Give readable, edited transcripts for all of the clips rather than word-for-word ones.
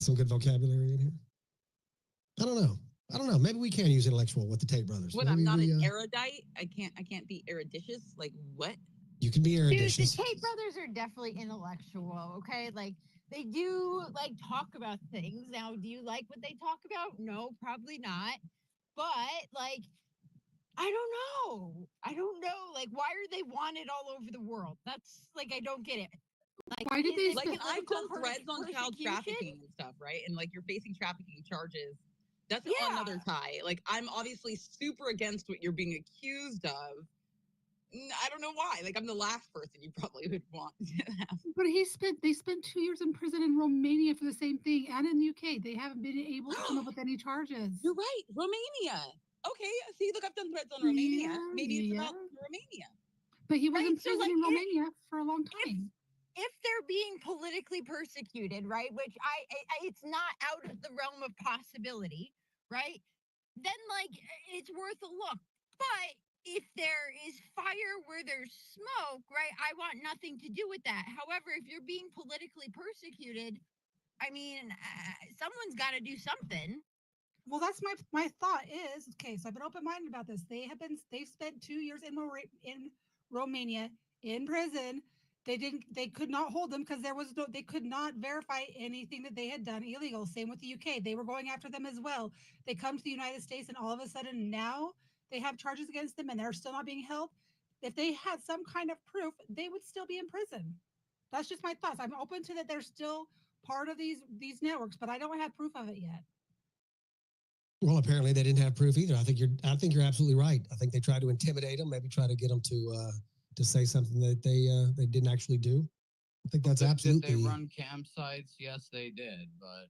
Some good vocabulary in here. I don't know. I don't know. Maybe we can use intellectual with the Tate brothers. What? Maybe I'm not an erudite. I can't be erudicious. Like what? You can be erudicious. Dude, the Tate brothers are definitely intellectual. Okay, like they do like talk about things. Now, do you like what they talk about? No, probably not. But like, I don't know. Like, why are they wanted all over the world? That's like, I don't get it. Like, why did they like? And I've done threads on child trafficking and stuff, right? And like, you're facing trafficking charges. That's another tie. Like, I'm obviously super against what you're being accused of. I don't know why. Like, I'm the last person you probably would want to have. But they spent 2 years in prison in Romania for the same thing, and in the UK. They haven't been able to come up with any charges. You're right. Romania. Okay. See, look, I've done threads on Romania. Maybe it's about Romania. But he was in prison in Romania for a long time. If they're being politically persecuted, right, which it's not out of the realm of possibility, right, then, like, it's worth a look. But if there is fire where there's smoke, right, I want nothing to do with that. However, if you're being politically persecuted, I mean, someone's got to do something. Well, that's my thought is, okay, so I've been open-minded about this. They've spent 2 years in Romania in prison. They could not hold them because they could not verify anything that they had done illegal. Same with the UK. They were going after them as well. They come to the United States and all of a sudden now they have charges against them and they're still not being held. If they had some kind of proof, they would still be in prison. That's just my thoughts. I'm open to that they're still part of these networks, but I don't have proof of it yet. Well, apparently they didn't have proof either. I think you're absolutely right. I think they tried to intimidate them, maybe try to get them to say something that they didn't actually do. I think that's absolutely. Did they run campsites? Yes, they did. But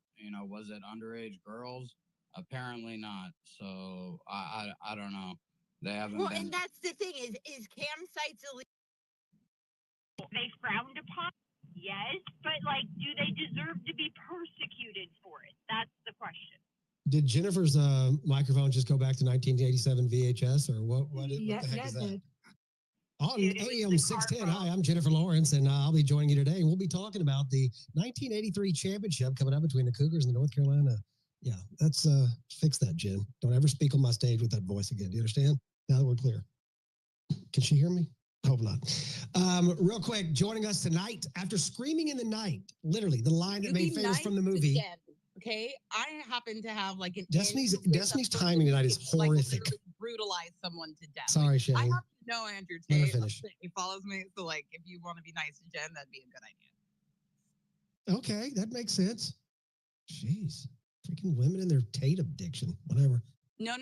was it underage girls? Apparently not. So I don't know. They haven't. Well, and that's the thing is campsites illegal? They frowned upon. Yes, but like, do they deserve to be persecuted for it? That's the question. Did Jennifer's microphone just go back to 1987 VHS or what? What the heck is that? On AM 610, hi, I'm Jennifer Lawrence, and I'll be joining you today. And we'll be talking about the 1983 championship coming up between the Cougars and the North Carolina. Yeah, that's fix that, Jen. Don't ever speak on my stage with that voice again. Do you understand? Now that we're clear. Can she hear me? Hope not. Real quick, joining us tonight after Screaming in the Night, literally the line that made famous from the movie. Again, okay, I happen to have like an Destiny's timing tonight is horrific. Like, brutalize someone to death. Sorry, Shane. I have to know Andrew Tate. He follows me, so like, if you want to be nice to Jen, that'd be a good idea. Okay, that makes sense. Jeez, freaking women and their Tate addiction, whatever. No.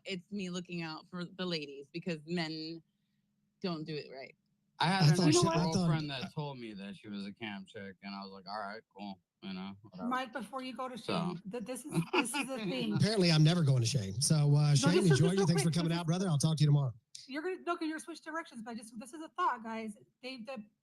It's me looking out for the ladies because men don't do it right. I had a girlfriend that told me that she was a camp chick, and I was like, all right, cool. Whatever. Mike, before you go to Shane, this is the thing. Apparently, I'm never going to Shane. So, Shane, enjoy you. Thanks for coming out, brother. I'll talk to you tomorrow. You're gonna switch directions, but this is a thought, guys. The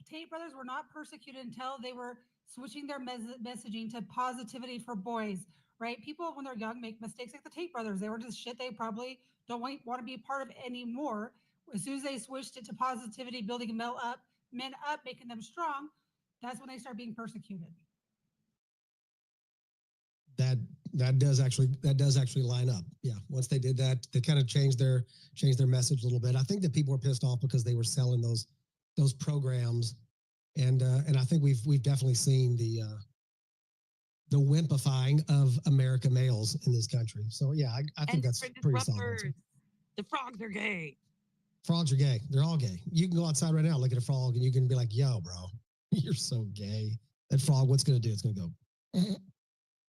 Tate brothers were not persecuted until they were switching their messaging to positivity for boys, right? People when they're young make mistakes like the Tate brothers. They were just shit they probably don't want to be a part of anymore. As soon as they switched it to positivity, building men up, making them strong, that's when they start being persecuted. That does actually line up. Yeah. Once they did that, they kind of changed their message a little bit. I think that people were pissed off because they were selling those programs, and I think we've definitely seen the wimpifying of America males in this country. So yeah, I think that's pretty solid. The frogs are gay. Frogs are gay. They're all gay. You can go outside right now, look at a frog, and you can be like, "Yo, bro, you're so gay." That frog, what's going to do? It's going to go.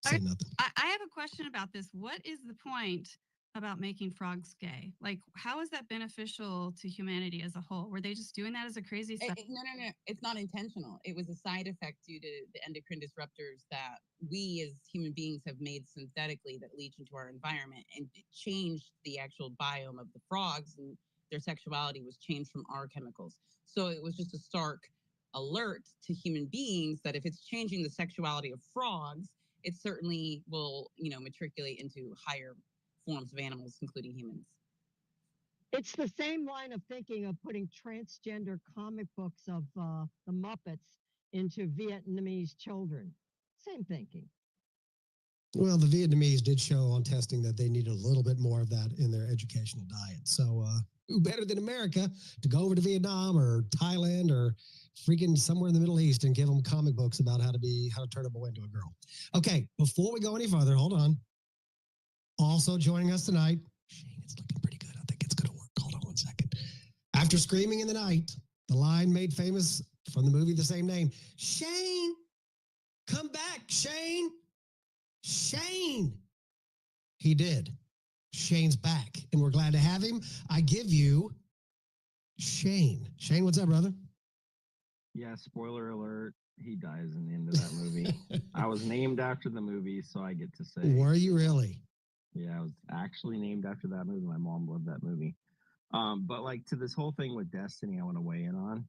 Say nothing. I have a question about this. What is the point about making frogs gay? Like, how is that beneficial to humanity as a whole? Were they just doing that as a crazy side? No. It's not intentional. It was a side effect due to the endocrine disruptors that we as human beings have made synthetically that leach into our environment, and it changed the actual biome of the frogs, and their sexuality was changed from our chemicals. So it was just a stark alert to human beings that if it's changing the sexuality of frogs, it certainly will, matriculate into higher forms of animals, including humans. It's the same line of thinking of putting transgender comic books of the Muppets into Vietnamese children. Same thinking. Well, the Vietnamese did show on testing that they needed a little bit more of that in their educational diet. So who better than America to go over to Vietnam or Thailand or freaking somewhere in the Middle East and give them comic books about how to turn a boy into a girl. Okay, before we go any further, hold on. Also joining us tonight, Shane, it's looking pretty good. I think it's going to work. Hold on one second. After screaming in the night, the line made famous from the movie the same name, Shane, come back, Shane. Shane. He did. Shane's back, and we're glad to have him. I give you Shane. Shane, what's up, brother? Yeah, spoiler alert. He dies in the end of that movie. I was named after the movie, so I get to say. Were you really? Yeah, I was actually named after that movie. My mom loved that movie. But like to this whole thing with Destiny, I want to weigh in on.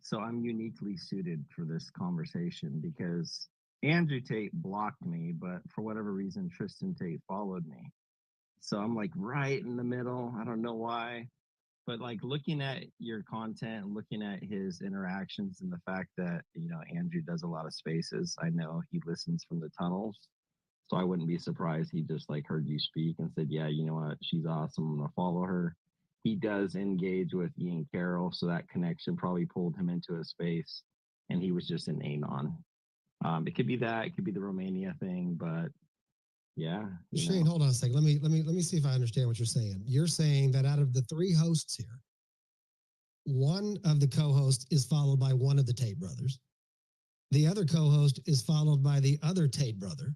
So I'm uniquely suited for this conversation because Andrew Tate blocked me, but for whatever reason, Tristan Tate followed me. So I'm like right in the middle. I don't know why. But like looking at your content, looking at his interactions and the fact that, you know, Andrew does a lot of spaces, I know he listens from the tunnels. So I wouldn't be surprised he just like heard you speak and said, yeah, you know what, she's awesome, I'm gonna follow her. He does engage with Ian Carroll, so that connection probably pulled him into a space and he was just an anon. It could be that, it could be the Romania thing, but yeah. Shane, hold on a second. Let me see if I understand what you're saying. You're saying that out of the three hosts here, one of the co-hosts is followed by one of the Tate brothers. The other co-host is followed by the other Tate brother.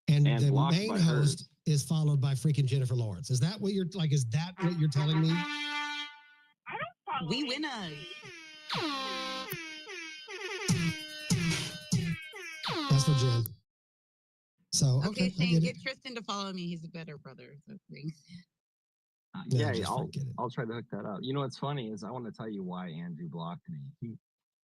And the main host is followed by freaking Jennifer Lawrence. Is that what you're like? Is that what you're telling me? I don't follow. We winners. That's for Jen. So okay, Shane, get Tristan to follow me. He's a better brother. So yeah, I'll try to hook that up. You know what's funny is I want to tell you why Andrew blocked me.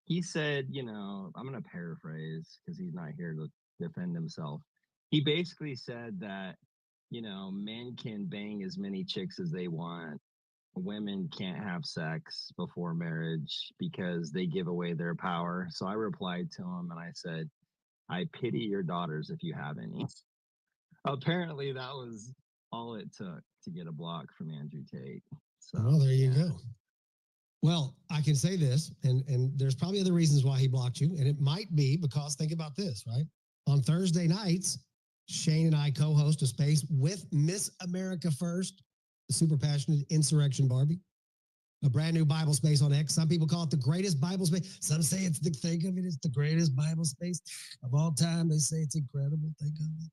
He said, you know, I'm going to paraphrase because he's not here to defend himself. He basically said that, you know, men can bang as many chicks as they want. Women can't have sex before marriage because they give away their power. So I replied to him and I said, I pity your daughters if you have any. Apparently that was all it took to get a block from Andrew Tate. So there you go. Well, I can say this, and there's probably other reasons why he blocked you, and it might be because, think about this, right? On Thursday nights, Shane and I co-host a space with Miss America First, the super passionate Insurrection Barbie, a brand new Bible space on X. Some people call it the greatest Bible space. Some say it's think of it as the greatest Bible space of all time. They say it's incredible. Think of it.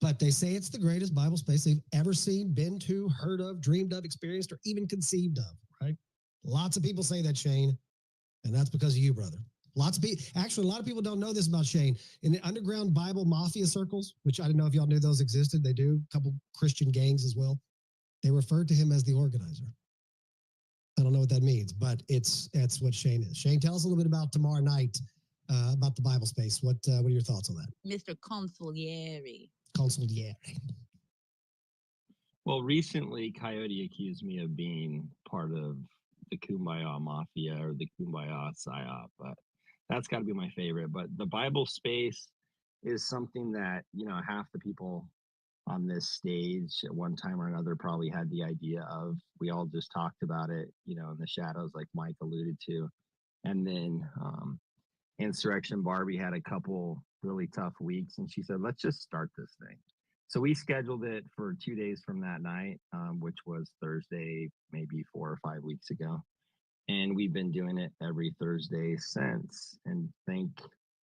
But they say it's the greatest Bible space they've ever seen, been to, heard of, dreamed of, experienced, or even conceived of, right? Lots of people say that, Shane, and that's because of you, brother. Lots of people, actually, a lot of people don't know this about Shane. In the underground Bible mafia circles, which I didn't know if y'all knew those existed, they do, a couple Christian gangs as well. They referred to him as the organizer. I don't know what that means, but that's what Shane is. Shane, tell us a little bit about tomorrow night, about the Bible space. What are your thoughts on that? Mr. Consigliere. Consigliere. Well, recently, Coyote accused me of being part of the Kumbaya Mafia or the Kumbaya PSYOP, but that's got to be my favorite. But the Bible space is something that, you know, half the people on this stage at one time or another probably had the idea of. We all just talked about it, you know, in the shadows, like Mike alluded to. And then Insurrection Barbie had a couple really tough weeks, and she said, let's just start this thing. So we scheduled it for 2 days from that night, which was Thursday, maybe 4 or 5 weeks ago. And we've been doing it every Thursday since. And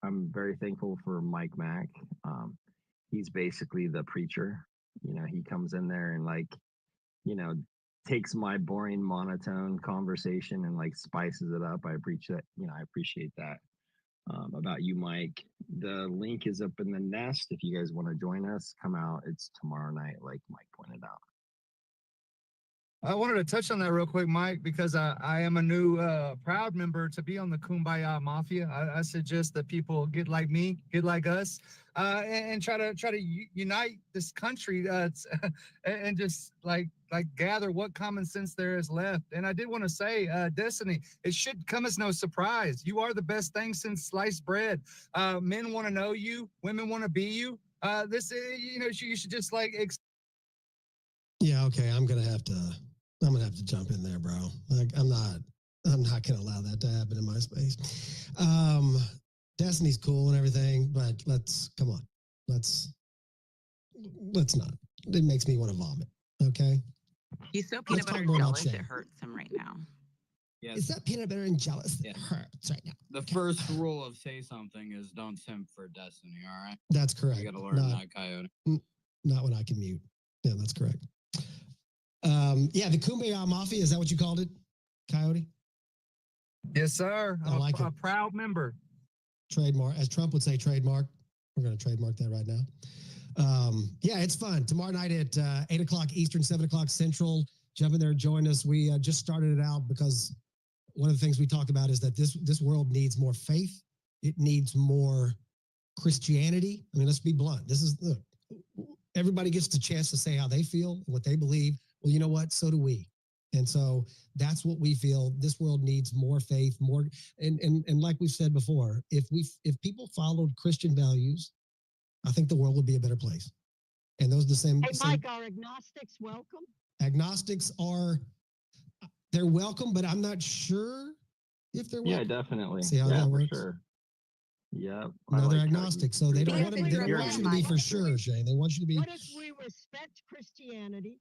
I'm very thankful for MikeMac. He's basically the preacher. You know, he comes in there and like, you know, takes my boring monotone conversation and like spices it up. I appreciate that. About you, Mike. The link is up in the nest. If you guys want to join us, come out. It's tomorrow night, like Mike pointed out. I wanted to touch on that real quick, Mike, because I am a new proud member to be on the Kumbaya Mafia. I suggest that people get like me, get like us, and try to unite this country and just like gather what common sense there is left. And I did want to say, Destiny, it should come as no surprise. You are the best thing since sliced bread. Men want to know you, women want to be you. This you know, you should just like Yeah, okay. I'm gonna have to jump in there, bro. Like, I'm not gonna allow that to happen in my space. Destiny's cool and everything, but come on. Let's not. It makes me want to vomit. Okay. He's so peanut butter jealous, it hurts him right now. Yes. It's that peanut butter and jealous that hurts right now. The first rule of say something is don't simp for Destiny, all right? That's correct. You gotta learn that, Coyote. Not when I can mute. Yeah, that's correct. Yeah, the Kumbaya Mafia, is that what you called it, Coyote? Yes, sir. I'm like a proud member. Trademark, as Trump would say, trademark. We're going to trademark that right now. Yeah, it's fun. Tomorrow night at 8 o'clock Eastern, 7 o'clock Central. Jump in there and join us. We just started it out because one of the things we talked about is that this world needs more faith. It needs more Christianity. I mean, let's be blunt. Look, everybody gets the chance to say how they feel and what they believe. Well, you know what? So do we. And so that's what we feel. This world needs more faith, more, and like we've said before, if people followed Christian values, I think the world would be a better place. And those are the same. Hey, Mike, are agnostics welcome? Agnostics they're welcome, but I'm not sure if they're welcome. Yeah, definitely. See how that works? Sure. Yeah. No, they're agnostic, so they don't want you to be for sure, Shane. They want you to be. What if we respect Christianity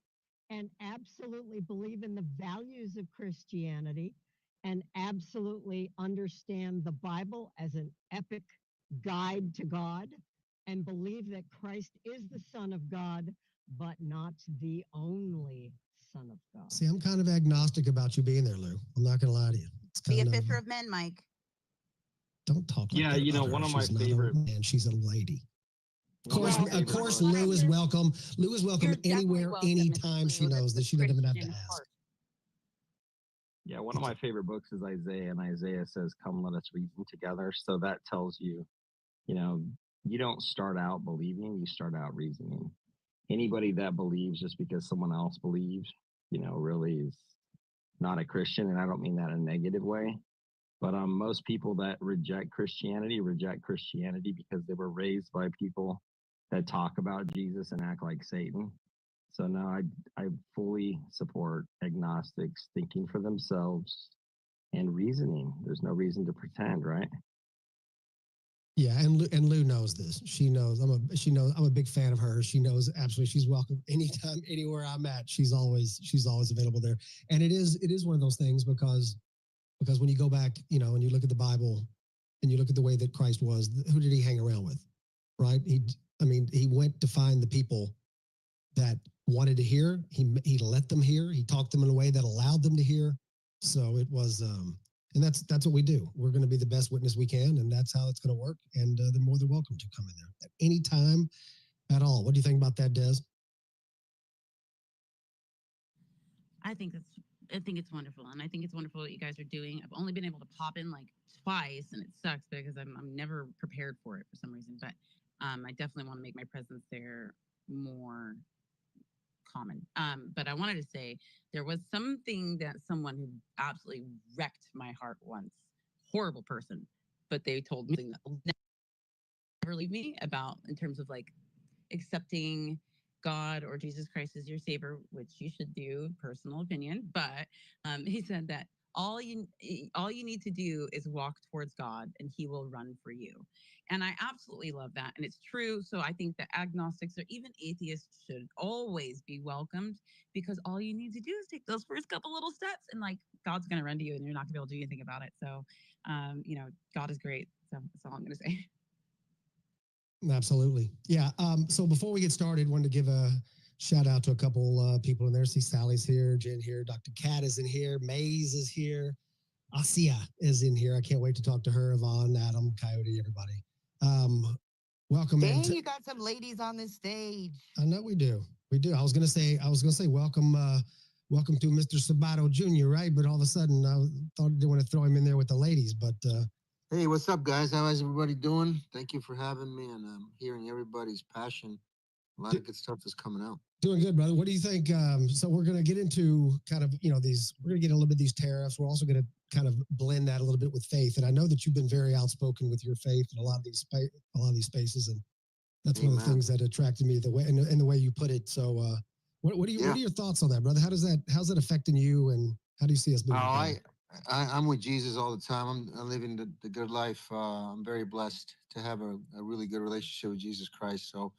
and absolutely believe in the values of Christianity and absolutely understand the Bible as an epic guide to God and believe that Christ is the Son of God, but not the only Son of God? See, I'm kind of agnostic about you being there, Lou. I'm not going to lie to you. Be a fisher of men, Mike. Don't talk like that. Yeah, you know, one of my favorite. And she's a lady. Of course, Lou is welcome. Lou is welcome anywhere, anytime. She knows that she doesn't even have to ask. Yeah, one of my favorite books is Isaiah, and Isaiah says, "Come, let us reason together." So that tells you, you know, you don't start out believing; you start out reasoning. Anybody that believes just because someone else believes, you know, really is not a Christian, and I don't mean that in a negative way. But most people that reject Christianity because they were raised by people that talk about Jesus and act like Satan. So no, I fully support agnostics thinking for themselves and reasoning. There's no reason to pretend, right? Yeah, and Lou knows this. She knows I'm a big fan of hers. She knows absolutely she's welcome anytime, anywhere I'm at. She's always available there. And it is one of those things because when you go back, you know, and you look at the Bible and you look at the way that Christ was, who did he hang around with? Right? He went to find the people that wanted to hear. He let them hear. He talked to them in a way that allowed them to hear. So it was, and that's what we do. We're going to be the best witness we can, and that's how it's going to work. And they're more than welcome to come in there at any time at all. What do you think about that, Des? I think it's wonderful, and I think it's wonderful what you guys are doing. I've only been able to pop in like twice, and it sucks because I'm never prepared for it for some reason. But I definitely want to make my presence there more common. But I wanted to say there was something that someone who absolutely wrecked my heart once, horrible person, but they told me that will never leave me about in terms of like accepting God or Jesus Christ as your savior, which you should do, personal opinion. But he said that all you need to do is walk towards God and he will run for you. And I absolutely love that. And it's true. So I think that agnostics or even atheists should always be welcomed because all you need to do is take those first couple little steps and like God's going to run to you and you're not going to be able to do anything about it. So, you know, God is great. So that's all I'm going to say. Absolutely. Yeah. So before we get started, wanted to give a shout out to a couple people in there. See Sally's here, Jen here, Dr. Kat is in here, Maze is here, Asia is in here. I can't wait to talk to her, Yvonne, Adam, Coyote, everybody. Welcome. Dang, you got some ladies on this stage. I know we do. We do. I was gonna say welcome to Mr. Sabato Jr., right? But all of a sudden I thought I didn't want to throw him in there with the ladies, but hey, what's up, guys? How is everybody doing? Thank you for having me, and hearing everybody's passion. A lot of good stuff is coming out. Doing good, brother. What do you think? So we're going to get into kind of, you know, we're going to get a little bit of these tariffs. We're also going to kind of blend that a little bit with faith. And I know that you've been very outspoken with your faith in a lot of these spaces. And That's one of the things that attracted me, the way and the way you put it. So, what are your thoughts on that, brother? How's that affecting you, and how do you see us moving forward? I'm with Jesus all the time. I'm living the good life. I'm very blessed to have a really good relationship with Jesus Christ. So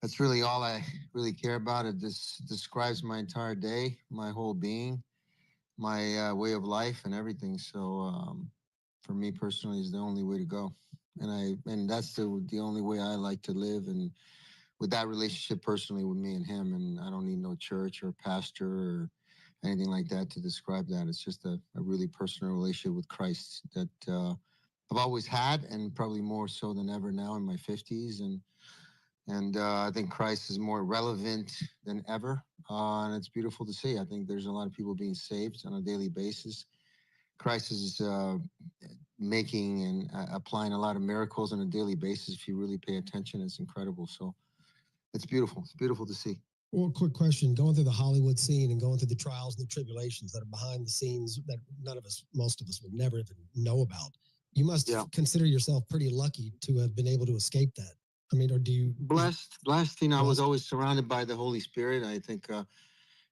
that's really all I really care about. It describes my entire day, my whole being, my way of life, and everything. So for me personally, is the only way to go, and that's the only way I like to live, and with that relationship personally with me and him. And I don't need no church or pastor or anything like that to describe that. It's just a really personal relationship with Christ that I've always had, and probably more so than ever now in my 50s. And I think Christ is more relevant than ever. And it's beautiful to see. I think there's a lot of people being saved on a daily basis. Christ is making and applying a lot of miracles on a daily basis. If you really pay attention, it's incredible. So it's beautiful. It's beautiful to see. Well, quick question, going through the Hollywood scene and going through the trials and the tribulations that are behind the scenes that most of us would never even know about. You must consider yourself pretty lucky to have been able to escape that. I mean, or do you? Blessed. I was always surrounded by the Holy Spirit. I think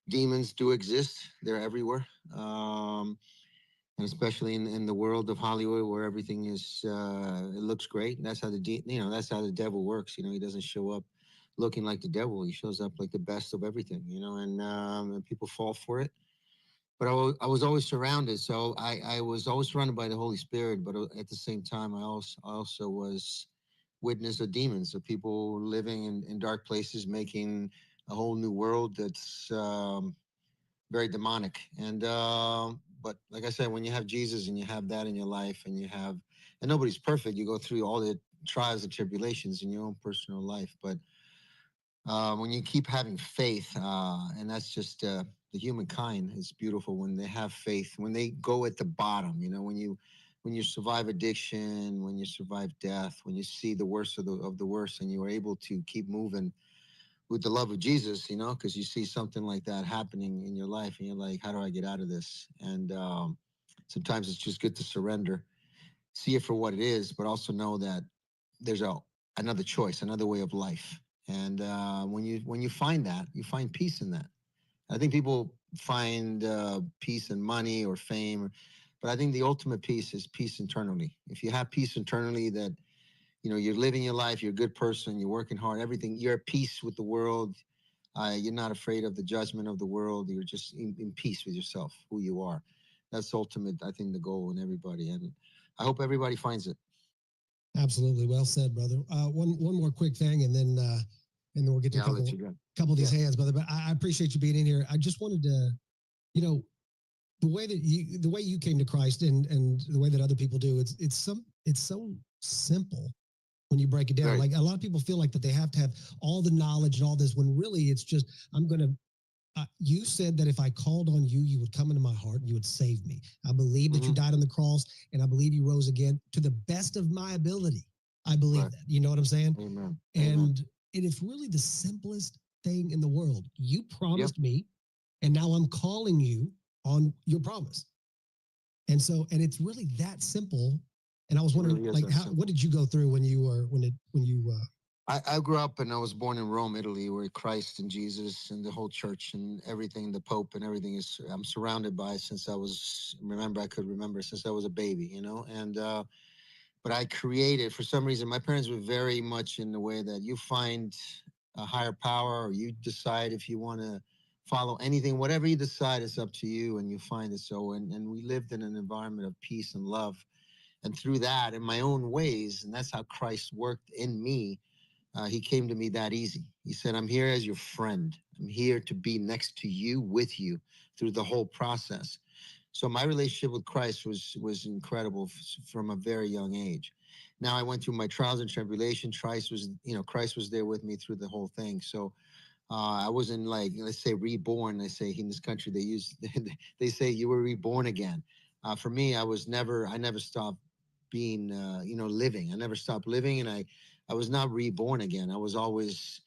demons do exist. They're everywhere. And especially in the world of Hollywood, where everything is, it looks great. And that's how that's how the devil works. He doesn't show up looking like the devil. He shows up like the best of everything, and people fall for it. But I was always surrounded. So I was always surrounded by the Holy Spirit. But at the same time, I also was witness of demons, of people living in dark places, making a whole new world that's very demonic. And but like I said, when you have Jesus and you have that in your life, and nobody's perfect, you go through all the trials and tribulations in your own personal life. But when you keep having faith, and that's just the humankind is beautiful when they have faith, when they go at the bottom, when you survive addiction, when you survive death, when you see the worst of the worst, and you are able to keep moving with the love of Jesus, because you see something like that happening in your life, and you're like, how do I get out of this? And sometimes it's just good to surrender, see it for what it is, but also know that there's another choice, another way of life. And when you find that, you find peace in that. I think people find peace in money or fame, but I think the ultimate peace is peace internally. If you have peace internally, that you're living your life, you're a good person, you're working hard, everything, you're at peace with the world. You're not afraid of the judgment of the world. You're just in peace with yourself, who you are. That's ultimate, I think, the goal in everybody. And I hope everybody finds it. Absolutely. Well said, brother. One more quick thing, and then we'll get to a couple of these hands, brother. But I appreciate you being in here. I just wanted to, the way you came to Christ and the way that other people do, it's so simple when you break it down. Right. Like a lot of people feel like that they have to have all the knowledge and all this, when really it's just, you said that if I called on you, you would come into my heart and you would save me. I believe that you died on the cross, and I believe you rose again to the best of my ability. I believe that. You know what I'm saying? Amen. And it's really the simplest thing in the world. You promised me, and now I'm calling you on your promise. And it's really that simple. And I was wondering, really, what did you go through when you I grew up, and I was born in Rome, Italy, where Christ and Jesus and the whole church and everything, the Pope and everything I'm surrounded by since I could remember since I was a baby, and but I created, for some reason, my parents were very much in the way that you find a higher power, or you decide if you want to follow anything, whatever you decide, it's up to you, and you find it. So, and we lived in an environment of peace and love. And through that, in my own ways, and that's how Christ worked in me, he came to me that easy. He said, I'm here as your friend. I'm here to be next to you, with you, through the whole process. So my relationship with Christ was incredible from a very young age. Now I went through my trials and tribulations. Christ was there with me through the whole thing. So I wasn't, like, let's say, reborn. They say in this country, they say you were reborn again. For me, I never stopped being, living. I never stopped living, and I was not reborn again. I was always,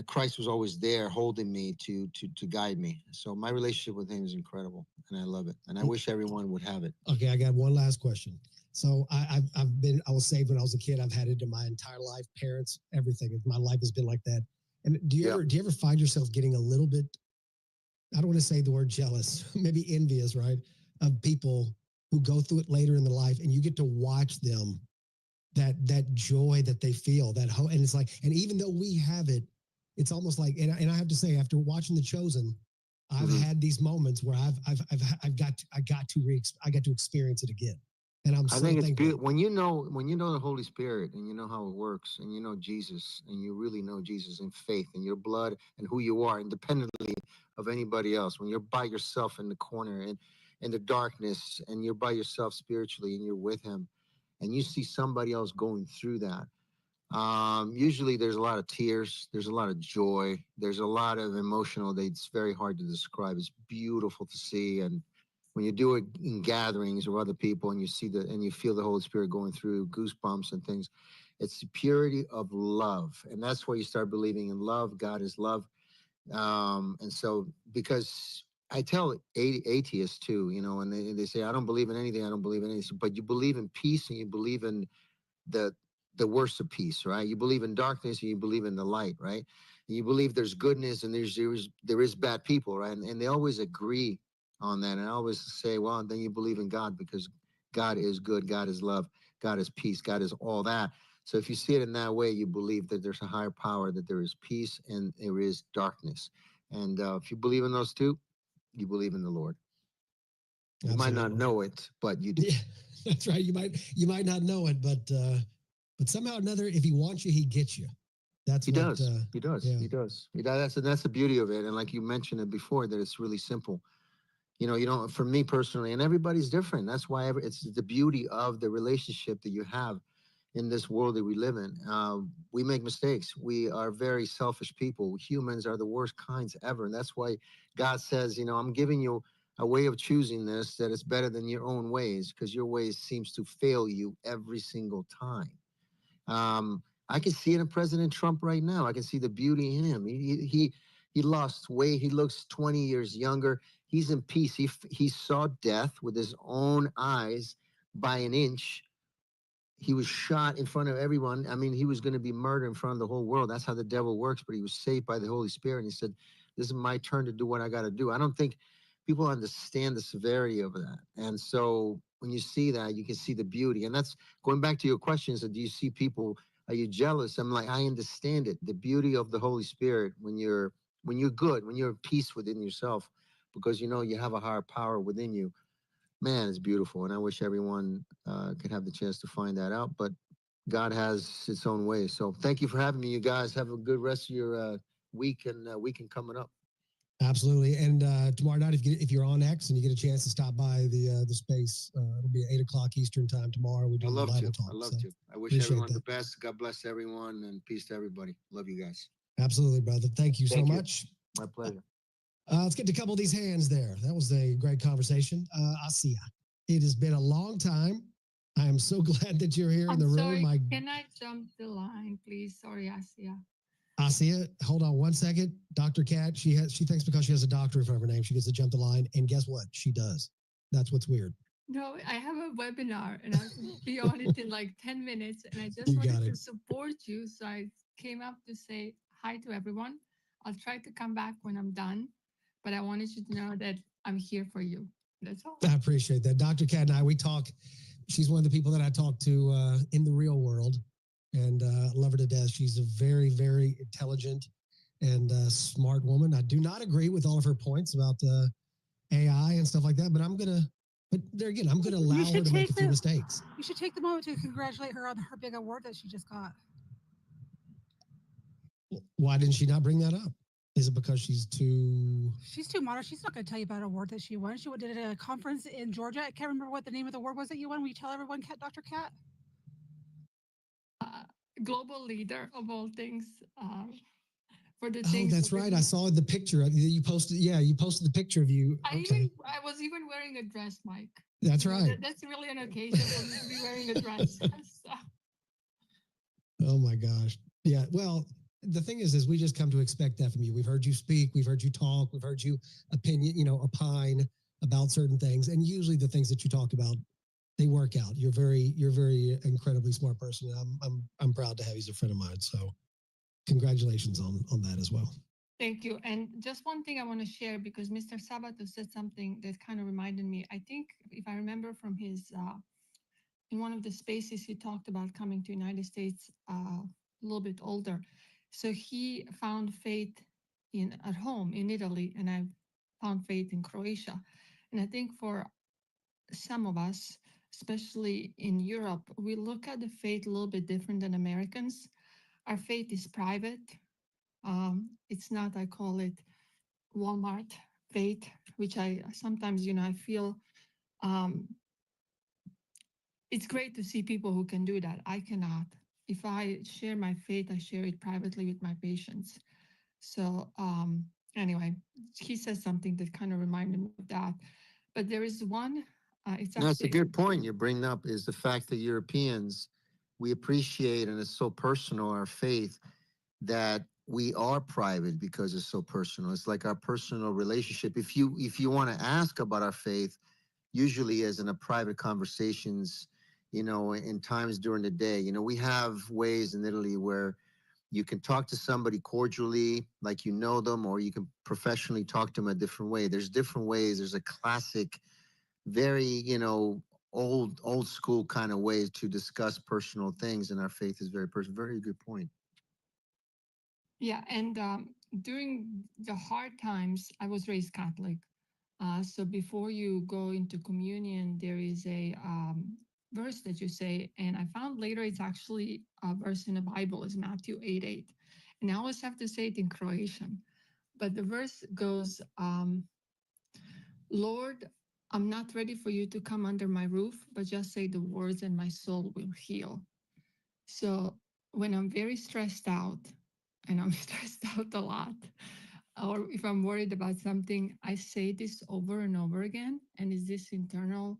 Christ was always there holding me to guide me. So my relationship with him is incredible, and I love it. And I wish everyone would have it. Okay, I got one last question. So I was saved when I was a kid. I've had it in my entire life. Parents, everything. My life has been like that. And do you ever find yourself getting a little bit, I don't want to say the word jealous, maybe envious, right? Of people who go through it later in the life, and you get to watch them, that joy that they feel, that hope. And it's like, and even though we have it, it's almost like, and I have to say, after watching The Chosen, I've had these moments where I got to experience it again. And I'm so think it's thankful. beautiful when you know the Holy Spirit, and you know how it works, and you know Jesus, and you really know Jesus in faith and your blood and who you are, independently of anybody else. When you're by yourself in the corner and in the darkness, and you're by yourself spiritually, and you're with Him, and you see somebody else going through that. Usually there's a lot of tears, there's a lot of joy, there's a lot of emotional that it's very hard to describe. It's beautiful to see. And when you do it in gatherings or other people, and you see and you feel the Holy Spirit going through, goosebumps and things, it's the purity of love. And that's where you start believing in love. God is love. And so, because I tell atheists too, and they say, I don't believe in anything, I don't believe in anything, but you believe in peace, and you believe in the worst of peace, right? You believe in darkness, and you believe in the light, right? And you believe there's goodness, and there is bad people, right? And they always agree on that. And I always say, well, then you believe in God, because God is good, God is love, God is peace, God is all that. So if you see it in that way, you believe that there's a higher power, that there is peace and there is darkness. And if you believe in those two, you believe in the Lord. You might not know it, but you do. Yeah, that's right. You might not know it, but somehow or another, if He wants you, He gets you. He does. He does. That's the beauty of it. And like you mentioned it before, that it's really simple. For me personally, and everybody's different. That's why it's the beauty of the relationship that you have in this world that we live in. We make mistakes. We are very selfish people. Humans are the worst kinds ever. And that's why God says, I'm giving you a way of choosing this that is better than your own ways, because your ways seems to fail you every single time. I can see it in President Trump right now. I can see the beauty in him. He lost weight. He looks 20 years younger. He's in peace. He saw death with his own eyes by an inch. He was shot in front of everyone. I mean, he was going to be murdered in front of the whole world. That's how the devil works. But he was saved by the Holy Spirit. And he said, this is my turn to do what I got to do. I don't think people understand the severity of that. And so when you see that, you can see the beauty. And that's going back to your questions. Do you see people, are you jealous? I'm like, I understand it. The beauty of the Holy Spirit when you're good, when you're at peace within yourself, because you have a higher power within you. Man, it's beautiful. And I wish everyone could have the chance to find that out. But God has its own way. So thank you for having me, you guys. Have a good rest of your week and weekend coming up. Absolutely. And tomorrow night, if you're on X and you get a chance to stop by the space, it'll be 8:00 Eastern time tomorrow. We do I love Bible to. talk. I love to. I wish everyone the best. God bless everyone, and peace to everybody. Love you guys. Absolutely, brother. Thank you so much. My pleasure. Let's get to a couple of these hands there. That was a great conversation. Asia, it has been a long time. I am so glad that you're here in the room. Can I jump the line, please? Sorry, Asia. Asia, hold on one second. Dr. Kat, she thinks because she has a doctor in front of her name, she gets to jump the line. And guess what? She does. That's what's weird. No, I have a webinar and I'll be on it in like 10 minutes. And I just wanted to support you. So I came up to say hi to everyone. I'll try to come back when I'm done. But I wanted you to know that I'm here for you. That's all. I appreciate that. Dr. Kat and I, we talk. She's one of the people that I talk to in the real world, and love her to death. She's a very, very intelligent and smart woman. I do not agree with all of her points about AI and stuff like that, but I'm going to allow her to make a few mistakes. You should take the moment to congratulate her on her big award that she just got. Why didn't she not bring that up? Is it because she's too modest? She's not going to tell you about an award that she won. She did a conference in Georgia. I can't remember what the name of the award was that you won. Will you tell everyone, Dr. Kat? Global leader of all things. For the things. Oh, that's right. I saw the picture you posted. Yeah, you posted the picture of you. I was even wearing a dress, Mike. That's right. That's really an occasion for me to be wearing a dress. So. Oh my gosh. Yeah. Well, the thing is we just come to expect that from you. We've heard you speak, we've heard you talk, we've heard you opine about certain things. And usually the things that you talk about they work out. You're very incredibly smart person. I'm proud to have you as a friend of mine. So congratulations on that as well. Thank you. And just one thing I want to share, because Mr. Sabato said something that kind of reminded me. I think if I remember from his, in one of the spaces, he talked about coming to United States a little bit older. So he found faith at home in Italy, and I found faith in Croatia. And I think for some of us, especially in Europe, we look at the faith a little bit different than Americans. Our faith is private. It's not, I call it Walmart faith, which I sometimes, I feel it's great to see people who can do that. I cannot. If I share my faith, I share it privately with my patients. So anyway, he says something that kind of reminded me of that. But there is one, That's a good point you bring up, is the fact that Europeans, we appreciate, and it's so personal, our faith, that we are private because it's so personal. It's like our personal relationship. If you want to ask about our faith, usually as in a private conversations, in times during the day, we have ways in Italy where you can talk to somebody cordially, like you know them, or you can professionally talk to them a different way. There's different ways. There's a classic, very, old school kind of ways to discuss personal things, and our faith is very personal. Very good point. Yeah, and during the hard times, I was raised Catholic. So before you go into communion, there is a verse that you say, and I found later it's actually a verse in the Bible, is Matthew 8:8. And I always have to say it in Croatian. But the verse goes, Lord, I'm not ready for you to come under my roof, but just say the words and my soul will heal. So when I'm very stressed out, and I'm stressed out a lot, or if I'm worried about something, I say this over and over again. And it's this internal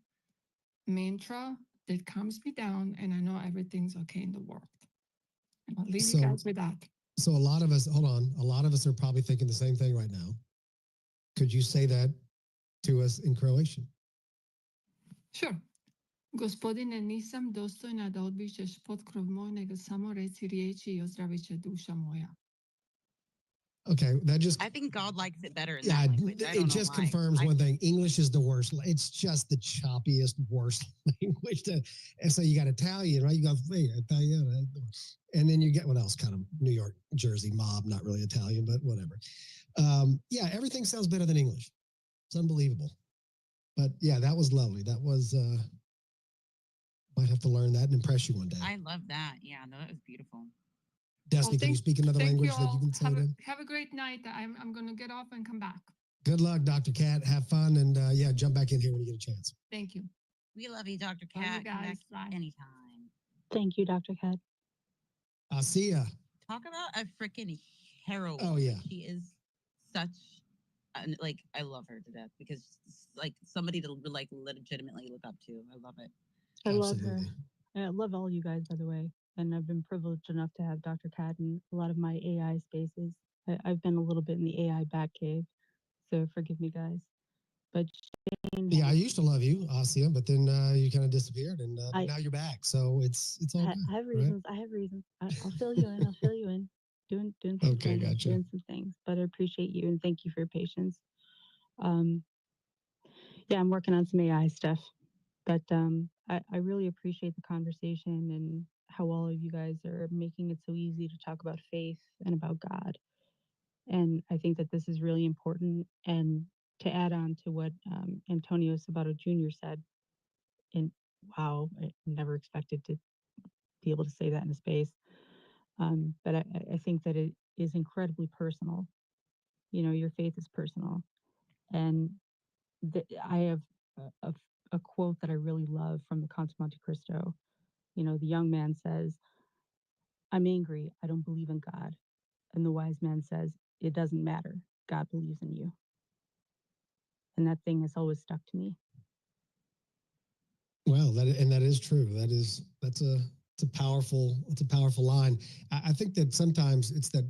mantra that calms me down, and I know everything's okay in the world. And I'll leave you guys with that. So a lot of us, hold on, a lot of us are probably thinking the same thing right now. Could you say that to us in Croatian? Sure. Gospodine, nisam dostojna da odbićeš pod krov moj, nego samo reci riječi I ozdravit će duša moja. Okay, that just... I think God likes it better in yeah, that language. it just confirms one thing. English is the worst. It's just the choppiest, worst language. And so you got Italian, right? You got Italian. And then you get, what else? Kind of New York, Jersey mob, not really Italian, but whatever. Yeah, everything sounds better than English. It's unbelievable. But yeah, that was lovely. That was... might have to learn that and impress you one day. I love that. Yeah, no, that was beautiful. Destiny, can you speak another language that you can say to? Have a great night. I'm going to get off and come back. Good luck, Dr. Cat. Have fun, and yeah, jump back in here when you get a chance. Thank you. We love you, Dr. Cat. Come back anytime. Thank you, Dr. Cat. I'll see ya. Talk about a freaking heroine. Oh, yeah. She is such, like, I love her to death because, like, somebody to, like, legitimately look up to. I love it. I love her. I love all you guys, by the way. And I've been privileged enough to have Dr. Cat in a lot of my AI spaces. I've been a little bit in the AI back cave, so forgive me, guys. But Shane, yeah, I used to love you, Asia, but then you kind of disappeared, and now you're back. So it's all good. I have reasons. Right? I have reasons. I'll fill you in. I'll fill you in. Doing some okay, things, gotcha. doing some things. But I appreciate you and thank you for your patience. Yeah, I'm working on some AI stuff. But I really appreciate the conversation and how all of you guys are making it so easy to talk about faith and about God. And I think that this is really important. And to add on to what Antonio Sabato Jr. said, and wow, I never expected to be able to say that in a space. But I think that it is incredibly personal. Your faith is personal. And I have a quote that I really love from the Count of Monte Cristo. The young man says, I'm angry. I don't believe in God. And the wise man says, it doesn't matter. God believes in you. And that thing has always stuck to me. Well, that is true. That's a powerful line. I think that sometimes it's that,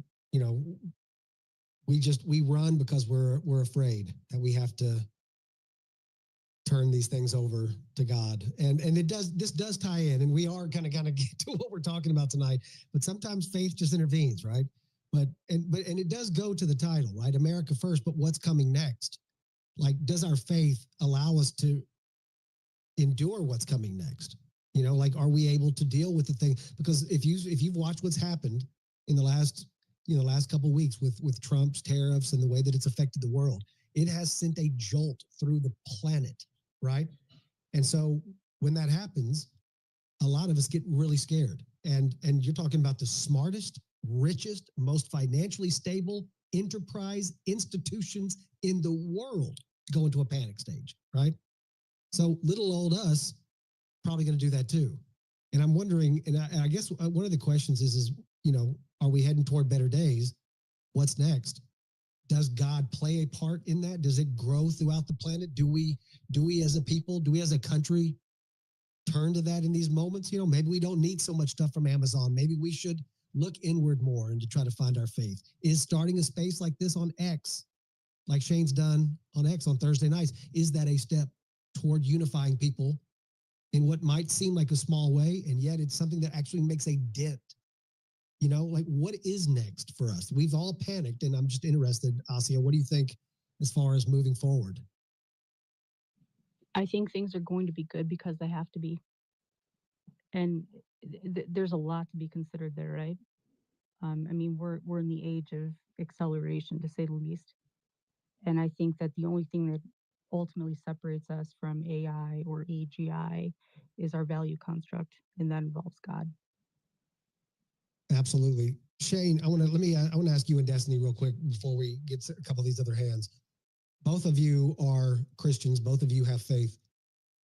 we run because we're afraid that we have to turn these things over to God. And this does tie in, and we are gonna get to what we're talking about tonight, but sometimes faith just intervenes, right? But it does go to the title, right? America first, but what's coming next? Like, does our faith allow us to endure what's coming next? You know, like, are we able to deal with the thing? Because if you've watched what's happened in the last couple of weeks with Trump's tariffs and the way that it's affected the world, it has sent a jolt through the planet, right? And so when that happens, a lot of us get really scared. And you're talking about the smartest, richest, most financially stable enterprise institutions in the world go into a panic stage, right? So little old us probably going to do that too. And I'm wondering, and I guess one of the questions is, you know, are we heading toward better days? What's next? Does God play a part in that? Does it grow throughout the planet? Do we as a people, do we as a country turn to that in these moments? You know, maybe we don't need so much stuff from Amazon. Maybe we should look inward more and to try to find our faith. Is starting a space like this on X, like Shane's done on X on Thursday nights, is that a step toward unifying people in what might seem like a small way, and yet it's something that actually makes a dent? You know, like, what is next for us? We've all panicked, and I'm just interested, Asia, what do you think as far as moving forward? I think things are going to be good because they have to be. And there's a lot to be considered there, right? I mean, we're in the age of acceleration, to say the least. And I think that the only thing that ultimately separates us from AI or AGI is our value construct, and that involves God. Absolutely. Shane, I want to ask you and Destiny real quick before we get to a couple of these other hands. Both of you are Christians. Both of you have faith.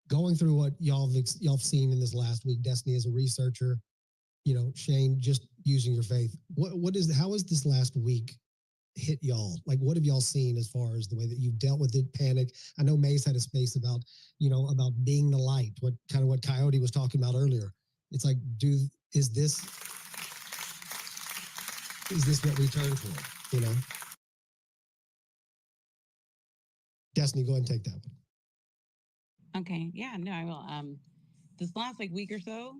Going through what y'all have seen in this last week, Destiny as a researcher, you know, Shane, just using your faith. How has this last week hit y'all? Like, what have y'all seen as far as the way that you've dealt with it, panic? I know May's had a space about, you know, about being the light, what Coyote was talking about earlier. It's like, is this what we turn for, you know? Destiny, go ahead and take that one. Okay. Yeah, no, I will. This last week or so,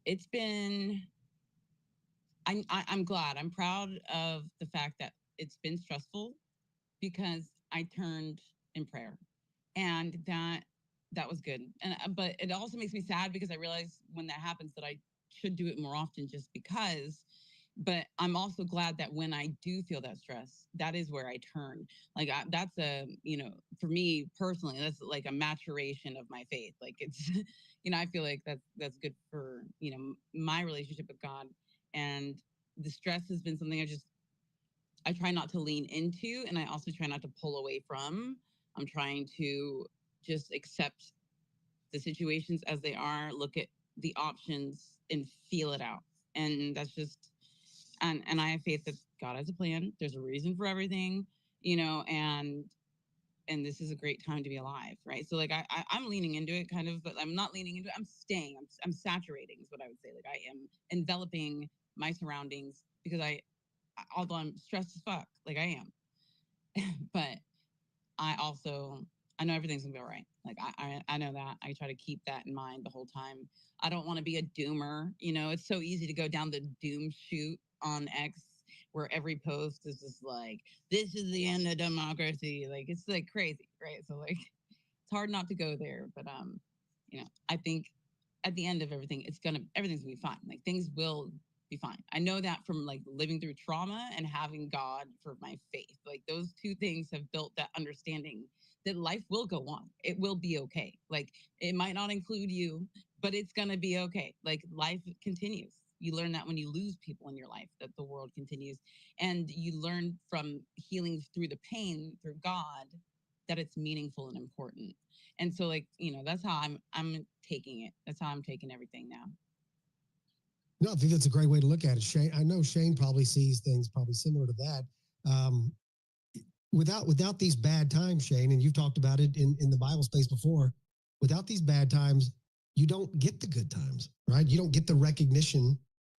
it's been, I'm glad. I'm proud of the fact that it's been stressful because I turned in prayer, and that was good. And but it also makes me sad because I realize when that happens that I should do it more often just because. But I'm also glad that when I do feel that stress, that is where I turn. That's for me personally, that's like a maturation of my faith. Like, it's, I feel like that's good for, my relationship with God. And the stress has been something I try not to lean into, and I also try not to pull away from. I'm trying to just accept the situations as they are, look at the options and feel it out. And that's just, and I have faith that God has a plan. There's a reason for everything, and this is a great time to be alive, right? So I'm leaning into it kind of, but I'm not leaning into it. I'm staying. I'm saturating is what I would say. Like, I am enveloping my surroundings because although I'm stressed as fuck, like I am, but I know everything's gonna be all right. Like, I know that. I try to keep that in mind the whole time. I don't want to be a doomer. It's so easy to go down the doom chute on X, where every post is just like, this is the end of democracy. Like, it's like crazy, right? So like, it's hard not to go there. But I think at the end of everything, everything's gonna be fine. Like, things will be fine. I know that from like living through trauma and having God for my faith. Like, those two things have built that understanding that life will go on. It will be okay. Like, it might not include you, but it's gonna be okay. Like, life continues. You learn that when you lose people in your life, that the world continues. And you learn from healing through the pain, through God, that it's meaningful and important. And so, like, that's how I'm taking it. That's how I'm taking everything now. No, I think that's a great way to look at it. Shane, I know Shane probably sees things probably similar to that. Without these bad times, Shane, and you've talked about it in the Bible space before, without these bad times, you don't get the good times, right? You don't get the recognition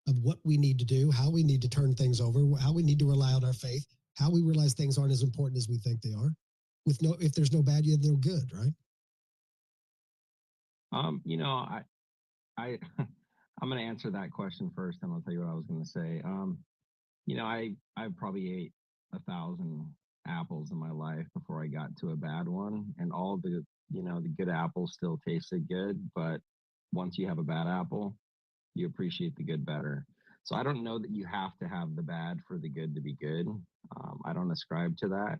of what we need to do, how we need to turn things over, how we need to rely on our faith, how we realize things aren't as important as we think they are. if there's no bad, you have no good, right? You know, I I'm gonna answer that question first, and I'll tell you what I was gonna say. You know, I probably ate 1,000 apples in my life before I got to a bad one, and all the the good apples still tasted good, but once you have a bad apple, you appreciate the good better. So I don't know that you have to have the bad for the good to be good. I don't ascribe to that.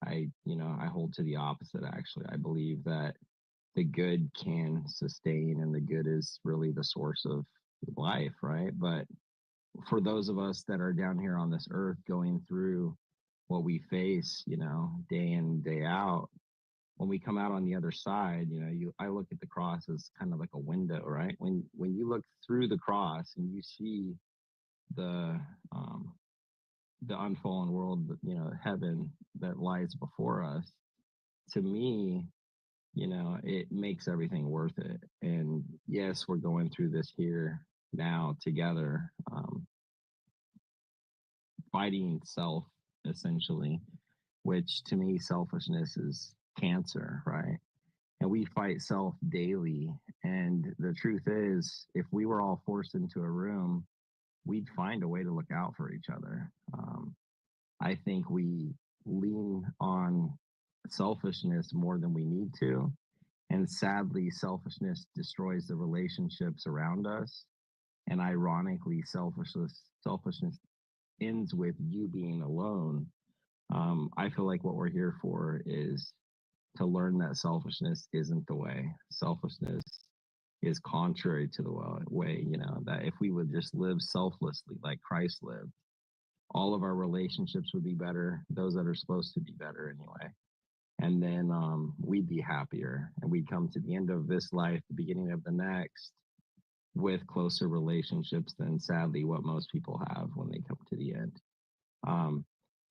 I hold to the opposite. Actually, I believe that the good can sustain, and the good is really the source of life, right? But for those of us that are down here on this earth going through what we face, day in, day out, when we come out on the other side, I look at the cross as kind of like a window, right? When you look through the cross and you see the the unfallen world, heaven that lies before us, to me, it makes everything worth it. And yes, we're going through this here now together, fighting self essentially, which to me, selfishness is cancer, right? And we fight self daily. And the truth is, if we were all forced into a room, we'd find a way to look out for each other. I think we lean on selfishness more than we need to. And sadly, selfishness destroys the relationships around us. And ironically, selfishness ends with you being alone. I feel like what we're here for is to learn that selfishness isn't the way. Selfishness is contrary to the way, that if we would just live selflessly like Christ lived, all of our relationships would be better, those that are supposed to be better anyway. And then we'd be happier, and we'd come to the end of this life, the beginning of the next, with closer relationships than sadly what most people have when they come to the end.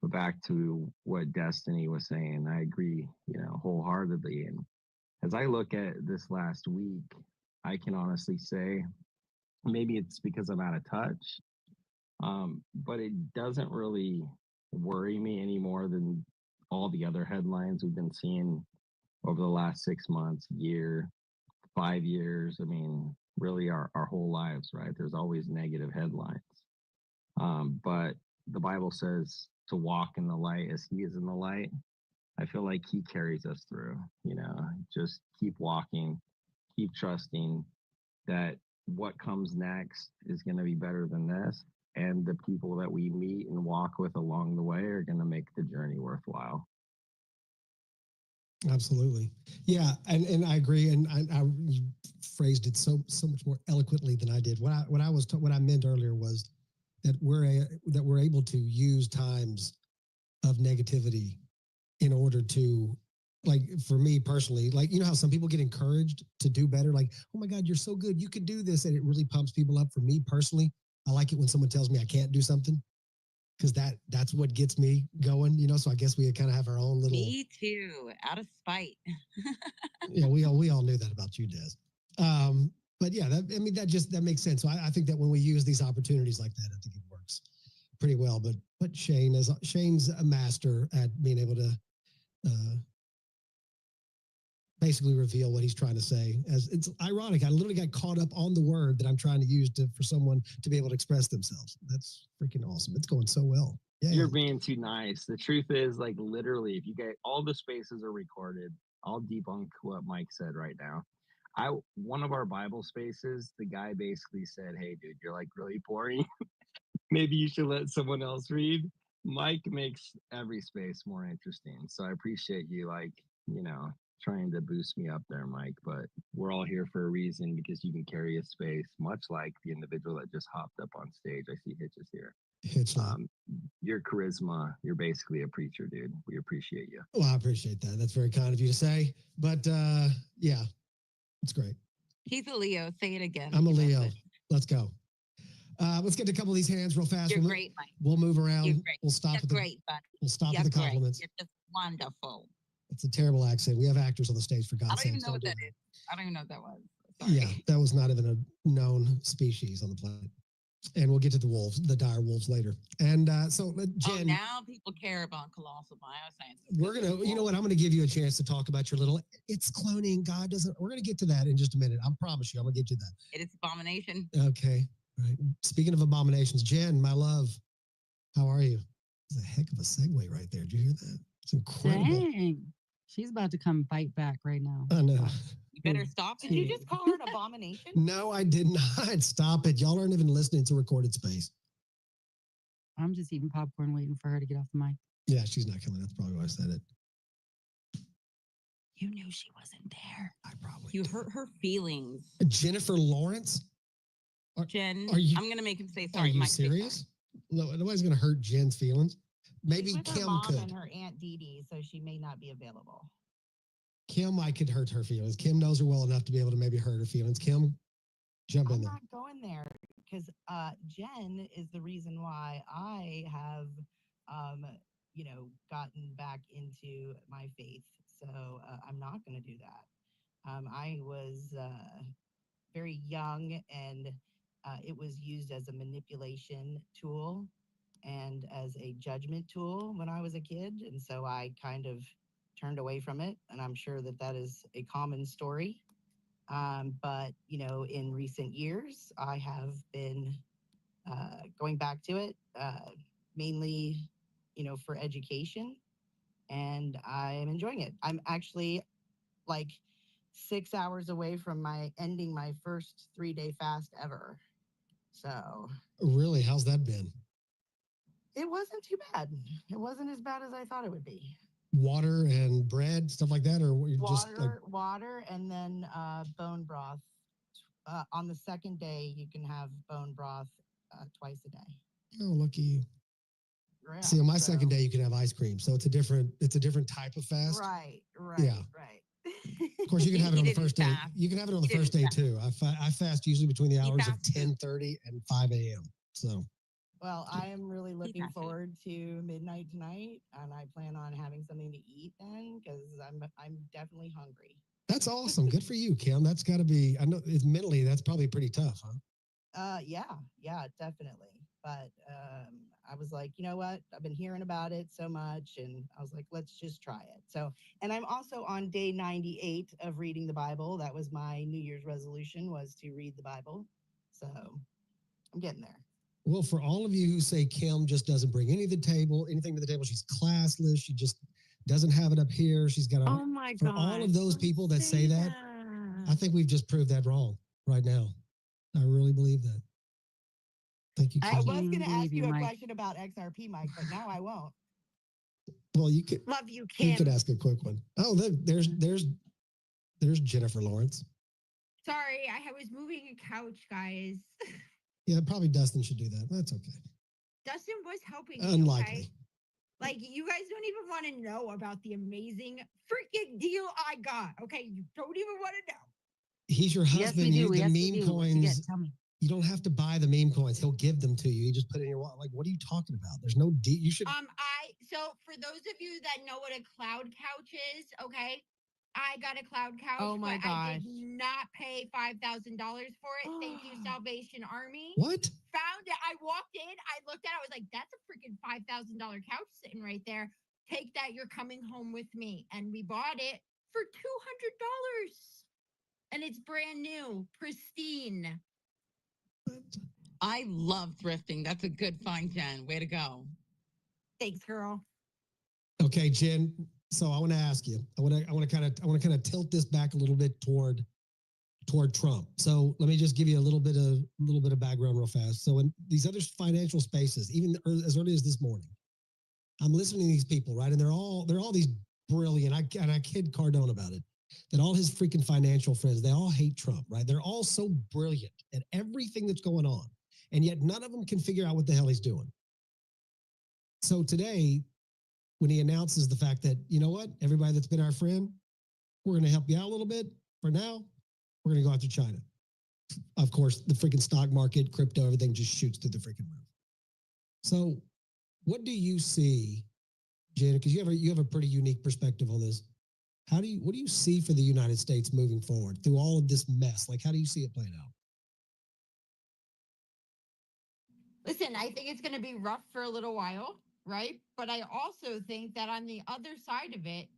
But back to what Destiny was saying, I agree, wholeheartedly. And as I look at this last week, I can honestly say maybe it's because I'm out of touch, but it doesn't really worry me any more than all the other headlines we've been seeing over the last 6 months, year, 5 years. I mean, really our whole lives, right? There's always negative headlines. But the Bible says to walk in the light as he is in the light. I feel like he carries us through, just keep walking, keep trusting that what comes next is going to be better than this. And the people that we meet and walk with along the way are going to make the journey worthwhile. Absolutely. Yeah. And I agree. And I phrased it so much more eloquently than I did. What I meant earlier was that we're able to use times of negativity in order to, like, for me personally, like, how some people get encouraged to do better, like, oh my God, you're so good, you could do this, and it really pumps people up. For me personally, I like it when someone tells me I can't do something, because that's what gets me going, so I guess we kind of have our own little. Me too, out of spite. Yeah, we all knew that about you, Des. But yeah, that makes sense. So I think that when we use these opportunities like that, I think it works pretty well. But Shane's a master at being able to basically reveal what he's trying to say. As it's ironic, I literally got caught up on the word that I'm trying to use for someone to be able to express themselves. That's freaking awesome. It's going so well. Yeah, you're being too nice. The truth is, like, literally, if you get all the spaces are recorded, I'll debunk what Mike said right now. One of our Bible spaces, the guy basically said, "Hey, dude, you're like really boring. Maybe you should let someone else read." Mike makes every space more interesting. So I appreciate you, trying to boost me up there, Mike. But we're all here for a reason, because you can carry a space, much like the individual that just hopped up on stage. I see Hitches here. Your charisma, you're basically a preacher, dude. We appreciate you. Well, I appreciate that. That's very kind of you to say. But yeah, it's great. He's a Leo. Say it again. I'm a Leo. Let's go. Let's get to a couple of these hands real fast. You're great, Mike. We'll move around. You're great. We'll stop. You're great, buddy. We'll stop with the compliments. You're just wonderful. It's a terrible accent. We have actors on the stage, for God's sake. I don't even know what that is. I don't even know what that was. Sorry. Yeah, that was not even a known species on the planet. And we'll get to the wolves, the dire wolves later. And so, Jen, now people care about colossal bioscience. We're gonna, you know what? I'm gonna give you a chance to talk about your little. It's cloning. God doesn't. We're gonna get to that in just a minute. I promise you. I'm gonna get to that. It is abomination. Okay. Right. Speaking of abominations, Jen, my love, how are you? It's a heck of a segue right there. Did you hear that? It's incredible. Dang. She's about to come fight back right now. I know. You better stop. Did you just call her an abomination? No, I did not. Stop it. Y'all aren't even listening to Recorded Space. I'm just eating popcorn waiting for her to get off the mic. Yeah, she's not coming. That's probably why I said it. You knew she wasn't there. I probably You hurt her feelings. Jennifer Lawrence? Jen, are you, I'm going to make him say sorry. Are you serious? No, nobody's going to hurt Jen's feelings. Maybe with Kim her mom could. and her Aunt Dee Dee, so she may not be available. Kim, I could hurt her feelings. Kim knows her well enough to be able to maybe hurt her feelings. Kim, jump in I'm there. not going there because Jen is the reason why I have, gotten back into my faith. So I'm not going to do that. I was very young and it was used as a manipulation tool and as a judgment tool when I was a kid. And so I kind of turned away from it. And I'm sure that that is a common story. But, in recent years, I have been going back to it, mainly, for education. And I'm enjoying it. I'm actually like 6 hours away from ending my first 3-day fast ever. So Really? How's that been? it wasn't too bad. It wasn't as bad as I thought it would be. Water and bread, stuff like that, or you just like water, and then bone broth. On the second day, you can have bone broth twice a day. oh, lucky you. Yeah, See, on my second day, you can have ice cream, so it's a different type of fast. Right. Yeah. Of course, you can have it on the first day. fast. You can have it on the first day too. I fast usually between the hours of 10:30 and 5 a.m. So. Well, I am really looking forward to midnight tonight, and I plan on having something to eat then because I'm definitely hungry. That's awesome. Good for you, Kim. That's got to be. I know it's mentally. That's probably pretty tough, huh? Yeah, definitely. But I was like, you know what? I've been hearing about it so much, and I was like, let's just try it. So, and I'm also on day 98 of reading the Bible. That was my New Year's resolution, was to read the Bible. So I'm getting there. Well, for all of you who say Kim just doesn't bring anything to the table, she's classless. She just doesn't have it up here. She's got a. Oh my for God. all of those people that say that, I think we've just proved that wrong right now. I really believe that. Thank you, Kim. I was going to ask you a question about XRP, Mike, but now I won't. Well, you could. Love you, Kim. You could ask a quick one. Oh, there's Jennifer Lawrence. Sorry, I was moving a couch, guys. Yeah, probably Dustin should do that. That's okay. Dustin was helping me. Unlikely. Okay? Like, you guys don't even want to know about the amazing freaking deal I got. Okay, you don't even want to know. He's your husband. Yes, we do. The meme coins. Tell me. You don't have to buy the meme coins. He'll give them to you. You just put it in your wallet. Like, what are you talking about? There's no deal. You should. So for those of you that know what a cloud couch is, okay, I got a cloud couch. Oh my but I gosh. did not pay $5,000 for it. Thank you, Salvation Army. What? Found it. I walked in. I looked at it. I was like, that's a freaking $5,000 couch sitting right there. Take that. You're coming home with me. And we bought it for $200. And it's brand new, pristine. I love thrifting. That's a good find, Jen. Way to go. Thanks, girl. Okay, Jen. So I want to ask you. I want to kind of tilt this back a little bit toward Trump. So let me just give you a little bit of background real fast. So in these other financial spaces, even as early as this morning, I'm listening to these people, right? And they're all these brilliant. I kid Cardone about it. That all his freaking financial friends, they all hate Trump, right? They're all so brilliant at everything that's going on, and yet none of them can figure out what the hell he's doing. So today, when he announces the fact that, you know what, everybody that's been our friend, we're going to help you out a little bit. For now, we're going to go after China. Of course, the freaking stock market, crypto, everything just shoots through the freaking roof. So what do you see, Jen, because you have a pretty unique perspective on this. What do you see for the United States moving forward through all of this mess? Like, how do you see it playing out? Listen, I think it's going to be rough for a little while, right? But I also think that on the other side of it,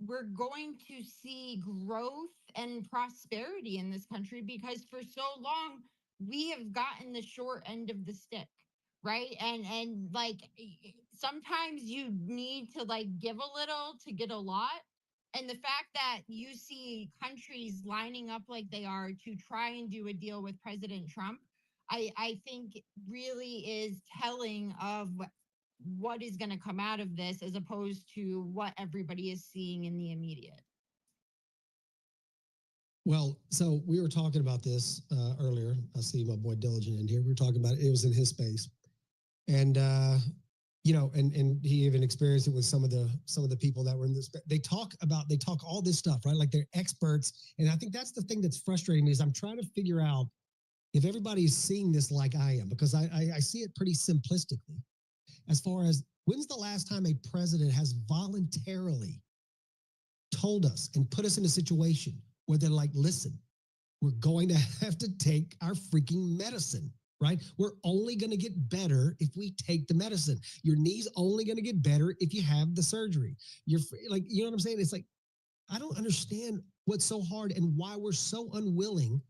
we're going to see growth and prosperity in this country because for so long we have gotten the short end of the stick, right? And like sometimes you need to like give a little to get a lot. And the fact that you see countries lining up like they are to try and do a deal with President Trump, I think really is telling of what is going to come out of this as opposed to what everybody is seeing in the immediate. Well, so we were talking about this earlier. I see my boy Diligent in here. We were talking about it. It was in his space, and you know, and he even experienced it with some of the people that were in this. They talk all this stuff, right? Like they're experts, and I think that's the thing that's frustrating me is I'm trying to figure out if everybody's seeing this like I am, because I see it pretty simplistically. As far as when's the last time a president has voluntarily told us and put us in a situation where they're like, listen, we're going to have to take our freaking medicine, right? We're only going to get better if we take the medicine. Your knee's only going to get better if you have the surgery. You're like, you know what I'm saying? It's like, I don't understand what's so hard and why we're so unwilling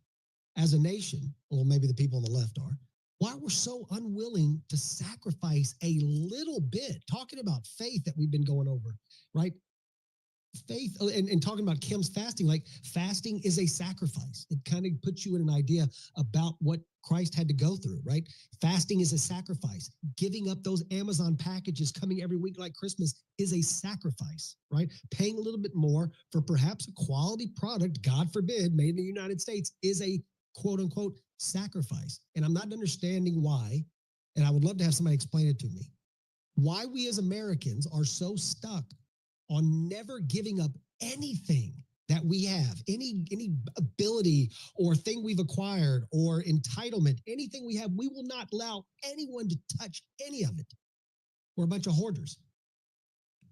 as a nation, well, maybe the people on the left are, why we're so unwilling to sacrifice a little bit, talking about faith that we've been going over, right? Faith and talking about Kim's fasting, like fasting is a sacrifice. It kind of puts you in an idea about what Christ had to go through, right? Fasting is a sacrifice. Giving up those Amazon packages coming every week like Christmas is a sacrifice, right? Paying a little bit more for perhaps a quality product, God forbid, made in the United States is a quote unquote sacrifice. And I'm not understanding why, and I would love to have somebody explain it to me, why we as Americans are so stuck on never giving up anything that we have, any ability or thing we've acquired or entitlement, anything we have, we will not allow anyone to touch any of it. We're a bunch of hoarders.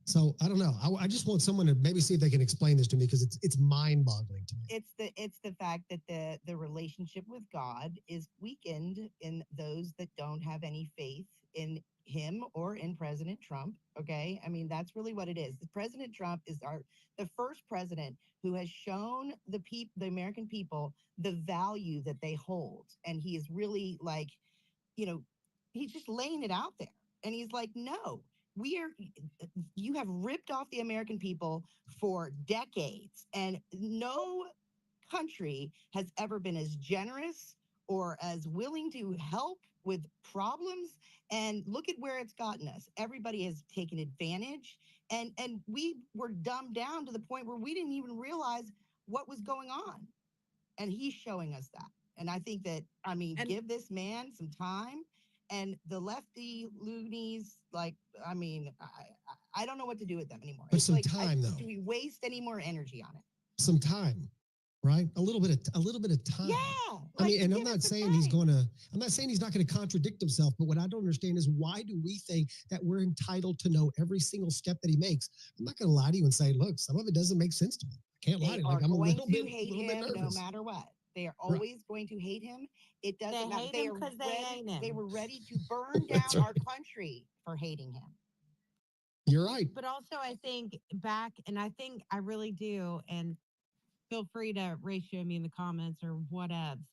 So I don't know. I just want someone to maybe see if they can explain this to me because it's mind-boggling to me. It's the fact that the relationship with God is weakened in those that don't have any faith in him or in President Trump. Okay, I mean that's really what it is. President Trump is the first president who has shown the American people the value that they hold, and he is really like, you know, he's just laying it out there, and he's like, no. You have ripped off the American people for decades, and no country has ever been as generous or as willing to help with problems. And look at where it's gotten us. Everybody has taken advantage, and we were dumbed down to the point where we didn't even realize what was going on. And he's showing us that. And I think that, I mean, give this man some time. And the lefty loonies, like, I mean, I don't know what to do with them anymore. But it's some like, time, though. Do we waste any more energy on it? Some time, right? A little bit of time. Yeah. I mean, and I'm not saying I'm not saying he's not going to contradict himself, but what I don't understand is why do we think that we're entitled to know every single step that he makes? I'm not going to lie to you and say, look, some of it doesn't make sense to me. I can't lie to you. Like, I'm a little bit nervous. No matter what. They are always going to hate him. It doesn't matter. They were ready to burn down our country for hating him. You're right. But also I think back, and I think I really do, and feel free to ratio me in the comments or whatevs,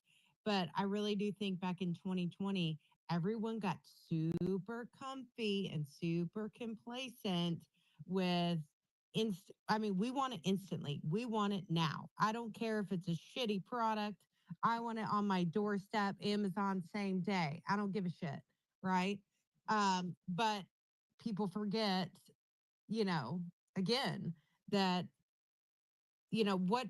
but I really do think back in 2020, everyone got super comfy and super complacent with I mean, we want it instantly. We want it now. I don't care if it's a shitty product. I want it on my doorstep, Amazon same day. I don't give a shit, right? But people forget, you know, again, that you know what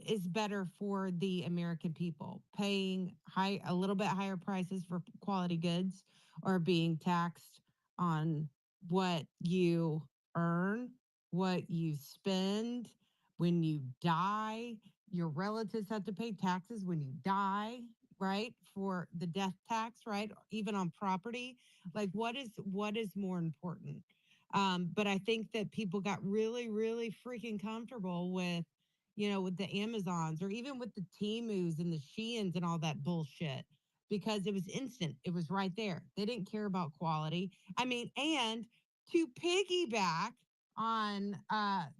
is better for the American people, paying a little bit higher prices for quality goods or being taxed on what you earn, what you spend when you die. Your relatives have to pay taxes when you die, right? For the death tax, right? Even on property. Like what is more important? But I think that people got really, really freaking comfortable with, you know, with the Amazons or even with the Temus and the Sheins and all that bullshit because it was instant. It was right there. They didn't care about quality. I mean, and to piggyback on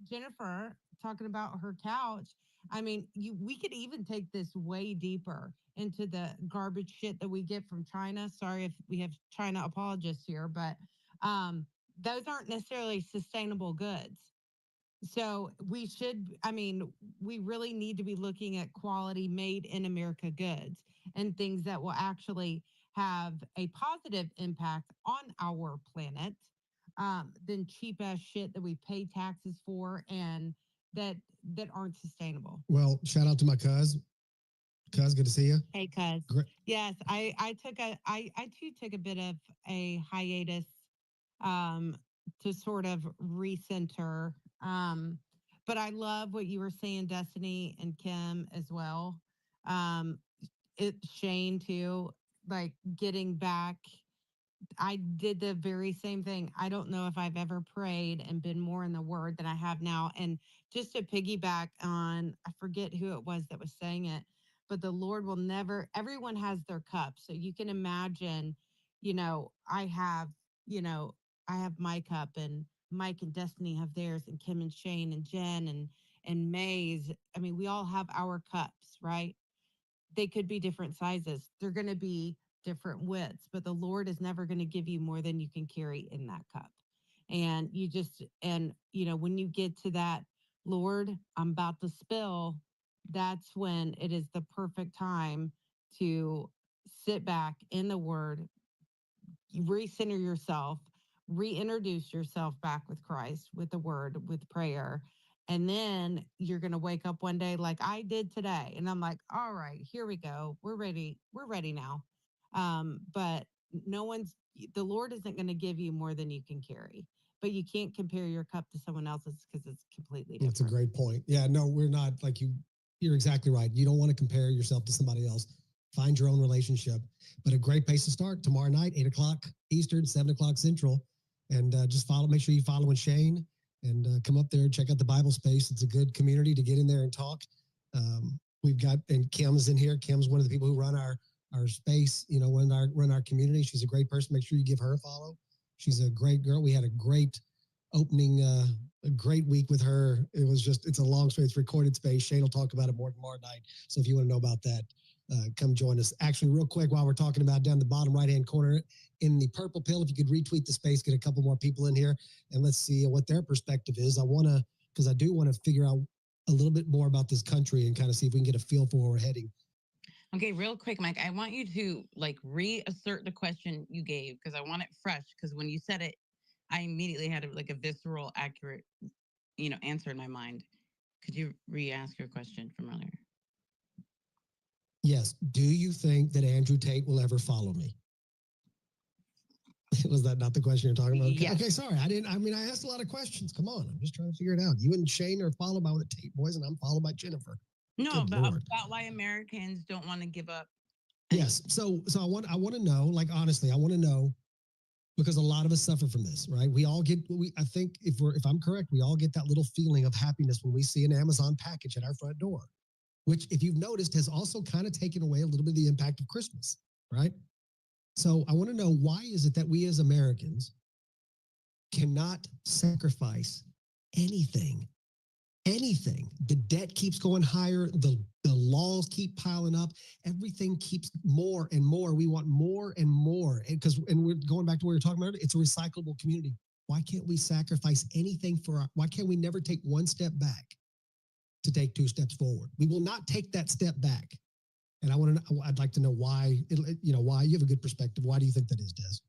Jennifer talking about her couch, I mean, we could even take this way deeper into the garbage shit that we get from China. Sorry if we have China apologists here, but those aren't necessarily sustainable goods. So we should, I mean, we really need to be looking at quality made in America goods and things that will actually have a positive impact on our planet than cheap ass shit that we pay taxes for and that aren't sustainable. Well, shout out to my cuz. Cuz, good to see you. Hey, cuz. Great. Yes, I too took a bit of a hiatus um, to sort of recenter. But I love what you were saying, Destiny and Kim as well. Um, Shane too, like getting back. I did the very same thing. I don't know if I've ever prayed and been more in the word than I have now. And just to piggyback on, I forget who it was that was saying it, but the Lord will never, everyone has their cup. So you can imagine, I have, I have my cup and Mike and Destiny have theirs and Kim and Shane and Jen and Maze. I mean, we all have our cups, right? They could be different sizes. They're going to be different widths, but the Lord is never going to give you more than you can carry in that cup. And when you get to that, Lord, I'm about to spill, that's when it is the perfect time to sit back in the word, recenter yourself, reintroduce yourself back with Christ, with the word, with prayer. And then you're going to wake up one day like I did today. And I'm like, all right, here we go. We're ready. We're ready now. But the Lord isn't going to give you more than you can carry. But you can't compare your cup to someone else's because it's completely different. That's a great point. Yeah, no, we're not like you. You're exactly right. You don't want to compare yourself to somebody else. Find your own relationship. But a great place to start tomorrow night, 8:00 Eastern, 7:00 Central. And just make sure you follow Shane and come up there and check out the Bible Space. It's a good community to get in there and talk. We've got, and Kim's in here. Kim's one of the people who run our space, run our community. She's a great person. Make sure you give her a follow. She's a great girl. We had a great opening, a great week with her. It's a long space, recorded space. Shane will talk about it more tomorrow night. So if you want to know about that, come join us. Actually, real quick, while we're talking about down the bottom right-hand corner in the purple pill, if you could retweet the space, get a couple more people in here, and let's see what their perspective is. Because I do want to figure out a little bit more about this country and kind of see if we can get a feel for where we're heading. Okay, real quick, Mike, I want you to reassert the question you gave because I want it fresh. Because when you said it, I immediately had a visceral, accurate, answer in my mind. Could you re-ask your question from earlier? Yes. Do you think that Andrew Tate will ever follow me? Was that not the question you're talking about? Yes. Okay, sorry. I asked a lot of questions. Come on. I'm just trying to figure it out. You and Shane are followed by the Tate boys, and I'm followed by Jennifer. No, about why Americans don't want to give up. Yes. So I want to know, honestly, I want to know, because a lot of us suffer from this, right? I think if I'm correct, we all get that little feeling of happiness when we see an Amazon package at our front door, which, if you've noticed, has also kind of taken away a little bit of the impact of Christmas, right? So I want to know, why is it that we as Americans cannot sacrifice anything? The debt keeps going higher. The laws keep piling up. Everything keeps more and more. We want more and more. And we're going back to what we were talking about. It's a recyclable community. Why can't we sacrifice anything why can't we never take one step back to take two steps forward? We will not take that step back. And I'd like to know why, why. You have a good perspective. Why do you think that is, Des?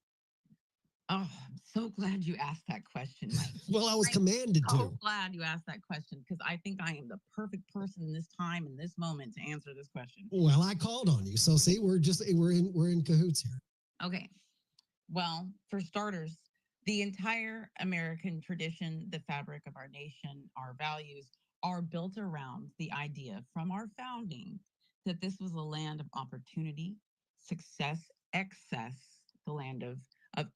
Oh, I'm so glad you asked that question, Mike. Well, I was commanded to. I'm so glad you asked that question because I think I am the perfect person in this time, in this moment, to answer this question. Well, I called on you. So see, we're in cahoots here. Okay. Well, for starters, the entire American tradition, the fabric of our nation, our values are built around the idea from our founding that this was a land of opportunity, success, excess, the land of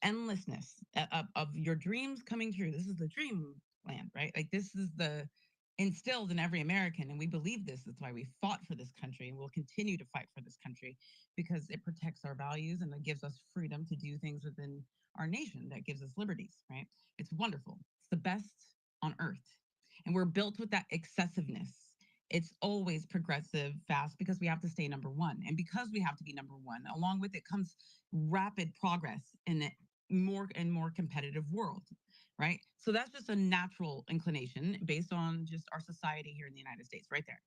endlessness, of your dreams coming true. This is the dream land, right? This is the instilled in every American, and we believe this. That's why we fought for this country, and we'll continue to fight for this country, because it protects our values and it gives us freedom to do things within our nation that gives us liberties, right? It's wonderful. It's the best on earth. And we're built with that excessiveness. It's always progressive, fast, because we have to stay number one. And because we have to be number one, along with it comes rapid progress in a more and more competitive world, right? So that's just a natural inclination based on just our society here in the United States, right there.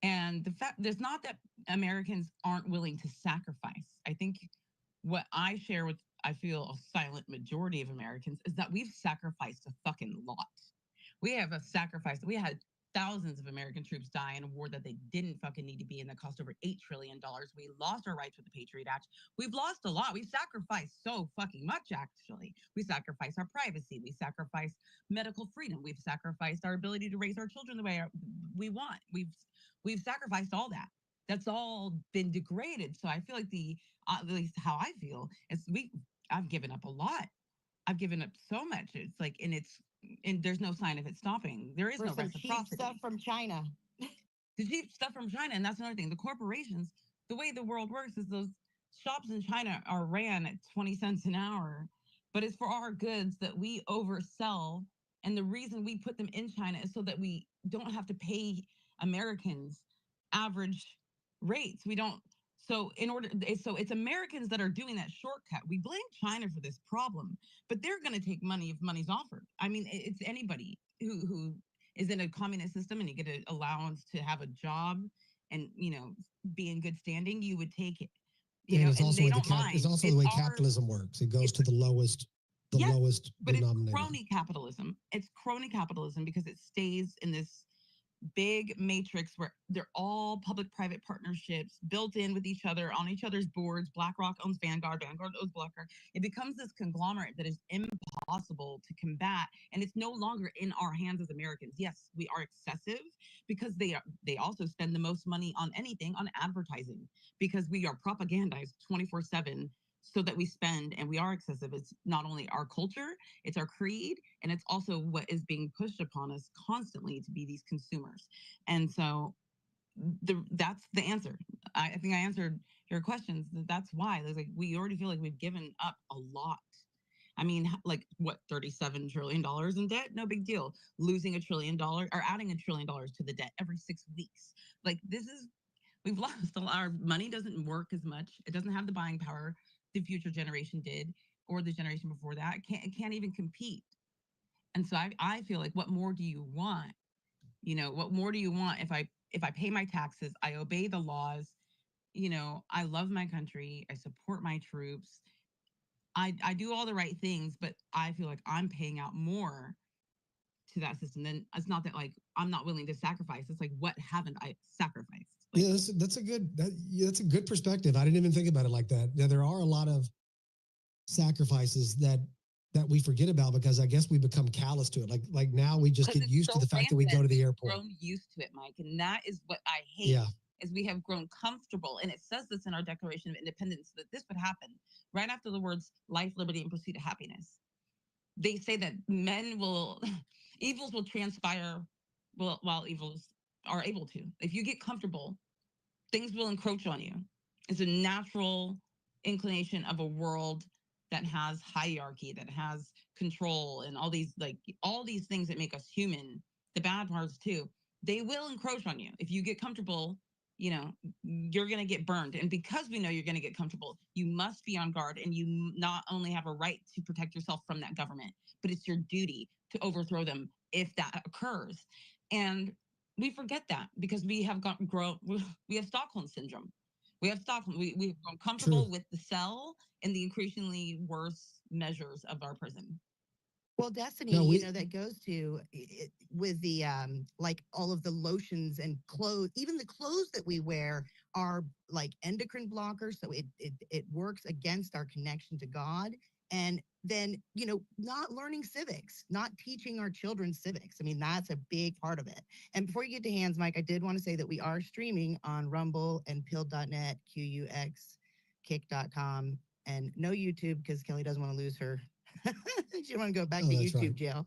And the fact there's not that Americans aren't willing to sacrifice. I think what I share with, I feel, a silent majority of Americans is that we've sacrificed a fucking lot. We have a sacrifice. We had thousands of American troops die in a war that they didn't fucking need to be in, that cost over $8 trillion. We lost our rights with the Patriot Act. We've lost a lot. We've sacrificed so fucking much, actually. We sacrificed our privacy. We sacrificed medical freedom. We've sacrificed our ability to raise our children the way we want. We've sacrificed all that. That's all been degraded. So I feel like at least how I feel is I've given up a lot. I've given up so much. It's like, and there's no sign of it stopping. There is For no some cheap reciprocity. stuff from China. The cheap stuff from China, and that's another thing. The corporations, the way the world works is those shops in China are ran at 20 cents an hour, but it's for our goods that we oversell. And the reason we put them in China is so that we don't have to pay Americans average rates. We don't. So it's Americans that are doing that shortcut. We blame China for this problem, but they're going to take money if money's offered. I mean, it's anybody who is in a communist system and you get an allowance to have a job and be in good standing, you would take it. And it's also the way capitalism works. It goes to the lowest lowest but denominator. It's crony capitalism. It's crony capitalism because it stays in this big matrix where they're all public-private partnerships built in with each other on each other's boards. BlackRock owns Vanguard, Vanguard owns BlackRock. It becomes this conglomerate that is impossible to combat, and it's no longer in our hands as Americans. Yes, we are excessive because they also spend the most money on anything, on advertising, because we are propagandized 24/7 so that we spend, and we are excessive. It's not only our culture, it's our creed, and it's also what is being pushed upon us constantly to be these consumers. And so that's the answer. I think I answered your questions. That's why. Like, we already feel like we've given up a lot. I mean, like, what, $37 trillion in debt? No big deal. Losing $1 trillion or adding $1 trillion to the debt every 6 weeks. Like, we've lost a lot. Our money doesn't work as much. It doesn't have the buying power the future generation did, or the generation before that. It can't even compete. And so I feel like, what more do you want? What more do you want? If I pay my taxes, I obey the laws, I love my country, I support my troops, I do all the right things, but I feel like I'm paying out more to that system. Then it's not that, like, I'm not willing to sacrifice. It's like, what haven't I sacrificed? Like, yeah, that's a good perspective. I didn't even think about it like that. Yeah, there are a lot of sacrifices that we forget about because I guess we become callous to it. Like now we just get used to the fact that we go to the airport. We've grown used to it, Mike, and that is what I hate. Yeah. Is we have grown comfortable, and it says this in our Declaration of Independence, that this would happen right after the words life, liberty, and pursuit of happiness. They say that evils will transpire while evils are able to. If you get comfortable, things will encroach on you. It's a natural inclination of a world that has hierarchy, that has control, and all these things that make us human, the bad parts too. They will encroach on you. If you get comfortable, you're going to get burned. And because we know you're going to get comfortable, you must be on guard, and you not only have a right to protect yourself from that government, but it's your duty to overthrow them if that occurs. And we forget that because we have we have Stockholm syndrome. We've grown comfortable True. with the cell and the increasingly worse measures of our prison. Well, Destiny, that goes to with the like all of the lotions and clothes, even the clothes that we wear are like endocrine blockers. So it works against our connection to God. And then, not learning civics, not teaching our children civics. I mean, that's a big part of it. And before you get to hands, Mike, I did want to say that we are streaming on Rumble and Pill.net, QUX, Kick.com, and no YouTube because Kelly doesn't want to lose her. She want to go back to YouTube jail.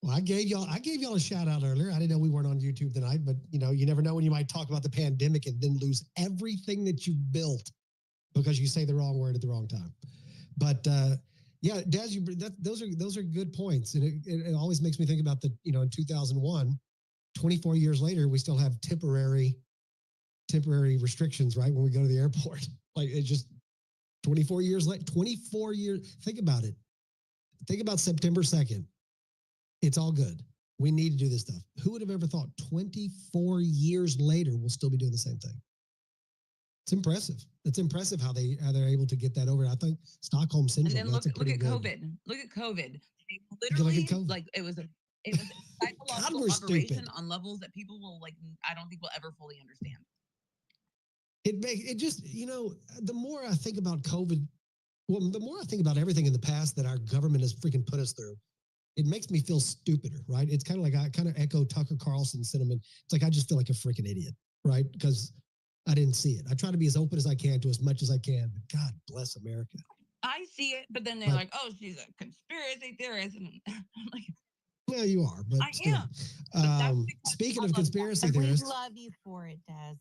Well, I gave y'all a shout out earlier. I didn't know we weren't on YouTube tonight, but you never know when you might talk about the pandemic and then lose everything that you built because you say the wrong word at the wrong time. But yeah, Daz, those are good points, and it always makes me think about in 2001, 24 years later, we still have temporary restrictions, right? When we go to the airport, like it's just 24 years late. 24 years. Think about it. Think about September 2nd. It's all good. We need to do this stuff. Who would have ever thought 24 years later we'll still be doing the same thing? It's impressive. It's impressive how they're able to get that over. I think Stockholm syndrome. And then look at COVID. Look at COVID. Literally, like it was a psychological operation on levels that people will I don't think will ever fully understand. It just the more I think about COVID, well, the more I think about everything in the past that our government has freaking put us through, it makes me feel stupider, right? It's kind of like I kind of echo Tucker Carlson's sentiment. It's like I just feel like a freaking idiot, right? Because I didn't see it. I try to be as open as I can to as much as I can, but God bless America. I see it, but then they're like, "Oh, she's a conspiracy theorist," and I'm like, "Well, you are, but I still." am. Speaking of conspiracy theorists, we love you for it, Des.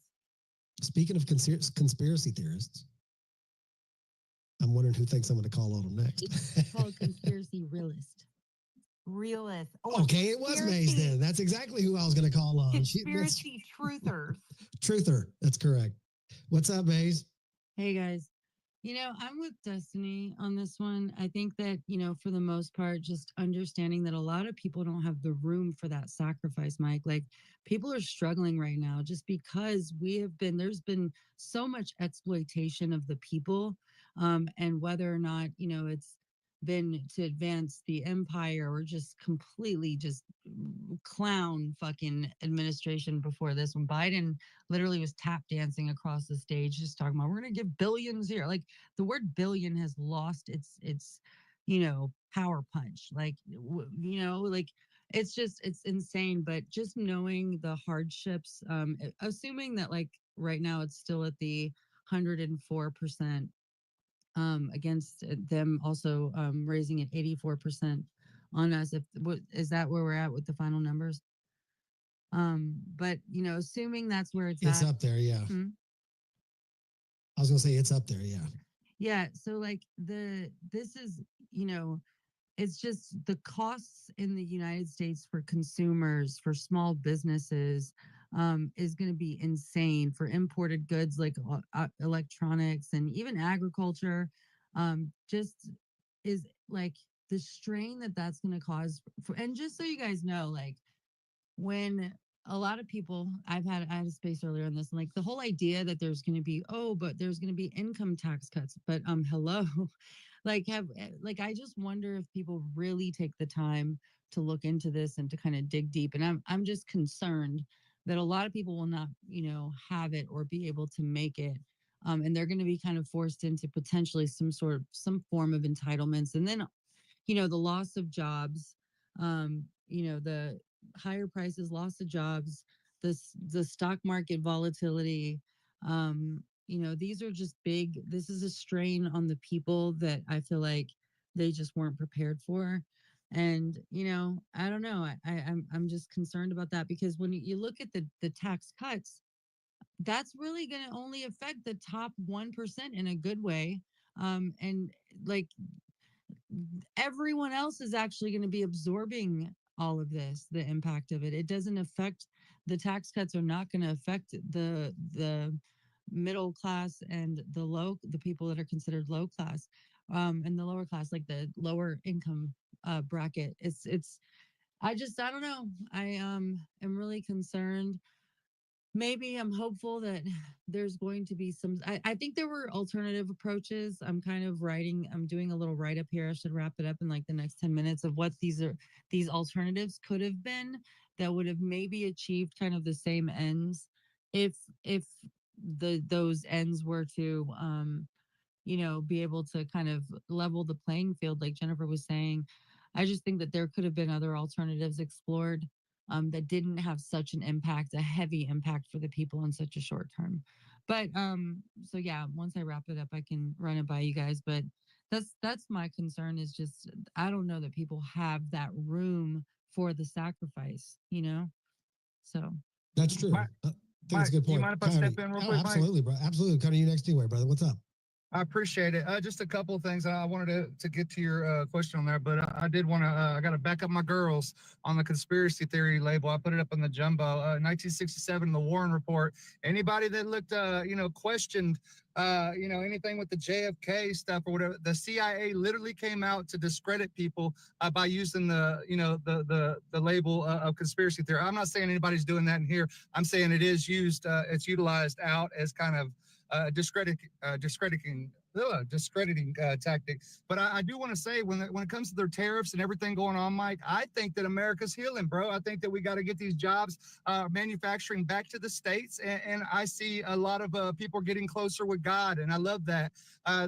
Speaking of conspiracy theorists, I'm wondering who thinks I'm going to call on them next. It's called conspiracy realist. Realist. Oh, okay, it was Maze then. That's exactly who I was going to call on. Conspiracy truthers. Truther. That's correct. What's up, Maze? Hey, guys. I'm with Destiny on this one. I think that, for the most part, just understanding that a lot of people don't have the room for that sacrifice, Mike. Like, people are struggling right now just because there's been so much exploitation of the people, and whether or not, it's been to advance the empire or just completely just clown fucking administration before this one. Biden literally was tap dancing across the stage, just talking about, we're going to give billions here. Like, the word billion has lost its power punch. Like, like it's insane. But just knowing the hardships, assuming that like right now it's still at the 104%, against them also raising it 84% on us. Is that where we're at with the final numbers? But assuming that's where it's at. Up there, yeah. I was gonna say it's up there, yeah. Yeah. So like this is, it's just the costs in the United States for consumers, for small businesses, is going to be insane for imported goods like electronics and even agriculture. Just is like the strain that's going to cause. And just so you guys know, like when a lot of people, I had a space earlier on this, and like the whole idea that there's going to be, but there's going to be income tax cuts. But hello. I just wonder if people really take the time to look into this and to kind of dig deep. And I'm just concerned that a lot of people will not, have it or be able to make it. And they're going to be kind of forced into potentially some form of entitlements. And then, the loss of jobs, the higher prices, loss of jobs, the stock market volatility, these are just this is a strain on the people that I feel like they just weren't prepared for. And, I don't know. I'm just concerned about that, because when you look at the tax cuts, that's really going to only affect the top 1% in a good way. And like everyone else is actually going to be absorbing all of this, the impact of it. It doesn't affect, the tax cuts are not going to affect the middle class and the people that are considered low class, and the lower class, like the lower income bracket. I don't know. I am really concerned. Maybe I'm hopeful that there's going to be I think there were alternative approaches. I'm doing a little write up here. I should wrap it up in like the next 10 minutes of what these alternatives could have been that would have maybe achieved kind of the same ends if those ends were to be able to kind of level the playing field, like Jennifer was saying. I just think that there could have been other alternatives explored that didn't have such an impact, a heavy impact for the people in such a short term. But so yeah, once I wrap it up, I can run it by you guys. But that's my concern, is just I don't know that people have that room for the sacrifice, you know? So that's true. I think that's a good point. Do you mind if I step in real quick, absolutely, Mike? bro. Absolutely. Coming to you next anyway, brother. What's up? I appreciate it. Just a couple of things. I wanted to get to your question on there, but I did want to, I got to back up my girls on the conspiracy theory label. I put it up on the jumbo. 1967, the Warren Report. Anybody that looked, questioned, anything with the JFK stuff or whatever, the CIA literally came out to discredit people by using the label of conspiracy theory. I'm not saying anybody's doing that in here. I'm saying it is used, it's utilized out as kind of discrediting tactic. But I do want to say when it comes to their tariffs and everything going on, Mike, I think that America's healing, bro. I think that we got to get these jobs manufacturing back to the States. And I see a lot of people getting closer with God. And I love that.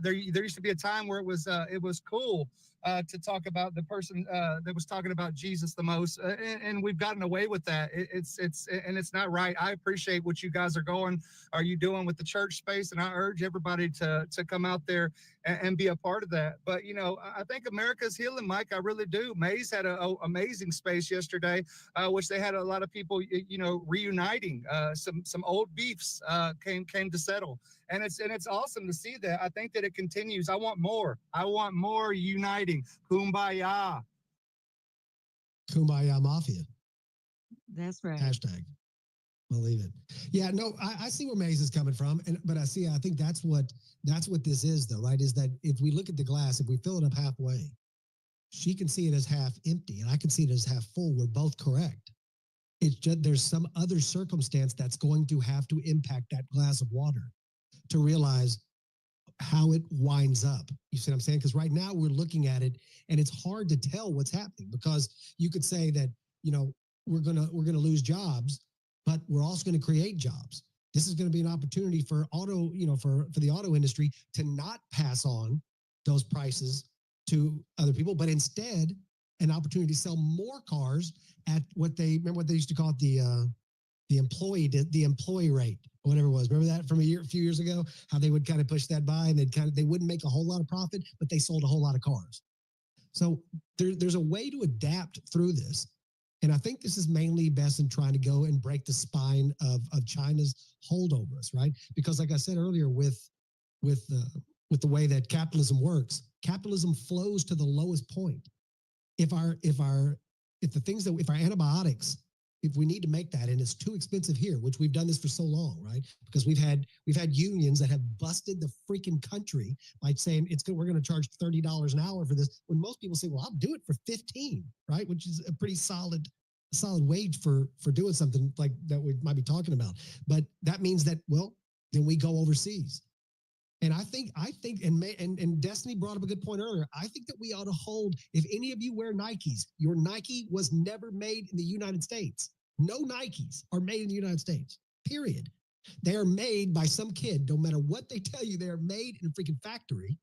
There used to be a time where it was cool to talk about the person that was talking about Jesus the most, and we've gotten away with that. It's not right. I appreciate what you guys are you doing with the church space, and I urge everybody to come out there and be a part of that. But I think America's healing, Mike. I really do. Maze had an amazing space yesterday, which they had a lot of people, reuniting. Some old beefs came to settle. And it's awesome to see that. I think that it continues. I want more. I want more uniting. Kumbaya. Kumbaya Mafia. That's right. Hashtag. Believe it. Yeah, no, I see where Maze is coming from. But I think that's what this is though, right? Is that if we look at the glass, if we fill it up halfway, she can see it as half empty and I can see it as half full. We're both correct. It's just there's some other circumstance that's going to have to impact that glass of water to realize how it winds up. You see what I'm saying? Because right now we're looking at it and it's hard to tell what's happening because you could say that, we're gonna lose jobs, but we're also going to create jobs. This is going to be an opportunity for auto, for the auto industry to not pass on those prices to other people, but instead an opportunity to sell more cars at what they used to call it the employee rate, or whatever it was. Remember that from a few years ago, how they would kind of push that by and they wouldn't make a whole lot of profit, but they sold a whole lot of cars. So there's a way to adapt through this. And I think this is mainly best in trying to go and break the spine of China's hold over us, right? Because like I said earlier, with the way that capitalism works, capitalism flows to the lowest point. If our antibiotics, if we need to make that and it's too expensive here, which we've done this for so long, right? Because we've had unions that have busted the freaking country by saying we're going to charge $30 an hour for this. When most people say, well, I'll do it for 15, right? Which is a pretty solid wage for doing something like that we might be talking about. But that means that, well, then we go overseas. And I think, and Destiny brought up a good point earlier. I think that we ought to hold, if any of you wear Nikes, your Nike was never made in the United States. No Nikes are made in the United States, period. They are made by some kid. No matter what they tell you, they are made in a freaking factory.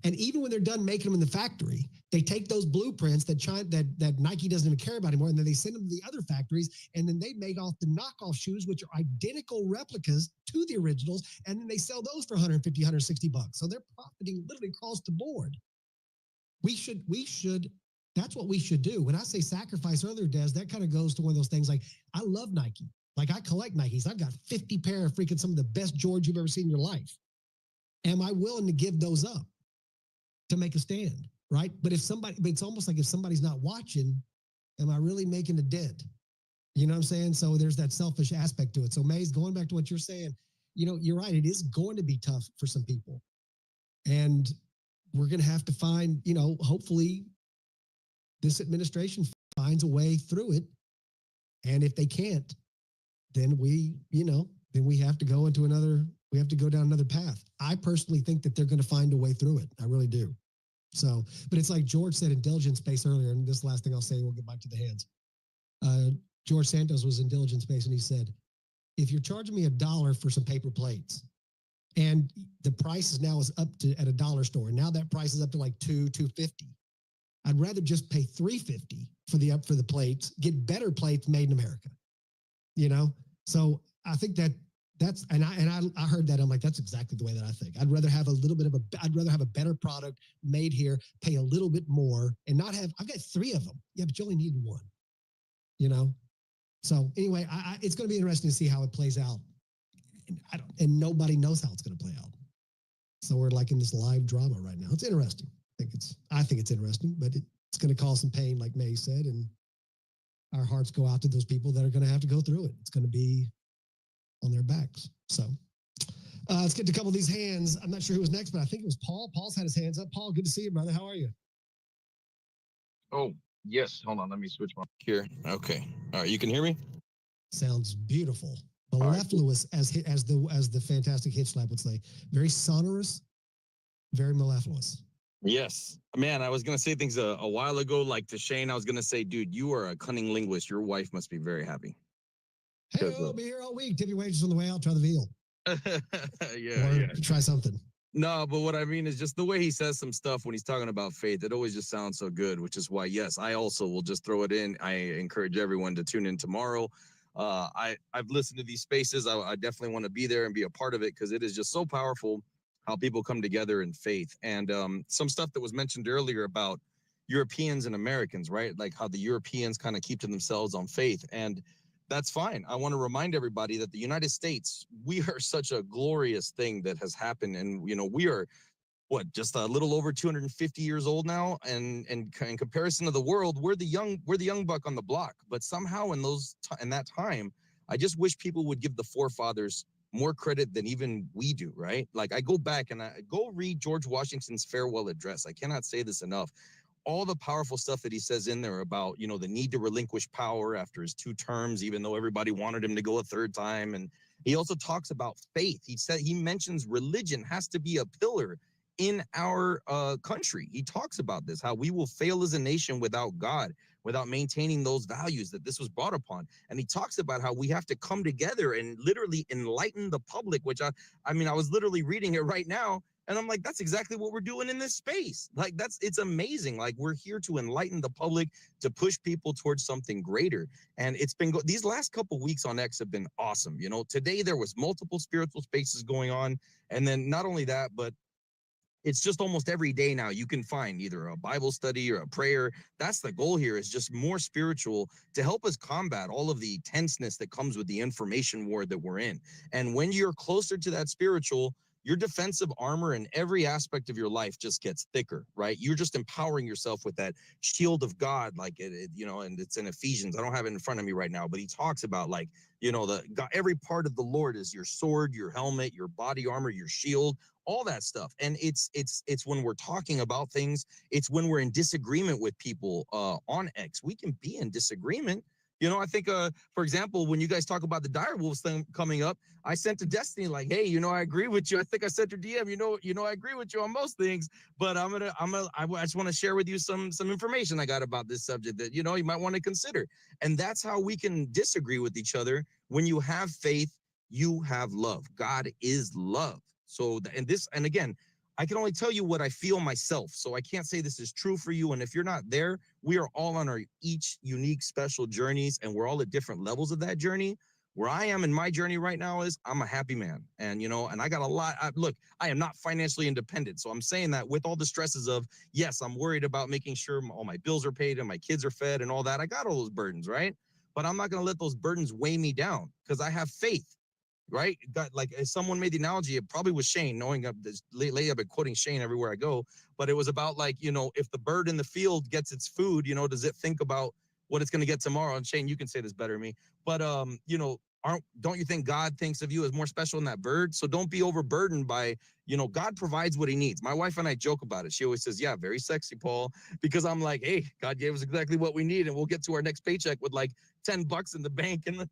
And even when they're done making them in the factory, they take those blueprints that Nike doesn't even care about anymore, and then they send them to the other factories, and then they make off the knockoff shoes, which are identical replicas to the originals, and then they sell those for $150, $160. So they're profiting literally across the board. We should. That's what we should do. When I say sacrifice earlier, Des, that kind of goes to one of those things like, I love Nike. Like I collect Nikes. I've got 50 pair of freaking some of the best Jordans you've ever seen in your life. Am I willing to give those up to make a stand, right? But it's almost like if somebody's not watching, am I really making a dent? You know what I'm saying? So there's that selfish aspect to it. So Maze, going back to what you're saying, you're right. It is going to be tough for some people. And we're going to have to find, hopefully this administration finds a way through it. And if they can't, then we have to go down another path. I personally think that they're going to find a way through it. I really do. So, but it's like George said in Diligent Space earlier, and this last thing I'll say, we'll get back to the hands. George Santos was in Diligent Space, and he said, if you're charging me $1 for some paper plates, and the price is now up to at a dollar store, and now that price is up to like $2.50, I'd rather just pay $3.50 for the plates, get better plates made in America. So I think that I heard that. I'm like, that's exactly the way that I think. I'd rather have a better product made here, pay a little bit more, and not have. I've got 3 of them. Yeah, but you only need 1. You know. So anyway, it's going to be interesting to see how it plays out. And nobody knows how it's going to play out. So we're like in this live drama right now. It's interesting. I think it's interesting, but it's going to cause some pain, like May said, and our hearts go out to those people that are going to have to go through it. It's going to be on their backs. So let's get to a couple of these hands. I'm not sure who was next, but I think it was Paul. Paul's had his hands up. Paul, good to see you, brother. How are you? Oh, yes. Hold on. Let me switch my here. Okay. All right. You can hear me? Sounds beautiful. Mellifluous, as the fantastic Hitch Lab would say. Very sonorous, very mellifluous. Yes. Man, I was going to say things a while ago, like to Shane, I was going to say, dude, you are a cunning linguist. Your wife must be very happy. Hey, I'll be here all week. Tip your wages on the way out. Try the veal. Yeah. Try something. No, but what I mean is just the way he says some stuff when he's talking about faith, it always just sounds so good, which is why, yes, I also will just throw it in. I encourage everyone to tune in tomorrow. I've listened to these spaces. I definitely want to be there and be a part of it because it is just so powerful how people come together in faith. And some stuff that was mentioned earlier about Europeans and Americans, right? Like how the Europeans kind of keep to themselves on faith. And that's fine. I want to remind everybody that the United States, we are such a glorious thing that has happened. And, we are, just a little over 250 years old now. And in comparison to the world, we're the young buck on the block. But somehow in that time, I just wish people would give the forefathers more credit than even we do, right? Like I go back and I go read George Washington's farewell address. I cannot say this enough. All the powerful stuff that he says in there about, the need to relinquish power after his 2 terms, even though everybody wanted him to go a 3rd time. And he also talks about faith. He mentions religion has to be a pillar in our country. He talks about this, how we will fail as a nation without God, without maintaining those values that this was brought upon. And he talks about how we have to come together and literally enlighten the public, which I was literally reading it right now. And I'm like, that's exactly what we're doing in this space. Like, it's amazing. Like, we're here to enlighten the public, to push people towards something greater. And it's been, these last couple weeks on X have been awesome. Today there was multiple spiritual spaces going on. And then not only that, but it's just almost every day now you can find either a Bible study or a prayer. That's the goal here, is just more spiritual to help us combat all of the tenseness that comes with the information war that we're in. And when you're closer to that spiritual, your defensive armor in every aspect of your life just gets thicker, right? You're just empowering yourself with that shield of God, like and it's in Ephesians. I don't have it in front of me right now, but he talks about like, every part of the Lord is your sword, your helmet, your body armor, your shield, all that stuff. And it's when we're talking about things, it's when we're in disagreement with people on X. We can be in disagreement. I think, for example, when you guys talk about the direwolves thing coming up, I sent to Destiny like, hey, I agree with you. I think I sent her DM, I agree with you on most things, but I just want to share with you some information I got about this subject that, you might want to consider. And that's how we can disagree with each other. When you have faith, you have love. God is love. So, and again, I can only tell you what I feel myself. So I can't say this is true for you. And if you're not there, we are all on our each unique special journeys, and we're all at different levels of that journey. Where I am in my journey right now is I'm a happy man. And, and I got a lot. Look, I am not financially independent. So I'm saying that with all the stresses of, yes, I'm worried about making sure all my bills are paid and my kids are fed and all that. I got all those burdens, right? But I'm not going to let those burdens weigh me down because I have faith. Right? Like someone made the analogy, it probably was Shane, knowing lately I've been quoting Shane everywhere I go, but it was about like, if the bird in the field gets its food, does it think about what it's going to get tomorrow? And Shane, you can say this better than me, but don't you think God thinks of you as more special than that bird? So don't be overburdened by, God provides what he needs. My wife and I joke about it. She always says, yeah, very sexy, Paul, because I'm like, hey, God gave us exactly what we need. And we'll get to our next paycheck with like $10 in the bank. And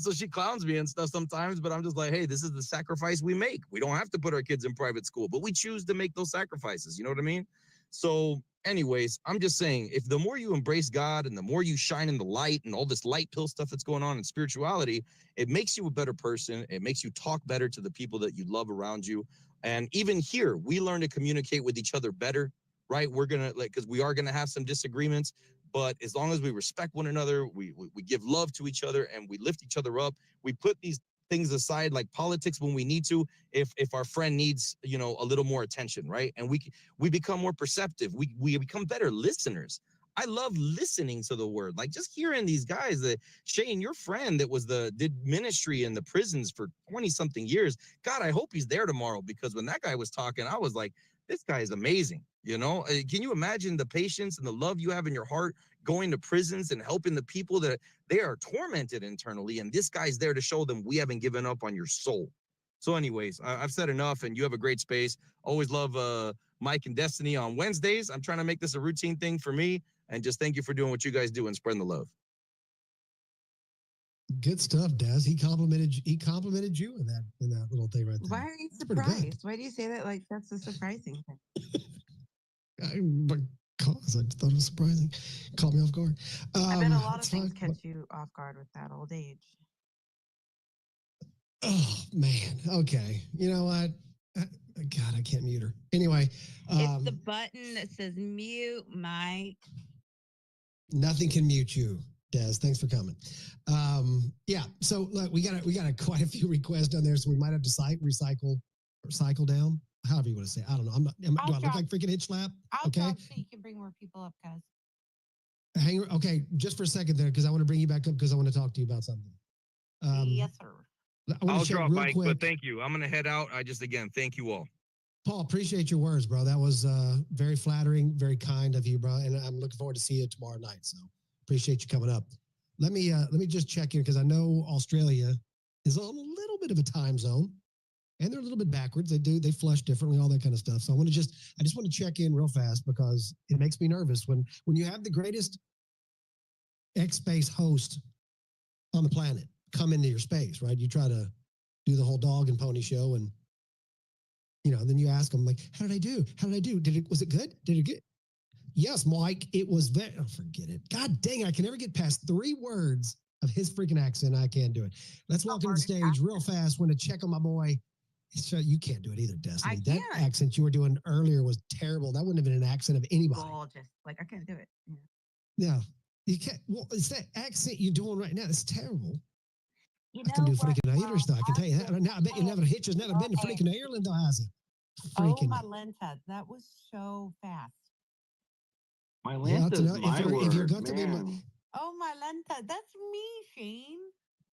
so she clowns me and stuff sometimes, but I'm just like, hey, this is the sacrifice we make. We don't have to put our kids in private school, but we choose to make those sacrifices. You know what I mean? So anyways, I'm just saying, if the more you embrace God and the more you shine in the light and all this light pill stuff that's going on in spirituality, it makes you a better person. It makes you talk better to the people that you love around you. And even here, we learn to communicate with each other better, right? We're going to because we are going to have some disagreements. But as long as we respect one another, we give love to each other and we lift each other up, we put these things aside, like politics when we need to, if our friend needs, you know, a little more attention, right? And we become more perceptive. We become better listeners. I love listening to the word, like just hearing these guys that Shane, your friend that did ministry in the prisons for 20 something years. God, I hope he's there tomorrow, because when that guy was talking, I was like, this guy is amazing. You know, can you imagine the patience and the love you have in your heart going to prisons and helping the people that they are tormented internally? And this guy's there to show them we haven't given up on your soul. So anyways, I've said enough, and you have a great space. Always love Mike and Destiny on Wednesdays. I'm trying to make this a routine thing for me. And just thank you for doing what you guys do and spreading the love. Good stuff, Des. He complimented you in that little thing right there. Why are you surprised? Why do you say that like that's a surprising thing? Because I thought it was surprising. Caught me off guard. I bet a lot of things catch you off guard with that old age. Oh man. Okay. You know what? God, I can't mute her. Anyway, it's the button that says mute, Mike. Nothing can mute you, Des. Thanks for coming. Yeah. So look, we got quite a few requests down there, so we might have to cycle down. However you want to say it. I don't know. Do I look like freaking Hitch Slap? I'll drop so you can bring more people up, guys. Okay, just for a second there, because I want to bring you back up because I want to talk to you about something. Yes, sir. I'll drop, Mike, but thank you. I'm going to head out. Again, thank you all. Paul, appreciate your words, bro. That was very flattering, very kind of you, bro. And I'm looking forward to see you tomorrow night. So appreciate you coming up. Let me just check in because I know Australia is a little bit of a time zone, and they're a little bit backwards. They flush differently, all that kind of stuff. So I just want to check in real fast because it makes me nervous when you have the greatest XSpace host on the planet come into your space, right? You try to do the whole dog and pony show, and then you ask them like, how did I do? Was it good? Did it get? Yes, Mike, it was very, forget it. God dang it, I can never get past 3 words of his freaking accent. I can't do it. Let's welcome to the stage real fast. Want to check on my boy. So you can't do it either, Destiny. That accent you were doing earlier was terrible. That wouldn't have been an accent of anybody. Gorgeous. Like I can't do it. Yeah. You can't. Well, it's that accent you're doing right now. It's terrible. I can do freaking Irish though. I can tell you that. Now I bet you never Hitch has never been to freaking Ireland though, has he? Oh, my Lenta. That was so fast. My Lenta is my word, if you're going to be oh, my Lenta. That's me, Shane.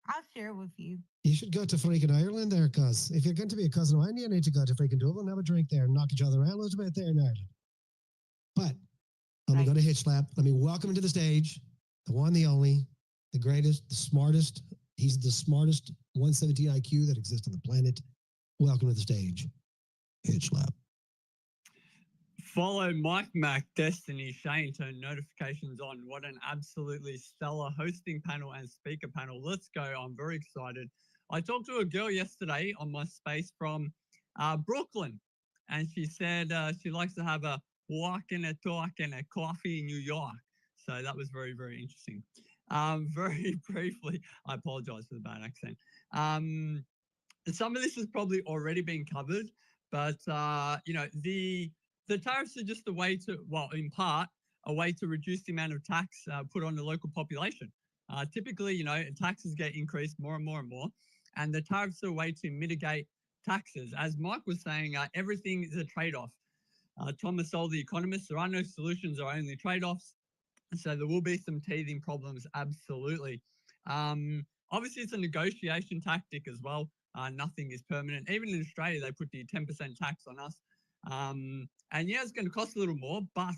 I'll share with you. You should go to freaking Ireland there, cuz if you're going to be a cousin of mine, you need to go to freaking Dublin, have a drink there, and knock each other around a little bit there in Ireland. But let me go to Hitch Slap. Let me welcome him to the stage, the one, the only, the greatest, the smartest. He's the smartest 117 IQ that exists on the planet. Welcome to the stage, Hitch Slap. Follow MikeMac, Destiny, Shane, turn notifications on. What an absolutely stellar hosting panel and speaker panel. Let's go. I'm very excited. I talked to a girl yesterday on my space from Brooklyn, and she said she likes to have a walk and a talk and a coffee in New York. So that was very, very interesting. Very briefly, I apologize for the bad accent. Some of this has probably already been covered, but the tariffs are just a way to, well, in part, a way to reduce the amount of tax put on the local population. Typically, taxes get increased more and more and more, and the tariffs are a way to mitigate taxes. As Mike was saying, everything is a trade-off. Thomas Sowell, the economist, there are no solutions, there are only trade-offs. So there will be some teething problems, absolutely. Obviously, it's a negotiation tactic as well. Nothing is permanent. Even in Australia, they put the 10% tax on us. And yeah, it's going to cost a little more, but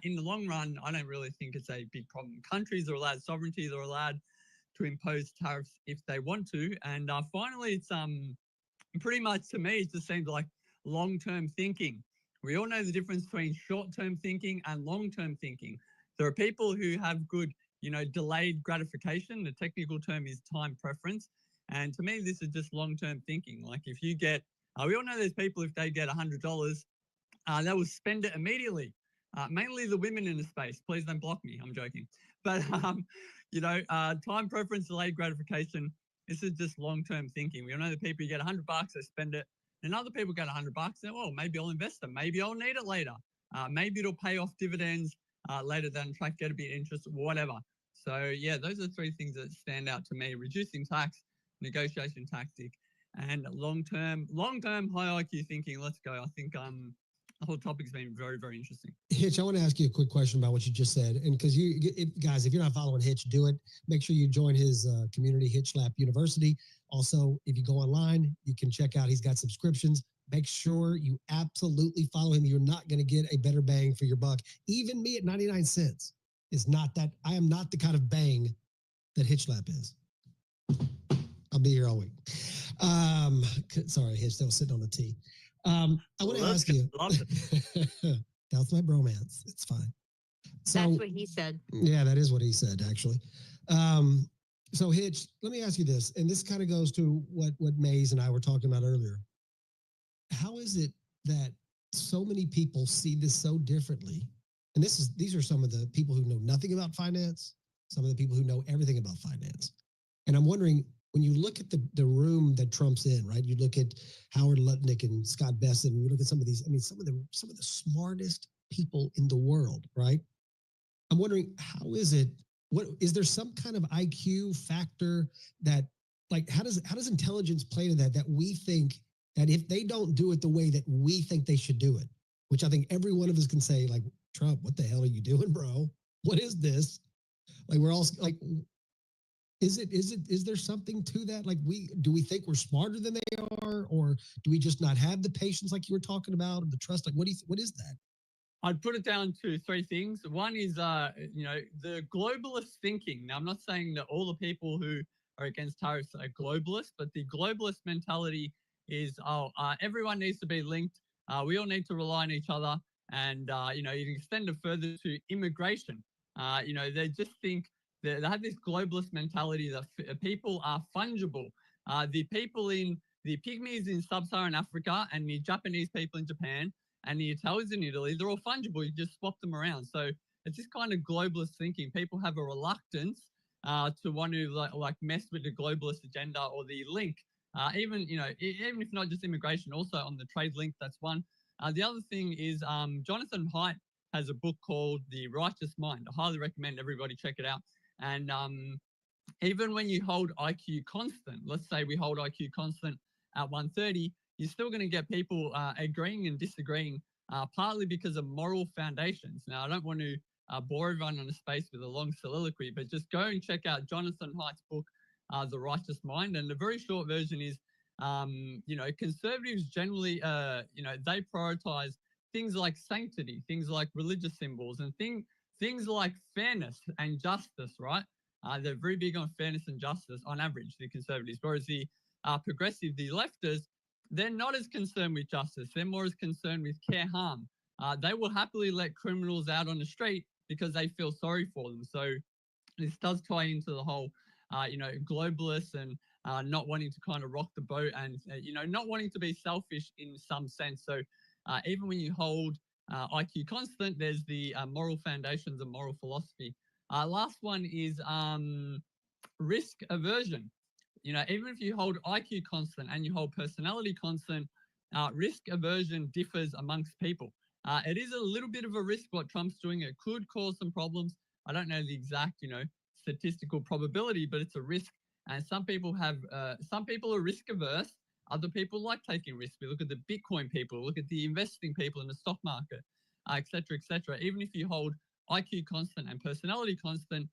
in the long run, I don't really think it's a big problem. Countries are allowed, sovereignties are allowed to impose tariffs if they want to. And finally, it's pretty much, to me, it just seems like long-term thinking. We all know the difference between short-term thinking and long-term thinking. There are people who have good, delayed gratification. The technical term is time preference. And to me, this is just long-term thinking. Like if you get, we all know there's people, if they get $100, they will spend it immediately. Mainly the women in the space. Please don't block me. I'm joking. But, time preference, delayed gratification, this is just long-term thinking. We all know the people, you get $100, they spend it. And other people get $100, and well, maybe I'll invest it. Maybe I'll need it later. Maybe it'll pay off dividends later down the track, get a bit of interest, whatever. So yeah, those are 3 things that stand out to me. Reducing tax, negotiation tactic, and long-term high IQ thinking. Let's go. I think the whole topic's been very, very interesting. Hitch, I want to ask you a quick question about what you just said. And because guys, if you're not following Hitch, do it. Make sure you join his community, Hitch Slap University. Also, if you go online, you can check out, he's got subscriptions. Make sure you absolutely follow him. You're not going to get a better bang for your buck. Even me at 99 cents is not that. I am not the kind of bang that Hitch Slap is. I'll be here all week. Sorry, Hitch, that was sitting on the tee. I want to ask you. That's my bromance. It's fine. So, that's what he said. Yeah, that is what he said, actually. So, Hitch, let me ask you this, and this kind of goes to what Maze and I were talking about earlier. How is it that so many people see this so differently? And these are some of the people who know nothing about finance, some of the people who know everything about finance. And I'm wondering, when you look at the room that Trump's in, right? You look at Howard Lutnick and Scott Bessent, and you look at some of these, I mean, some of the smartest people in the world, right? I'm wondering, how is it, what is there some kind of IQ factor that, like, how does intelligence play to that we think that if they don't do it the way that we think they should do it, which I think every one of us can say, like, Trump, what the hell are you doing, bro? What is this? Like, we're all like, is there something to that? Like, do we think we're smarter than they are, or do we just not have the patience like you were talking about, or the trust? Like, what is that? I'd put it down to three things. One is, the globalist thinking. Now, I'm not saying that all the people who are against tariffs are globalists, but the globalist mentality is, everyone needs to be linked. We all need to rely on each other. And, you can extend it further to immigration. They just think they have this globalist mentality that people are fungible. The people in the pygmies in sub-Saharan Africa and the Japanese people in Japan and the Italians in Italy, they're all fungible. You just swap them around. So it's this kind of globalist thinking. People have a reluctance to want to like mess with the globalist agenda or the link. Even if not just immigration, also on the trade link, that's one. The other thing is Jonathan Haidt has a book called The Righteous Mind. I highly recommend everybody check it out. And even when you hold IQ constant, let's say we hold IQ constant at 130, you're still going to get people agreeing and disagreeing, partly because of moral foundations. Now, I don't want to bore everyone on a space with a long soliloquy, but just go and check out Jonathan Haidt's book, The Righteous Mind. And the very short version is, conservatives generally, they prioritize things like sanctity, things like religious symbols, and things like fairness and justice, right? They're very big on fairness and justice on average, the conservatives, whereas the progressive, the leftists, they're not as concerned with justice. They're more as concerned with care harm. They will happily let criminals out on the street because they feel sorry for them. So this does tie into the whole, globalists and not wanting to kind of rock the boat and, not wanting to be selfish in some sense. So even when you hold IQ constant, there's the moral foundations and moral philosophy. Last one is risk aversion. Even if you hold IQ constant and you hold personality constant, risk aversion differs amongst people. It is a little bit of a risk what Trump's doing. It could cause some problems. I don't know the exact, statistical probability, but it's a risk. And some people are risk averse. Other people like taking risks. We look at the Bitcoin people, look at the investing people in the stock market, et cetera, et cetera. Even if you hold IQ constant and personality constant,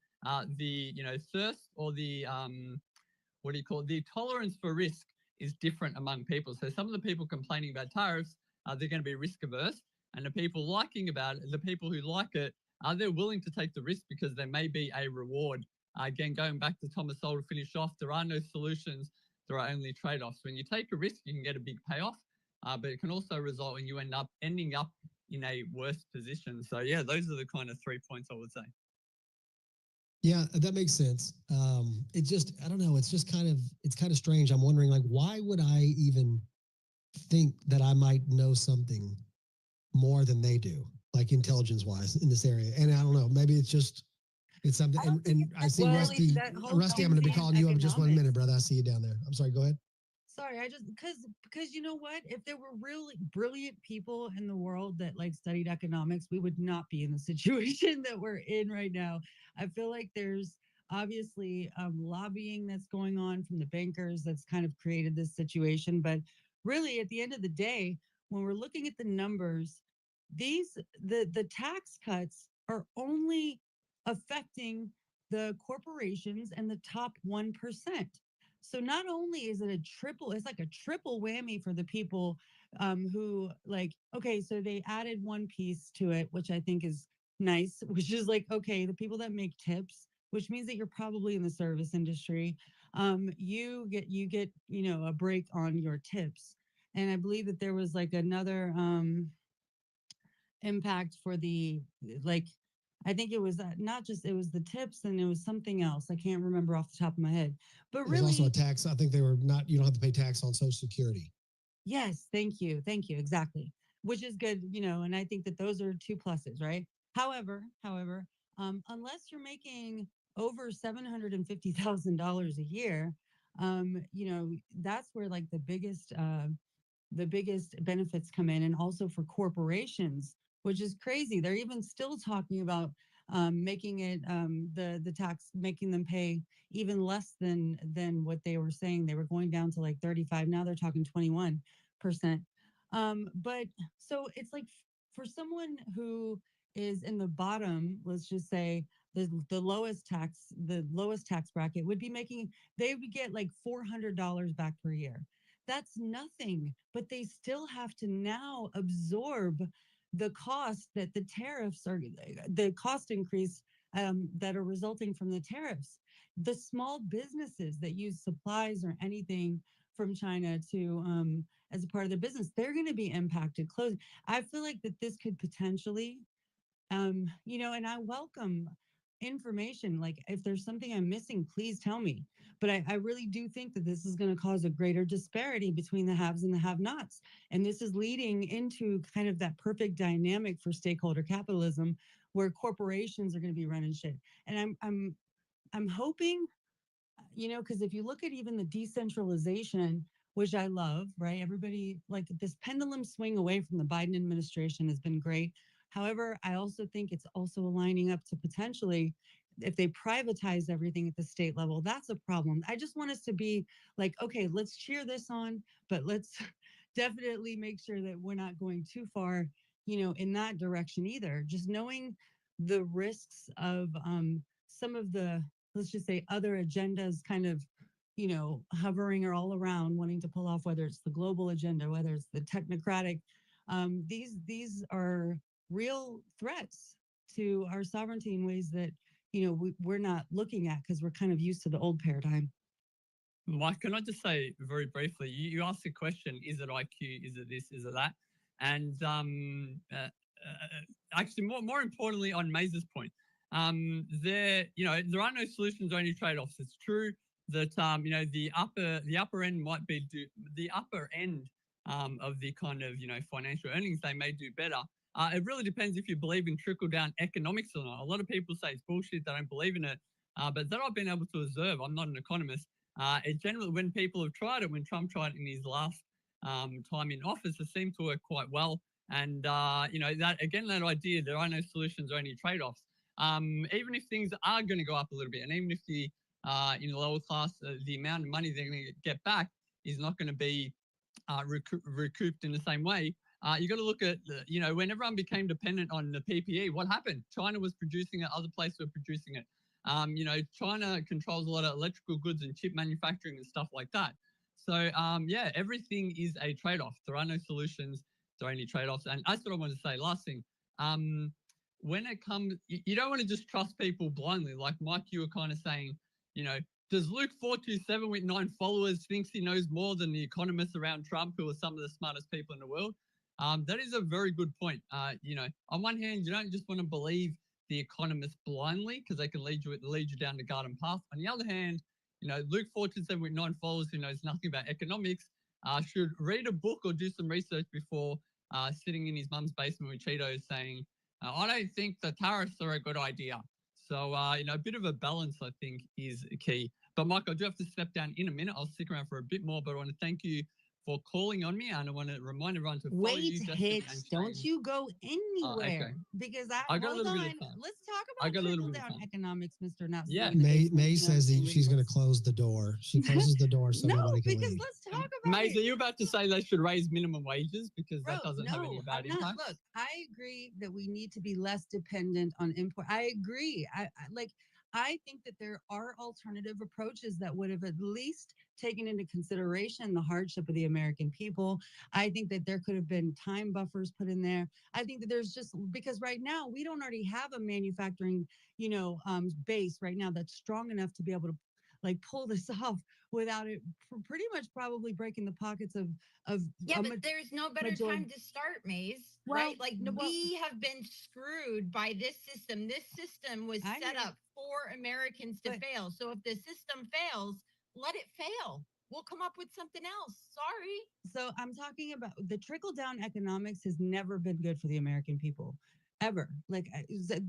the thirst or the the tolerance for risk is different among people. So some of the people complaining about tariffs, they're going to be risk averse, and the people liking about it, the people who like it, they're willing to take the risk because there may be a reward. Again, going back to Thomas Sowell to finish off, there are no solutions, there are only trade-offs. When you take a risk, you can get a big payoff, but it can also result in you ending up in a worse position. So yeah, those are the kind of 3 points I would say. Yeah, that makes sense. It just, I don't know, it's kind of strange. I'm wondering, like, why would I even think that I might know something more than they do, like intelligence-wise in this area? And I don't know, maybe it's something, and I see Rusty, I'm going to be calling you up in just 1 minute, brother. I see you down there. I'm sorry, go ahead. Sorry, I just because you know what? If there were really brilliant people in the world that like studied economics, we would not be in the situation that we're in right now. I feel like there's obviously lobbying that's going on from the bankers that's kind of created this situation. But really, at the end of the day, when we're looking at the numbers, the tax cuts are only affecting the corporations and the top 1%. So not only is it it's like a triple whammy for the people who like, okay, so they added one piece to it, which I think is nice, which is like, okay, the people that make tips, which means that you're probably in the service industry, you get, a break on your tips. And I believe that there was like another impact for the like I think it was not just it was the tips and it was something else. I can't remember off the top of my head. But There's also a really, tax. I think they were not. You don't have to pay tax on Social Security. yes, thank you. Thank you. Exactly. Which is good, and I think that those are two pluses, right? However, unless you're making over $750,000 a year, that's where like the biggest benefits come in, and also for corporations, which is crazy. They're even still talking about making it the tax, making them pay even less than what they were saying. They were going down to like 35. Now they're talking 21%. But so it's like for someone who is in the bottom, let's just say the lowest tax bracket would be making, they would get like $400 back per year. That's nothing, but they still have to now absorb the cost that the cost increase that are resulting from the tariffs. The small businesses that use supplies or anything from China to as a part of their business, they're going to be impacted. Close. I feel like that this could potentially, and I welcome information. Like if there's something I'm missing, please tell me. But I really do think that this is going to cause a greater disparity between the haves and the have-nots. And this is leading into kind of that perfect dynamic for stakeholder capitalism where corporations are going to be running shit. And I'm hoping, because if you look at even the decentralization, which I love, right? Everybody, like this pendulum swing away from the Biden administration has been great. However, I also think it's also aligning up to potentially, if they privatize everything at the state level, that's a problem. I just want us to be like, okay, let's cheer this on, but let's definitely make sure that we're not going too far, in that direction either. Just knowing the risks of some of the, let's just say, other agendas kind of, hovering or all around, wanting to pull off, whether it's the global agenda, whether it's the technocratic. These are real threats to our sovereignty in ways that, we're not looking at because we're kind of used to the old paradigm. Mike, can I just say very briefly, you asked the question, is it IQ, is it this, is it that? And actually, more importantly, on Maze's point, there are no solutions, only trade-offs. It's true that the upper end might be the upper end of the kind of financial earnings, they may do better. It really depends if you believe in trickle down economics or not. A lot of people say it's bullshit, they don't believe in it, but that I've been able to observe. I'm not an economist. It generally, when people have tried it, when Trump tried it in his last time in office, it seemed to work quite well. And that idea, there are no solutions or any trade-offs. Even if things are going to go up a little bit, and even if the in the lower class, the amount of money they're going to get back is not going to be recouped in the same way. You got to look at when everyone became dependent on the PPE, what happened? China was producing it, other places were producing it. China controls a lot of electrical goods and chip manufacturing and stuff like that. So everything is a trade-off. There are no solutions. There are only trade-offs. And that's what I want to say. Last thing, when it comes, you don't want to just trust people blindly. Like Mike, you were kind of saying, does Luke 427 with 9 followers thinks he knows more than the economists around Trump, who are some of the smartest people in the world? That is a very good point. On one hand, you don't just want to believe the economists blindly because they can lead you down the garden path. On the other hand, Luke 427 with 9 followers who knows nothing about economics should read a book or do some research before sitting in his mum's basement with Cheetos saying, I don't think the tariffs are a good idea. So, a bit of a balance, I think, is key. But, Mike, I do have to step down in a minute. I'll stick around for a bit more, but I want to thank you for calling on me, and I want to remind everyone to follow Wait, you, Destiny, Hitch, and don't Shane. you go anywhere Okay. because I got a hold little on. bit of time. Let's talk I about got a little trickle bit of down time. economics, Mr. Not Yeah. May says she's going to close the door. She closes the door so No, nobody can because leave. let's talk about Maze, it. are you about to say they should raise minimum wages because Bro, that doesn't have any no, bad I'm not. impact? Look, I agree that we need to be less dependent on import. I agree. I think that there are alternative approaches that would have at least taken into consideration the hardship of the American people. I think that there could have been time buffers put in there. I think that there's just because right now we don't already have a manufacturing, base right now that's strong enough to be able to like pull this off without it pretty much probably breaking the pockets of Yeah, but there's no better time to start, Maze, right? Like we have been screwed by this system. This system was set up for Americans to fail. So if the system fails, let it fail. We'll come up with something else. Sorry. So I'm talking about the trickle down economics has never been good for the American people. Ever. Like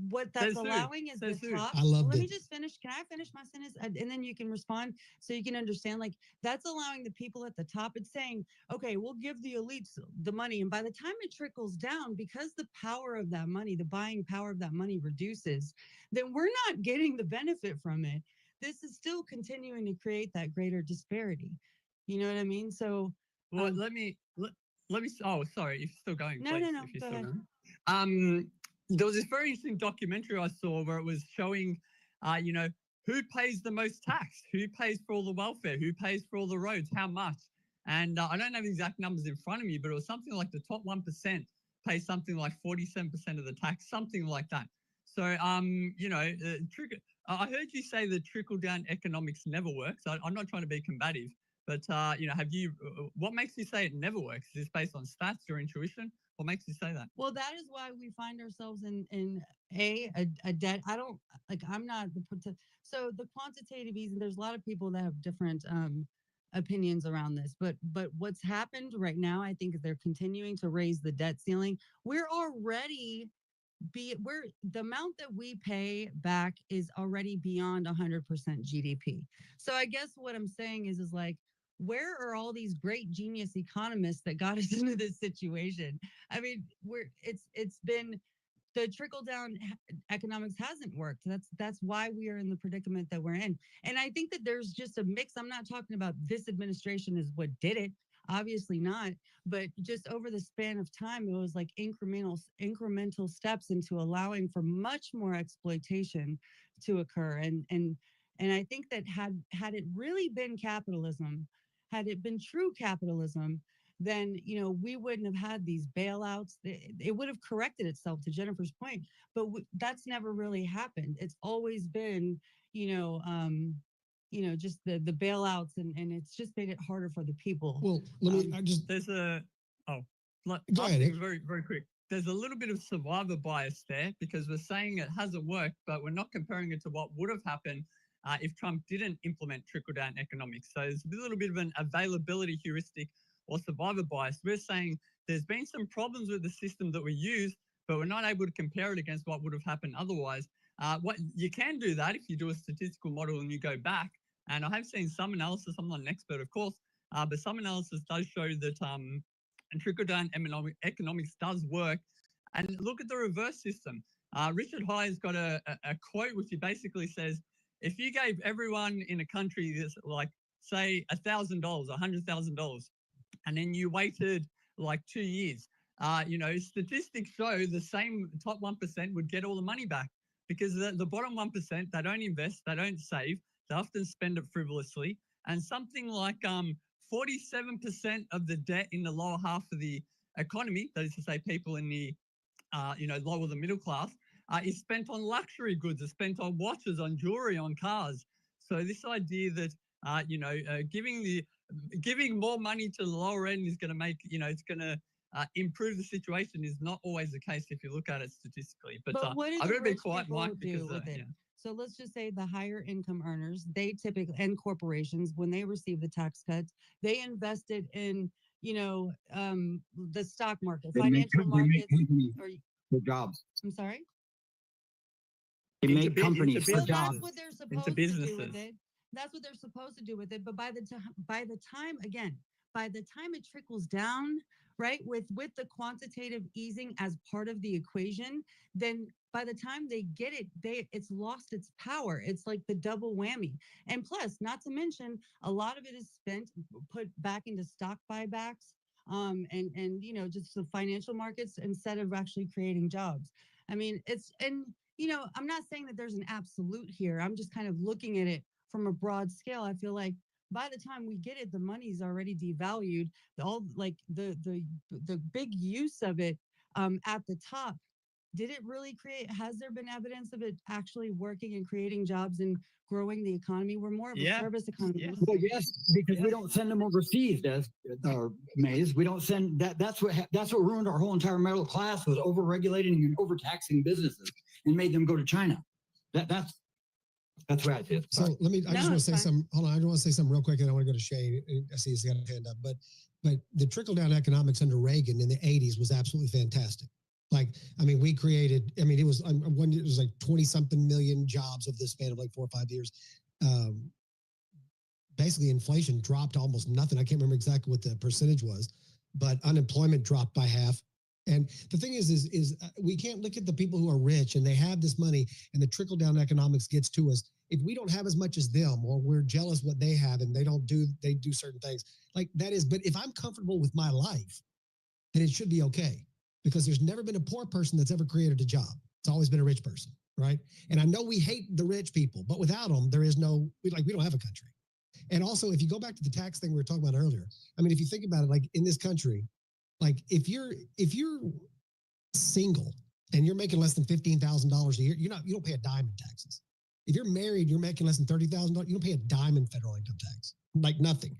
what that's allowing is the top. I loved Let me it. just finish. Can I finish my sentence? And then you can respond so you can understand. Like that's allowing the people at the top. It's saying, okay, we'll give the elites the money. And by the time it trickles down, because the power of that money, the buying power of that money reduces, then we're not getting the benefit from it. This is still continuing to create that greater disparity. You know what I mean? So well, let me. Oh, sorry. If you're still going, no, please. no. If you're Go still ahead. going. There was this very interesting documentary I saw where it was showing, who pays the most tax, who pays for all the welfare, who pays for all the roads, how much. And I don't have the exact numbers in front of me, but it was something like the top 1% pay something like 47% of the tax, something like that. So, I heard you say that trickle down economics never works. I'm not trying to be combative, but what makes you say it never works? Is this based on stats or intuition? What makes you say that? Well, that is why we find ourselves in a debt. I'm not so the quantitative easing. There's a lot of people that have different opinions around this, but what's happened right now, I think, is they're continuing to raise the debt ceiling. We're already the amount that we pay back is already beyond 100% GDP. So I guess what I'm saying is like, where are all these great genius economists that got us into this situation? I mean, it's been the trickle down economics hasn't worked. That's why we are in the predicament that we're in. And I think that there's just a mix. I'm not talking about this administration is what did it. Obviously not, but just over the span of time, it was like incremental steps into allowing for much more exploitation to occur. And I think that had it really been capitalism, had it been true capitalism, then we wouldn't have had these bailouts. It would have corrected itself, to Jennifer's point, but that's never really happened. It's always been just the bailouts, and it's just made it harder for the people. Well, let me. There's a Go ahead. very very quick. There's a little bit of survivor bias there because we're saying it hasn't worked, but we're not comparing it to what would have happened if Trump didn't implement trickle down economics. So there's a little bit of an availability heuristic or survivor bias. We're saying there's been some problems with the system that we use, but we're not able to compare it against what would have happened otherwise. What you can do that if you do a statistical model and you go back. And I have seen some analysis. I'm not an expert, of course, but some analysis does show that trickle down economics does work. And look at the reverse system. Richard Hyde's got a quote which he basically says, if you gave everyone in a country this, like, say, $1,000, $100,000, and then you waited like 2 years, statistics show the same top 1% would get all the money back because the bottom 1%, they don't invest, they don't save, they often spend it frivolously, and something like 47% of the debt in the lower half of the economy, that is to say people in the lower the middle class, is spent on luxury goods, is spent on watches, on jewelry, on cars. So this idea that giving more money to the lower end is going to make it's going to improve the situation is not always the case if you look at it statistically. But what do I'm the going to be rich quiet, people Mike, do because with it? So let's just say the higher income earners, they typically, and corporations, when they receive the tax cuts, they invested in the stock market, financial markets, for jobs. I'm sorry. They make companies for Well, jobs. that's what they're supposed to do with it. That's what they're supposed to do with it. But by the time, again, by the time it trickles down, right, with the quantitative easing as part of the equation, then by the time they get it, it's lost its power. It's like the double whammy. And plus, not to mention, a lot of it is spent, put back into stock buybacks, and just the financial markets instead of actually creating jobs. I mean, I'm not saying that there's an absolute here. I'm just kind of looking at it from a broad scale. I feel like by the time we get it, the money's already devalued. All like the big use of it at the top. Did it really create? Has there been evidence of it actually working and creating jobs and growing the economy? We're more of a service economy. Well, yes, because we don't send them overseas, Maze. We don't send that. That's what ruined our whole entire middle class, was overregulating and overtaxing businesses and made them go to China. That's where I feel. So let me. I just want to say something. Hold on. I just want to say something real quick, and I want to go to Shay. I see he's got a hand up, but the trickle down economics under Reagan in the '80s was absolutely fantastic. Like, I mean, we created. I mean, it was like 20-something million jobs of this span of like 4 or 5 years. Basically, inflation dropped to almost nothing. I can't remember exactly what the percentage was, but unemployment dropped by half. And the thing is we can't look at the people who are rich and they have this money and the trickle down economics gets to us. If we don't have as much as them, or we're jealous what they have and they do certain things like that is, but if I'm comfortable with my life, then it should be okay, because there's never been a poor person that's ever created a job. It's always been a rich person, right? And I know we hate the rich people, but without them, there is we don't have a country. And also, if you go back to the tax thing we were talking about earlier, I mean, if you think about it, like in this country, like if you're single and you're making less than $15,000 a year, you don't pay a dime in taxes. If you're married, you're making less than $30,000, you don't pay a dime in federal income tax, like nothing.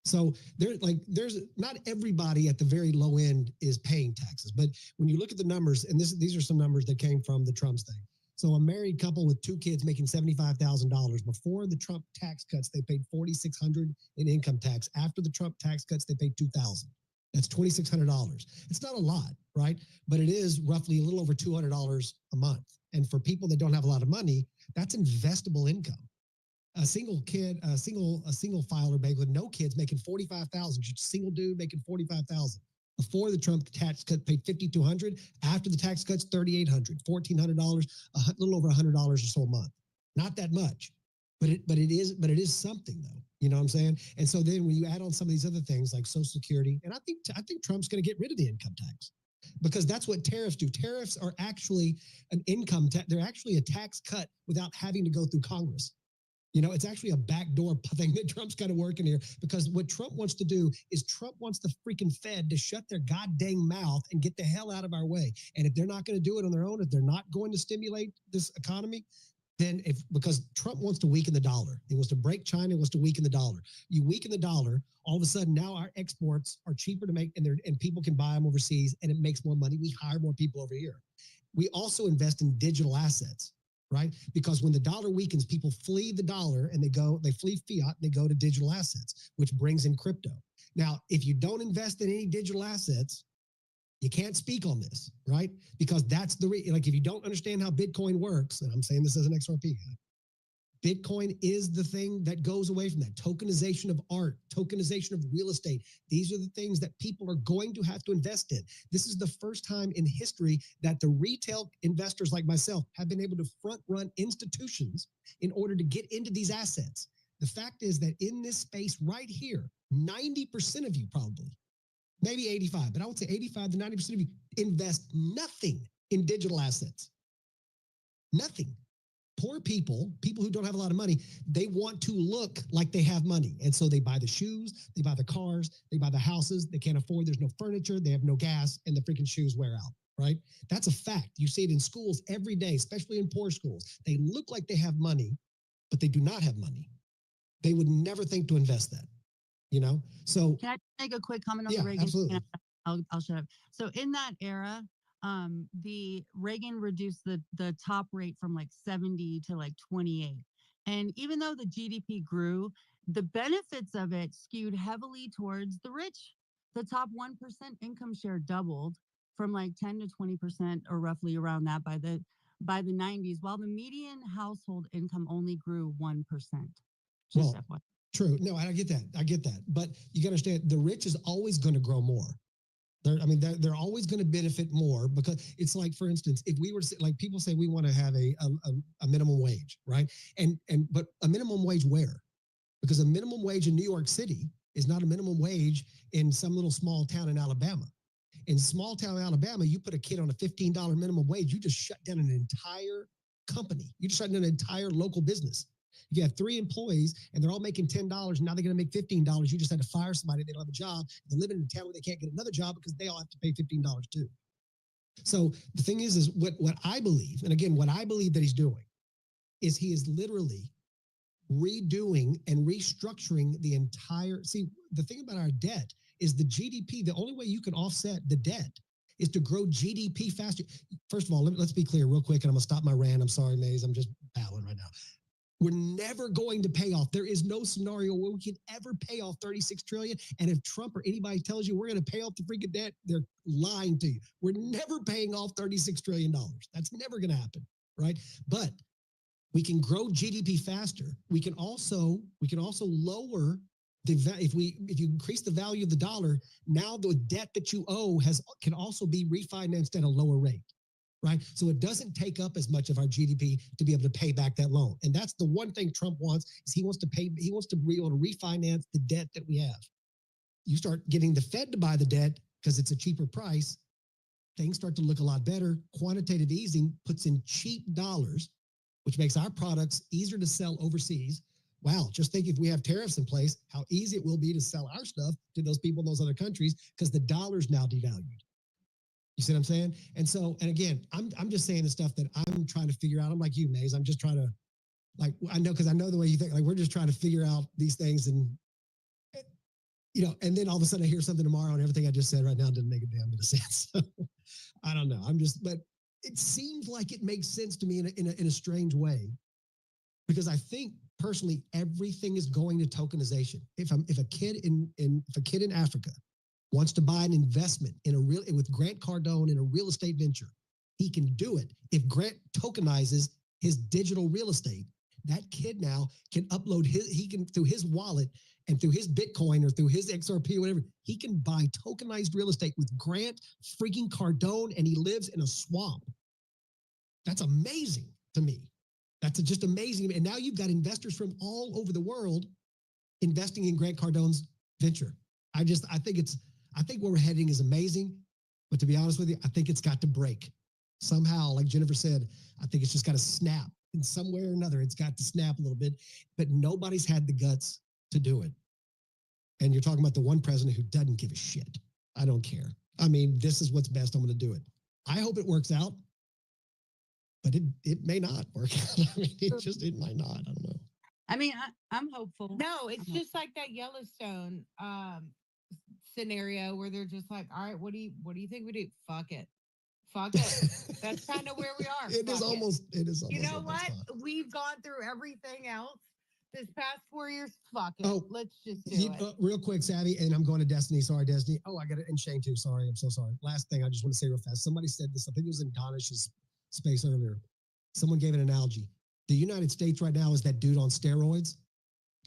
So there's not everybody at the very low end is paying taxes, but when you look at the numbers, and these are some numbers that came from the Trump's thing. So a married couple with 2 kids making $75,000 before the Trump tax cuts, they paid $4,600 in income tax. After the Trump tax cuts, they paid $2,000. That's $2,600. It's not a lot, right? But it is roughly a little over $200 a month. And for people that don't have a lot of money, that's investable income. A single filer bank with no kids making $45,000, just a single dude making $45,000. Before the Trump tax cut, paid $5,200. After the tax cuts, $3,800, $1,400, a little over $100 or so a month. Not that much, but it is something though. You know what I'm saying? And so then when you add on some of these other things like Social Security, and I think Trump's going to get rid of the income tax, because that's what tariffs do. Tariffs are actually an income tax. They're actually a tax cut without having to go through Congress. You know, it's actually a backdoor thing that Trump's got to work in here, because what Trump wants to do is Trump wants the freaking Fed to shut their goddamn mouth and get the hell out of our way. And if they're not going to do it on their own, if they're not going to stimulate this economy, then because Trump wants to weaken the dollar. He wants to break China, he wants to weaken the dollar. You weaken the dollar, all of a sudden now our exports are cheaper to make, and people can buy them overseas, and it makes more money. We hire more people over here. We also invest in digital assets, right? Because when the dollar weakens, people flee the dollar and they flee fiat and they go to digital assets, which brings in crypto. Now, if you don't invest in any digital assets, you can't speak on this, right? Because that's if you don't understand how Bitcoin works, and I'm saying this as an XRP guy, Bitcoin is the thing that goes away from that. Tokenization of art, tokenization of real estate. These are the things that people are going to have to invest in. This is the first time in history that the retail investors like myself have been able to front run institutions in order to get into these assets. The fact is that in this space right here, 90% of you probably, maybe 85, but I would say 85 to 90% of you invest nothing in digital assets. Nothing. Poor people who don't have a lot of money, they want to look like they have money. And so they buy the shoes, they buy the cars, they buy the houses, they can't afford, there's no furniture, they have no gas, and the freaking shoes wear out, right? That's a fact. You see it in schools every day, especially in poor schools. They look like they have money, but they do not have money. They would never think to invest that, you know? So can I make a quick comment on the Reagan? Absolutely. I'll shut up. So in that era, the Reagan reduced the top rate from like 70 to like 28. And even though the GDP grew, the benefits of it skewed heavily towards the rich. The top 1% income share doubled from like 10 to 20%, or roughly around that by the 90s, while the median household income only grew 1%. Well, True. No, I get that. I get that. But you got to understand, the rich is always going to grow more. They're always going to benefit more, because it's like, for instance, if we were like, people say we want to have a minimum wage, right? But a minimum wage where? Because a minimum wage in New York City is not a minimum wage in some little small town in Alabama. In small town Alabama, you put a kid on a $15 minimum wage, you just shut down an entire company. You just shut down an entire local business. You have 3 employees and they're all making $10. Now they're going to make $15. You just had to fire somebody. They don't have a job. They're living in a town where they can't get another job because they all have to pay $15 too. So the thing is what I believe, and again, what I believe that he's doing is he is literally redoing and restructuring the entire, see, the thing about our debt is the GDP, the only way you can offset the debt is to grow GDP faster. First of all, let's be clear real quick, and I'm gonna stop my rant. I'm sorry, Maze, I'm just battling right now. We're never going to pay off. There is no scenario where we can ever pay off 36 trillion. And if Trump or anybody tells you we're going to pay off the freaking debt, they're lying to you. We're never paying off $36 trillion. That's never going to happen, right? But we can grow GDP faster. We can also lower the if you increase the value of the dollar. Now the debt that you owe can also be refinanced at a lower rate. Right? So it doesn't take up as much of our GDP to be able to pay back that loan. And that's the one thing Trump wants, is he wants to be able to refinance the debt that we have. You start getting the Fed to buy the debt because it's a cheaper price, things start to look a lot better. Quantitative easing puts in cheap dollars, which makes our products easier to sell overseas. Wow, just think if we have tariffs in place, how easy it will be to sell our stuff to those people in those other countries because the dollar's now devalued. You see what I'm saying? And so, and again, I'm just saying the stuff that I'm trying to figure out. I'm like you, Maze. I'm just trying to, like, I know, because I know the way you think. Like, we're just trying to figure out these things, and and then all of a sudden I hear something tomorrow, and everything I just said right now didn't make a damn bit of sense. So, I don't know. But it seems like it makes sense to me in a strange way, because I think personally everything is going to tokenization. If a kid in Africa wants to buy an investment with Grant Cardone in a real estate venture, he can do it. If Grant tokenizes his digital real estate, that kid now can upload through his wallet and through his Bitcoin or through his XRP or whatever, he can buy tokenized real estate with Grant freaking Cardone, and he lives in a swamp. That's amazing to me. That's just amazing. And now you've got investors from all over the world investing in Grant Cardone's venture. I think where we're heading is amazing, but to be honest with you, I think it's got to break. Somehow, like Jennifer said, I think it's just got to snap. In some way or another, it's got to snap a little bit, but nobody's had the guts to do it. And you're talking about the one president who doesn't give a shit. I don't care. I mean, this is what's best. I'm going to do it. I hope it works out, but it may not work out. I mean, it might not. I don't know. I mean, I'm hopeful. No, it's just like that Yellowstone scenario where they're just like, all right, what do you think we do? Fuck it. That's kind of where we are. It is almost. You know what? We've gone through everything else this past 4 years. Fuck it. Oh, let's just do it. Real quick, Savvy, and I'm going to Destiny. Sorry, Destiny. Oh, I got it. And Shane too. Sorry. I'm so sorry. Last thing I just want to say real fast. Somebody said this. I think it was in Donish's space earlier. Someone gave an analogy. The United States right now is that dude on steroids.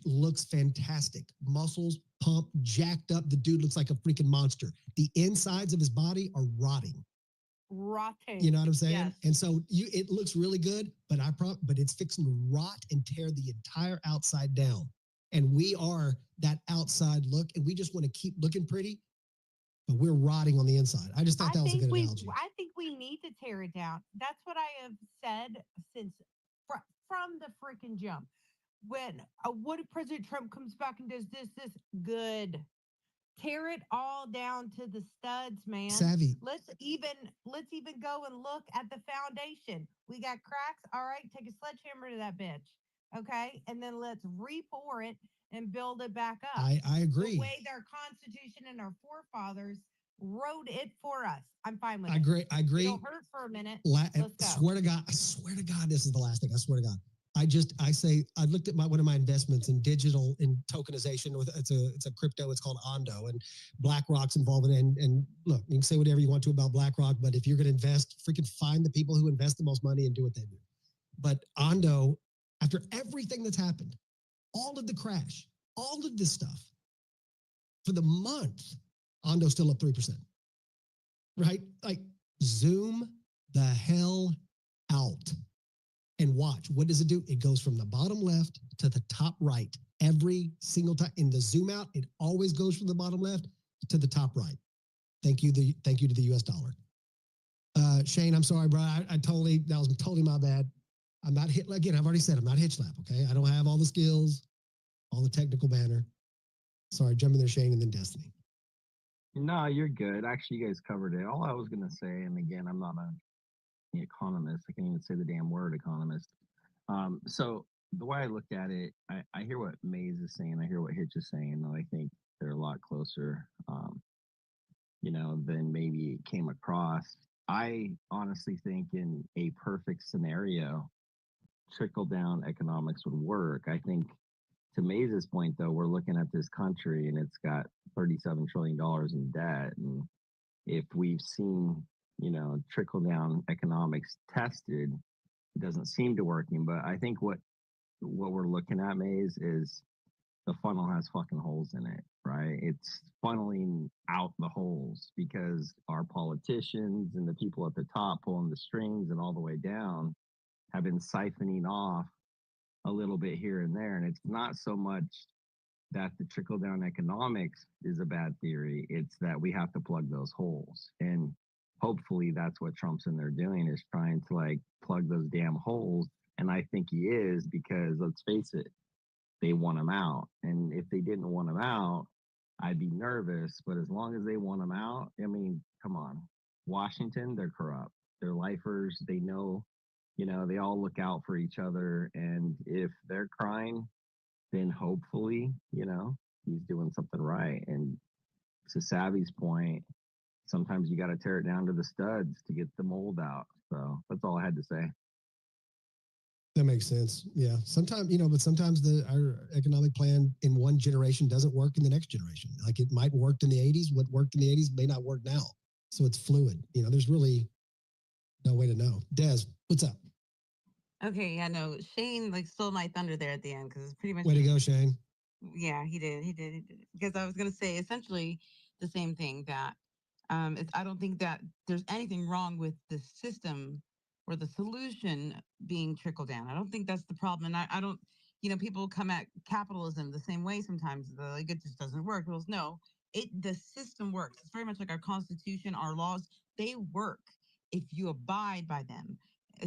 Looks fantastic. Muscles, pumped, jacked up. The dude looks like a freaking monster. The insides of his body are rotting. You know what I'm saying? Yes. And so it looks really good, but it's fixing to rot and tear the entire outside down. And we are that outside look, and we just want to keep looking pretty, but we're rotting on the inside. I just thought that was a good analogy. I think we need to tear it down. That's what I have said since from the freaking jump. When what if President Trump comes back and does this good? Tear it all down to the studs, man. Savvy. Let's even go and look at the foundation. We got cracks. All right, take a sledgehammer to that bitch. Okay, and then let's re-pour it and build it back up. I agree. The way their Constitution and our forefathers wrote it for us. I'm fine with it. I agree. It'll hurt for a minute. Let's go. I swear to God, this is the last thing. I swear to God. I looked at one of my investments in digital, in tokenization. It's a crypto. It's called Ondo, and BlackRock's involved in it. And look, you can say whatever you want to about BlackRock, but if you're going to invest, freaking find the people who invest the most money and do what they do. But Ondo, after everything that's happened, all of the crash, all of this stuff. For the month, Ondo's still up 3%. Right? Like, zoom the hell out and watch. What does it do? It goes from the bottom left to the top right every single time. In the zoom out, it always goes from the bottom left to the top right. Thank you to the US dollar. Shane, I'm sorry, bro. That was totally my bad. I'm not hit, again, I've already said I'm not hitch slap, okay? I don't have all the skills, all the technical banner. Sorry, jump in there, Shane, and then Destiny. No, you're good. Actually, you guys covered it. All I was going to say, and again, I'm not an economist. I can't even say the damn word economist. So the way I looked at it, I hear what Maze is saying. I hear what Hitch is saying, though I think they're a lot closer, than maybe it came across. I honestly think in a perfect scenario, trickle down economics would work. I think to Maze's point, though, we're looking at this country and it's got $37 trillion in debt. And if we've seen, trickle down economics tested, it doesn't seem to working. But I think what we're looking at, Maze, is the funnel has fucking holes in it, right? It's funneling out the holes because our politicians and the people at the top pulling the strings and all the way down have been siphoning off a little bit here and there. And it's not so much that the trickle down economics is a bad theory. It's that we have to plug those holes. And hopefully that's what Trump's in there doing, is trying to plug those damn holes. And I think he is, because let's face it, they want him out. And if they didn't want him out, I'd be nervous. But as long as they want him out, I mean, come on. Washington, they're corrupt. They're lifers. They know, they all look out for each other. And if they're crying, then hopefully, he's doing something right. And to Savvy's point, sometimes you got to tear it down to the studs to get the mold out. So that's all I had to say. That makes sense. Yeah. Sometimes, but sometimes our economic plan in one generation doesn't work in the next generation. Like, it might work in the 80s. What worked in the 80s may not work now. So it's fluid. There's really no way to know. Des, what's up? Okay, yeah, no, Shane stole my thunder there at the end, because it's pretty much. Way to go, Shane. Yeah, he did. Because I was going to say essentially the same thing, that I don't think that there's anything wrong with the system or the solution being trickled down. I don't think that's the problem. And I don't, people come at capitalism the same way sometimes. They're like, it just doesn't work. Well, no, the system works. It's very much like our Constitution, our laws, they work if you abide by them.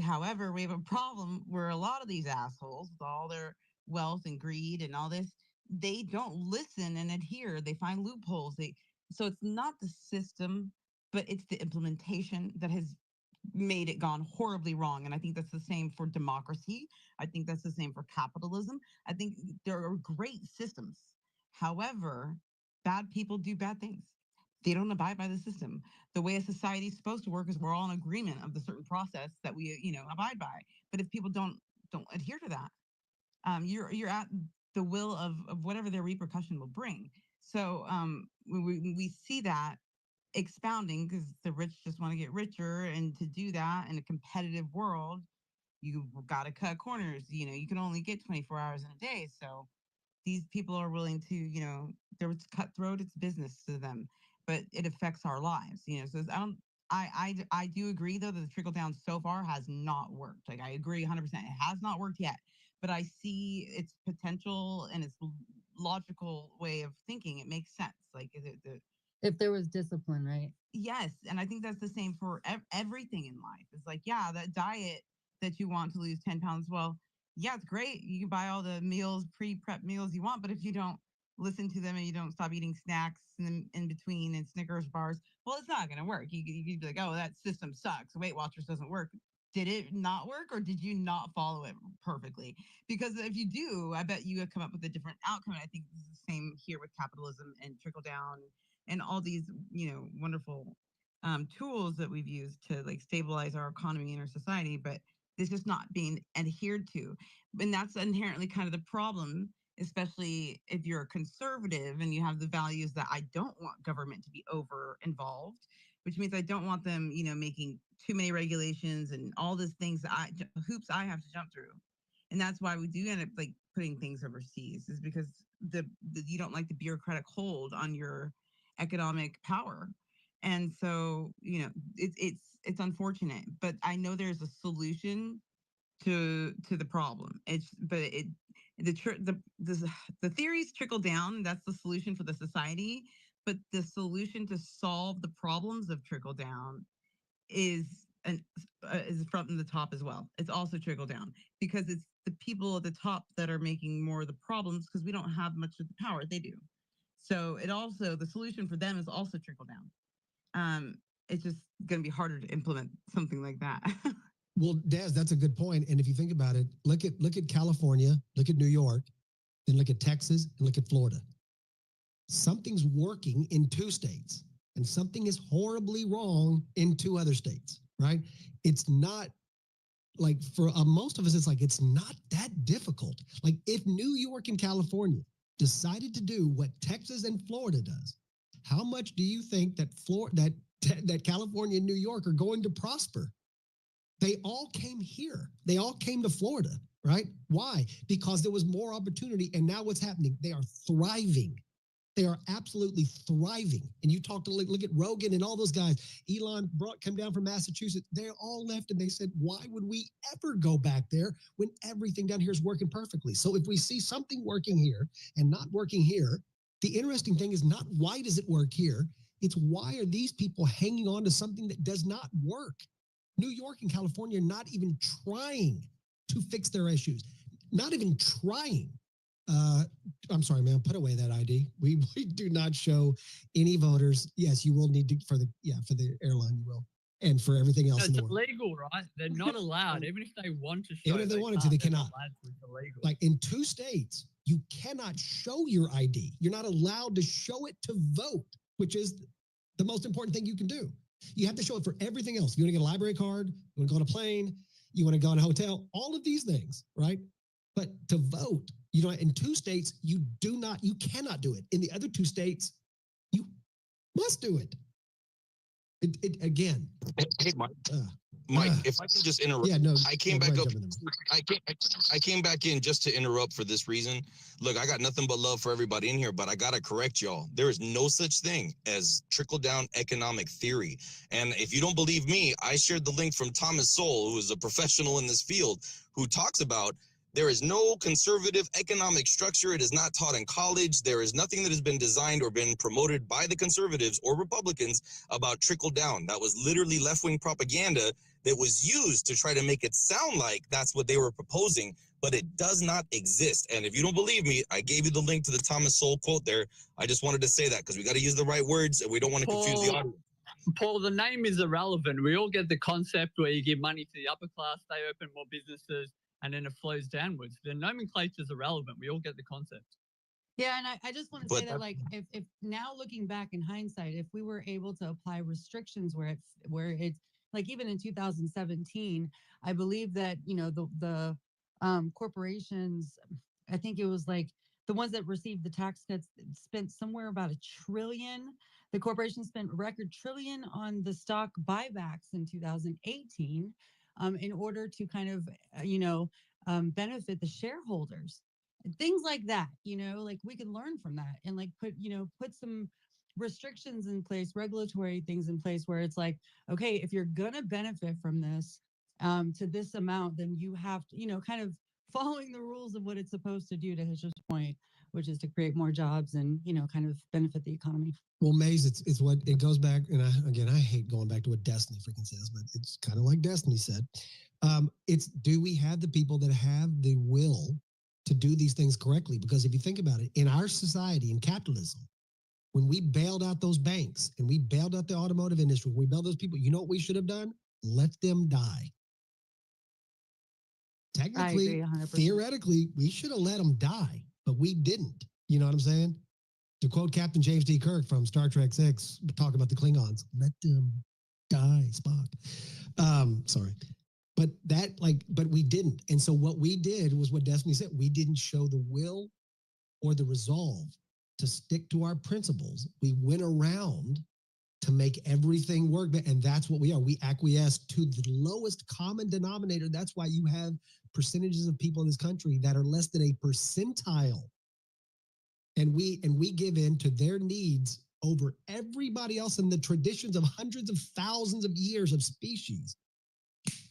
However, we have a problem where a lot of these assholes, with all their wealth and greed and all this, they don't listen and adhere. They find loopholes. So it's not the system, but it's the implementation that has made it gone horribly wrong. And I think that's the same for democracy. I think that's the same for capitalism. I think there are great systems. However, bad people do bad things. They don't abide by the system. The way a society is supposed to work is we're all in agreement of the certain process that we, abide by. But if people don't adhere to that, you're at the will of whatever their repercussion will bring. So we see that expounding, because the rich just want to get richer, and to do that in a competitive world, you got to cut corners. You can only get 24 hours in a day. So these people are willing to, they're cutthroat. It's business to them, but it affects our lives. So I do agree, though, that the trickle down so far has not worked. Like, I agree 100%. It has not worked yet, but I see its potential and its logical way of thinking. It makes sense. Like, if there was discipline, right? Yes, and I think that's the same for everything in life. It's like, yeah, that diet that you want to lose 10 pounds, well, yeah, it's great. You can buy all the meals, pre-prep meals you want, but if you don't listen to them and you don't stop eating snacks in between and Snickers bars, well, it's not going to work. You could be like, oh, that system sucks. Weight Watchers doesn't work. Did it not work, or did you not follow it perfectly? Because if you do, I bet you have come up with a different outcome. And I think this is the same here with capitalism and trickle down and all these, wonderful tools that we've used to stabilize our economy and our society, but it's just not being adhered to. And that's inherently kind of the problem, especially if you're a conservative and you have the values that I don't want government to be over involved, which means I don't want them, making too many regulations and all these things hoops I have to jump through. And that's why we do end up putting things overseas, is because you don't like the bureaucratic hold on your economic power. And so, it's unfortunate, but I know there's a solution to the problem. The theories trickle down. That's the solution for the society, but the solution to solve the problems of trickle down is from the top as well. It's also trickle down because it's the people at the top that are making more of the problems because we don't have much of the power. They do. So the solution for them is also trickle down. It's just going to be harder to implement something like that. Well, Des, that's a good point. And if you think about it, look at California, look at New York, then look at Texas, and look at Florida. Something's working in 2 states, and something is horribly wrong in 2 other states, right? It's not like for most of us, it's like it's not that difficult. Like if New York and California decided to do what Texas and Florida does, how much do you think that that California and New York are going to prosper? They all came here. They all came to Florida, right? Why? Because there was more opportunity. And now what's happening? They are thriving. They are absolutely thriving. And you look at Rogan and all those guys. Elon came down from Massachusetts. They all left and they said, why would we ever go back there when everything down here is working perfectly? So if we see something working here and not working here, the interesting thing is not why does it work here? It's why are these people hanging on to something that does not work? New York and California are not even trying to fix their issues. Not even trying. I'm sorry, man, put away that ID. We do not show any voters. Yes, you will need to for the airline, you will. And for everything else in the world. It's illegal, right? They're not allowed. Even if they want to show even if they wanted to, they cannot. It's illegal. Like in 2 states, you cannot show your ID. You're not allowed to show it to vote, which is the most important thing you can do. You have to show it for everything else. You want to get a library card, you want to go on a plane, you want to go on a hotel, all of these things, right? But to vote, in 2 states, you cannot do it. In the other 2 states, you must do it. Again. Hey, Mike, if I can just interrupt. Yeah, no. I came back up. I came back in just to interrupt for this reason. Look, I got nothing but love for everybody in here, but I got to correct y'all. There is no such thing as trickle-down economic theory. And if you don't believe me, I shared the link from Thomas Sowell, who is a professional in this field, who talks about there is no conservative economic structure. It is not taught in college. There is nothing that has been designed or been promoted by the conservatives or Republicans about trickle down. That was literally left-wing propaganda that was used to try to make it sound like that's what they were proposing, but it does not exist. And if you don't believe me, I gave you the link to the Thomas Sowell quote there. I just wanted to say that because we got to use the right words and we don't want to confuse the audience. Paul, the name is irrelevant. We all get the concept where you give money to the upper class, they open more businesses, and then it flows downwards. The nomenclature is irrelevant. We all get the concept. Yeah, and I just want to say that, like, if now looking back in hindsight, if we were able to apply restrictions where it's like even in 2017, I believe that the corporations, I think it was like the ones that received the tax cuts spent somewhere about $1 trillion. The corporations spent a record $1 trillion on the stock buybacks in 2018. In order to kind of, benefit the shareholders, things like that, like we can learn from that and like put some restrictions in place, regulatory things in place where it's like, okay, if you're going to benefit from this to this amount, then you have to, kind of following the rules of what it's supposed to do to Hitch's point, which is to create more jobs and, kind of benefit the economy. Well, Maze, it's what it goes back. And I hate going back to what Destiny freaking says, but it's kind of like Destiny said. Do we have the people that have the will to do these things correctly? Because if you think about it, in our society, in capitalism, when we bailed out those banks and we bailed out the automotive industry, we bailed those people, you know what we should have done? Let them die. Technically, theoretically, we should have let them die, but we didn't. You know what I'm saying? To quote Captain James D. Kirk from Star Trek VI, talk about the Klingons, let them die, Spock. Sorry. But we didn't. And so what we did was what Destiny said. We didn't show the will or the resolve to stick to our principles. We went around to make everything work. And that's what we are. We acquiesce to the lowest common denominator. That's why you have percentages of people in this country that are less than a percentile And we give in to their needs over everybody else and the traditions of hundreds of thousands of years of species.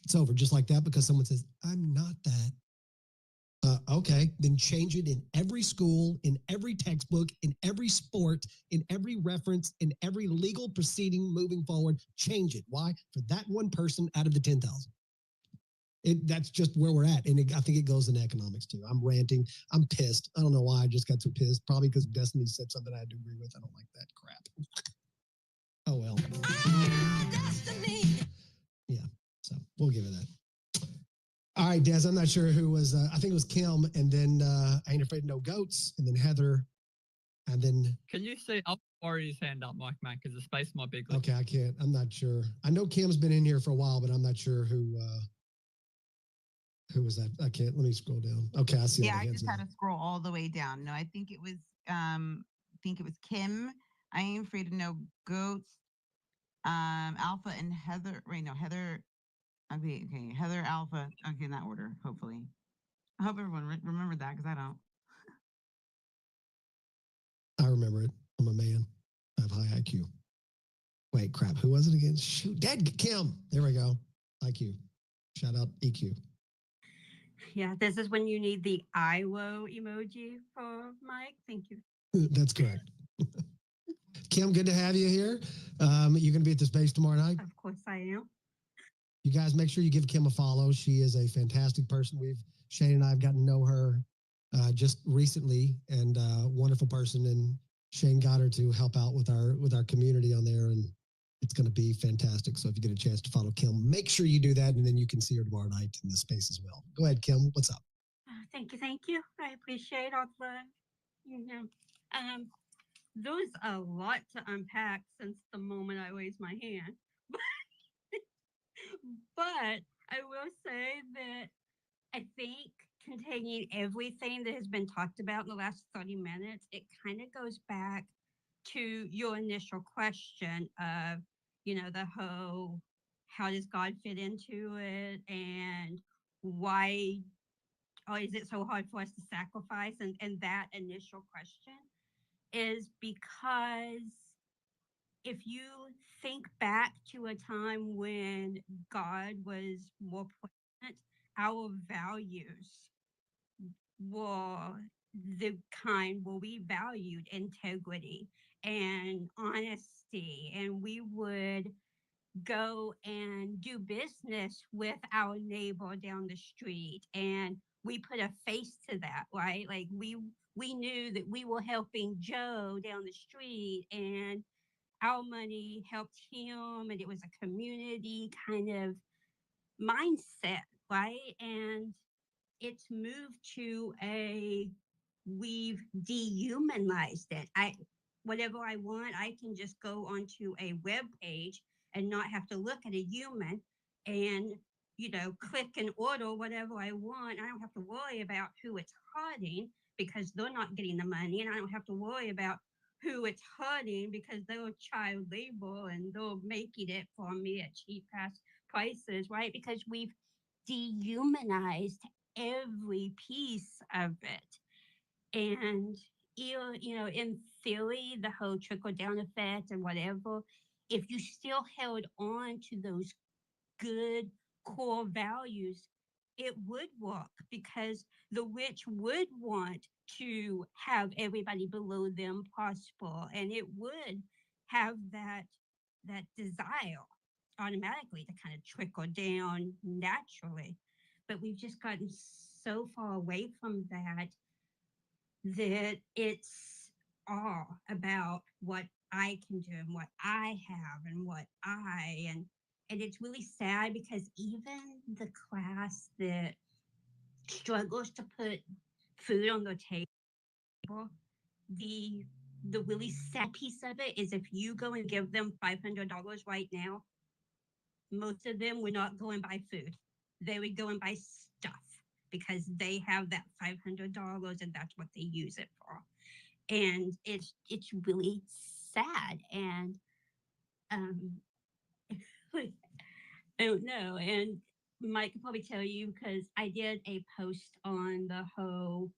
It's over just like that because someone says, I'm not that. Okay, then change it in every school, in every textbook, in every sport, in every reference, in every legal proceeding moving forward. Change it. Why? For that one person out of the 10,000. That's just where we're at. And I think it goes in economics too. I'm ranting. I'm pissed. I don't know why I just got so pissed. Probably because Destiny said something I had to agree with. I don't like that crap. Oh, well. Yeah, so we'll give it that. All right, Des, I'm not sure who was, I think it was Kim, and then I Ain't Afraid of No Goats, and then Heather, and then... Can you see, I'll already his hand up, Mike Mac, because the space might be glitchy. Okay, I can't, I'm not sure. I know Kim's been in here for a while, but I'm not sure who was that? I can't, let me scroll down. Okay, I see all Yeah, the I hands just now. had to scroll all the way down. No, I think it was Kim. I Ain't Afraid of No Goats, Alpha and Heather. Wait, no, Heather. Okay, Heather, Alpha. Okay, in that order, hopefully. I hope everyone remembered that because I don't. I remember it. I'm a man. I have high IQ. Wait, crap. Who was it again? Shoot, Dad, Kim. There we go. IQ. Shout out EQ. Yeah, this is when you need the IWO emoji for Mike. Thank you. That's correct. Kim, good to have you here. You're going to be at the space tomorrow night? Of course I am. You guys make sure you give Kim a follow. She is a fantastic person. Shane and I have gotten to know her just recently, and wonderful person. And Shane got her to help out with our community on there, and it's going to be fantastic. So if you get a chance to follow Kim, make sure you do that, and then you can see her tomorrow night in the space as well. Go ahead, Kim. What's up? Thank you. I appreciate all the, there's a lot to unpack since the moment I raised my hand. But I will say that I think containing everything that has been talked about in the last 30 minutes, it kind of goes back to your initial question of, the whole, how does God fit into it? And why, or is it so hard for us to sacrifice? And that initial question is because if you think back to a time when God was more present, our values were the kind where we valued integrity and honesty, and we would go and do business with our neighbor down the street, and we put a face to that, right? Like we knew that we were helping Joe down the street, and our money helped him, and it was a community kind of mindset, right? And it's moved to we've dehumanized it. Whatever I want, I can just go onto a web page and not have to look at a human and click and order whatever I want. I don't have to worry about who it's hurting because they're not getting the money, and I don't have to worry about who it's hurting because they're child labor and they're making it for me at cheap ass prices, right? Because we've dehumanized every piece of it. And in theory, the whole trickle down effect and whatever, if you still held on to those good core values, it would work because the rich would want to have everybody below them prosper, and it would have that desire automatically to kind of trickle down naturally. But we've just gotten so far away from that it's all about what I can do and what I have and and it's really sad because even the class that struggles to put food on their table, the really sad piece of it is if you go and give them $500 right now, most of them would not go and buy food. They would go and buy stuff because they have that $500 and that's what they use it for. And it's really sad. And I don't know. And Mike could probably tell you because I did a post on the whole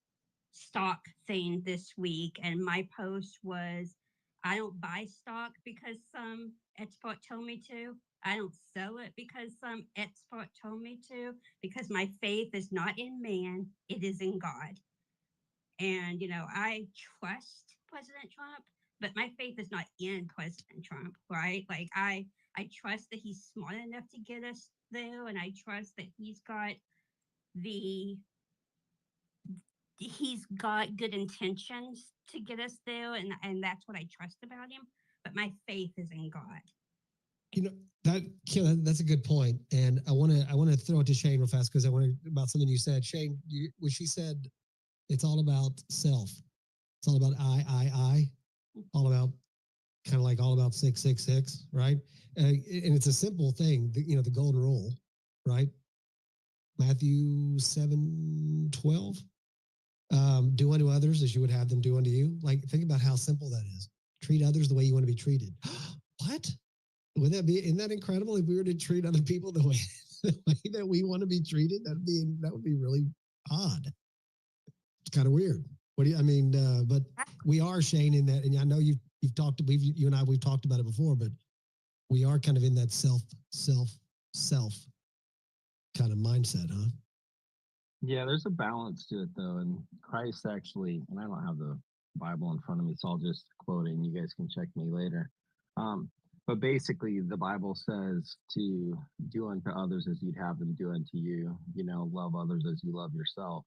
stock thing this week, and my post was, I don't buy stock because some expert told me to. I don't sell it because some expert told me to, because my faith is not in man, it is in God. And, I trust President Trump, but my faith is not in President Trump, right? Like, I trust that he's smart enough to get us there, and I trust that the he's got good intentions to get us there, and that's what I trust about him. But my faith is in God. That's a good point, and I want to throw it to Shane real fast because I want to about something you said, Shane. When she said it's all about self, it's all about I, all about kind of like all about 666, right? And it's a simple thing, the golden rule, right? Matthew 7:12. Do unto others as you would have them do unto you. Like, think about how simple that is. Treat others the way you want to be treated. What? Isn't that incredible if we were to treat other people the way that we want to be treated? That would be really odd. It's kind of weird. But we are, Shane, in that, and I know you and I, we've talked about it before, but we are kind of in that self kind of mindset, huh? Yeah, there's a balance to it though, and Christ actually, and I don't have the Bible in front of me, so I'll just quote it, and you guys can check me later. But basically, the Bible says to do unto others as you'd have them do unto you. Love others as you love yourself.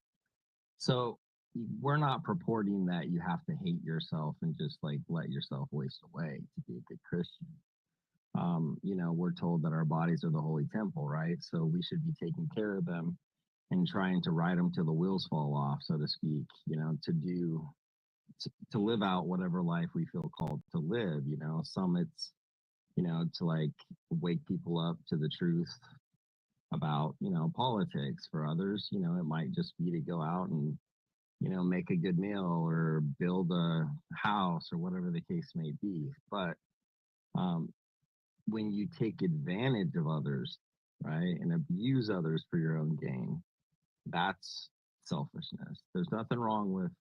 So we're not purporting that you have to hate yourself and just like let yourself waste away to be a good Christian. We're told that our bodies are the holy temple, right? So we should be taking care of them and trying to ride them till the wheels fall off, so to speak, to live out whatever life we feel called to live. Some it's, to like wake people up to the truth about, politics. For others, it might just be to go out and, make a good meal or build a house or whatever the case may be. But when you take advantage of others, right, and abuse others for your own gain, that's selfishness. There's nothing wrong with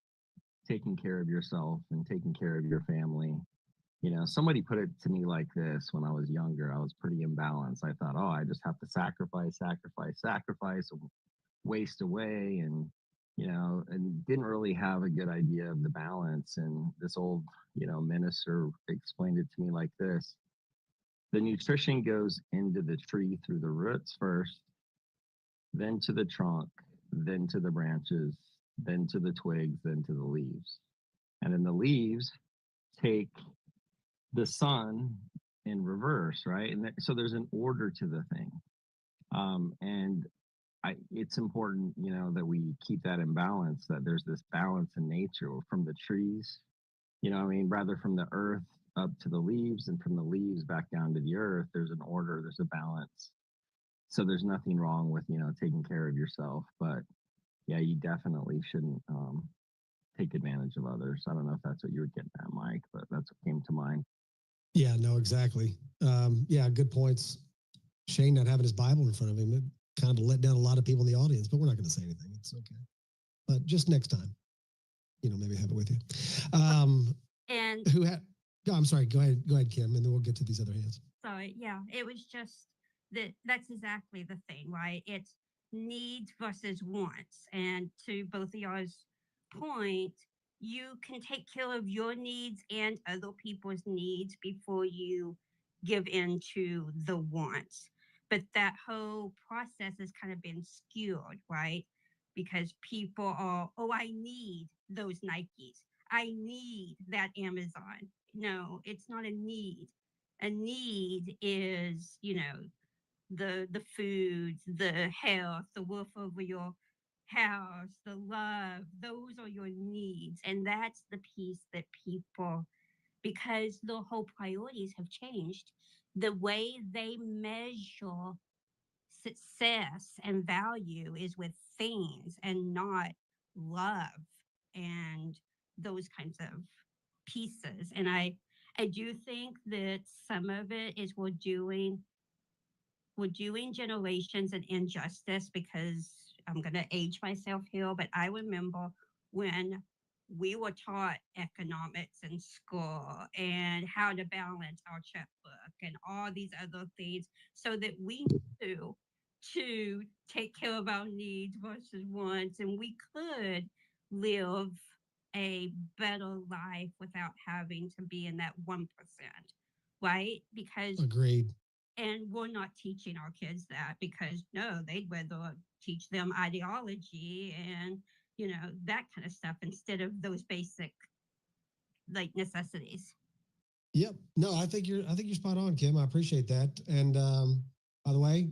taking care of yourself and taking care of your family. Somebody put it to me like this when I was younger. I was pretty imbalanced. I thought, oh, I just have to sacrifice, waste away, and didn't really have a good idea of the balance. And this old, minister explained it to me like this: the nutrition goes into the tree through the roots first, then to the trunk, then to the branches, then to the twigs, then to the leaves. And then the leaves take the sun in reverse, right? And so there's an order to the thing. And it's important, that we keep that in balance, that there's this balance in nature from the trees, rather from the earth up to the leaves and from the leaves back down to the earth. There's an order, there's a balance. So there's nothing wrong with, taking care of yourself, but yeah, you definitely shouldn't take advantage of others. I don't know if that's what you were getting at, Mike, but that's what came to mind. Yeah, no, exactly. Yeah, good points. Shane not having his Bible in front of him, it kind of let down a lot of people in the audience, but we're not going to say anything. It's okay. But just next time, maybe have it with you. And who had? No, I'm sorry. Go ahead, Kim, and then we'll get to these other hands. Sorry, yeah, it was just that's exactly the thing, right? It's needs versus wants. And to both of y'all's point, you can take care of your needs and other people's needs before you give in to the wants. But that whole process has kind of been skewed, right? Because people are, oh, I need those Nikes. I need that Amazon. No, it's not a need. A need is, the foods, the health, the roof over your house, the love. Those are your needs. And that's the piece that people, because the whole priorities have changed, the way they measure success and value is with things and not love and those kinds of pieces. And I do think that some of it is we're doing generations an injustice, because I'm going to age myself here, but I remember when we were taught economics in school and how to balance our checkbook and all these other things so that we knew to take care of our needs versus wants, and we could live a better life without having to be in that 1%, right? Because Agreed. and we're not teaching our kids that because no, they'd rather teach them ideology and that kind of stuff instead of those basic like necessities. Yep. No, I think you're spot on, Kim. I appreciate that. And by the way,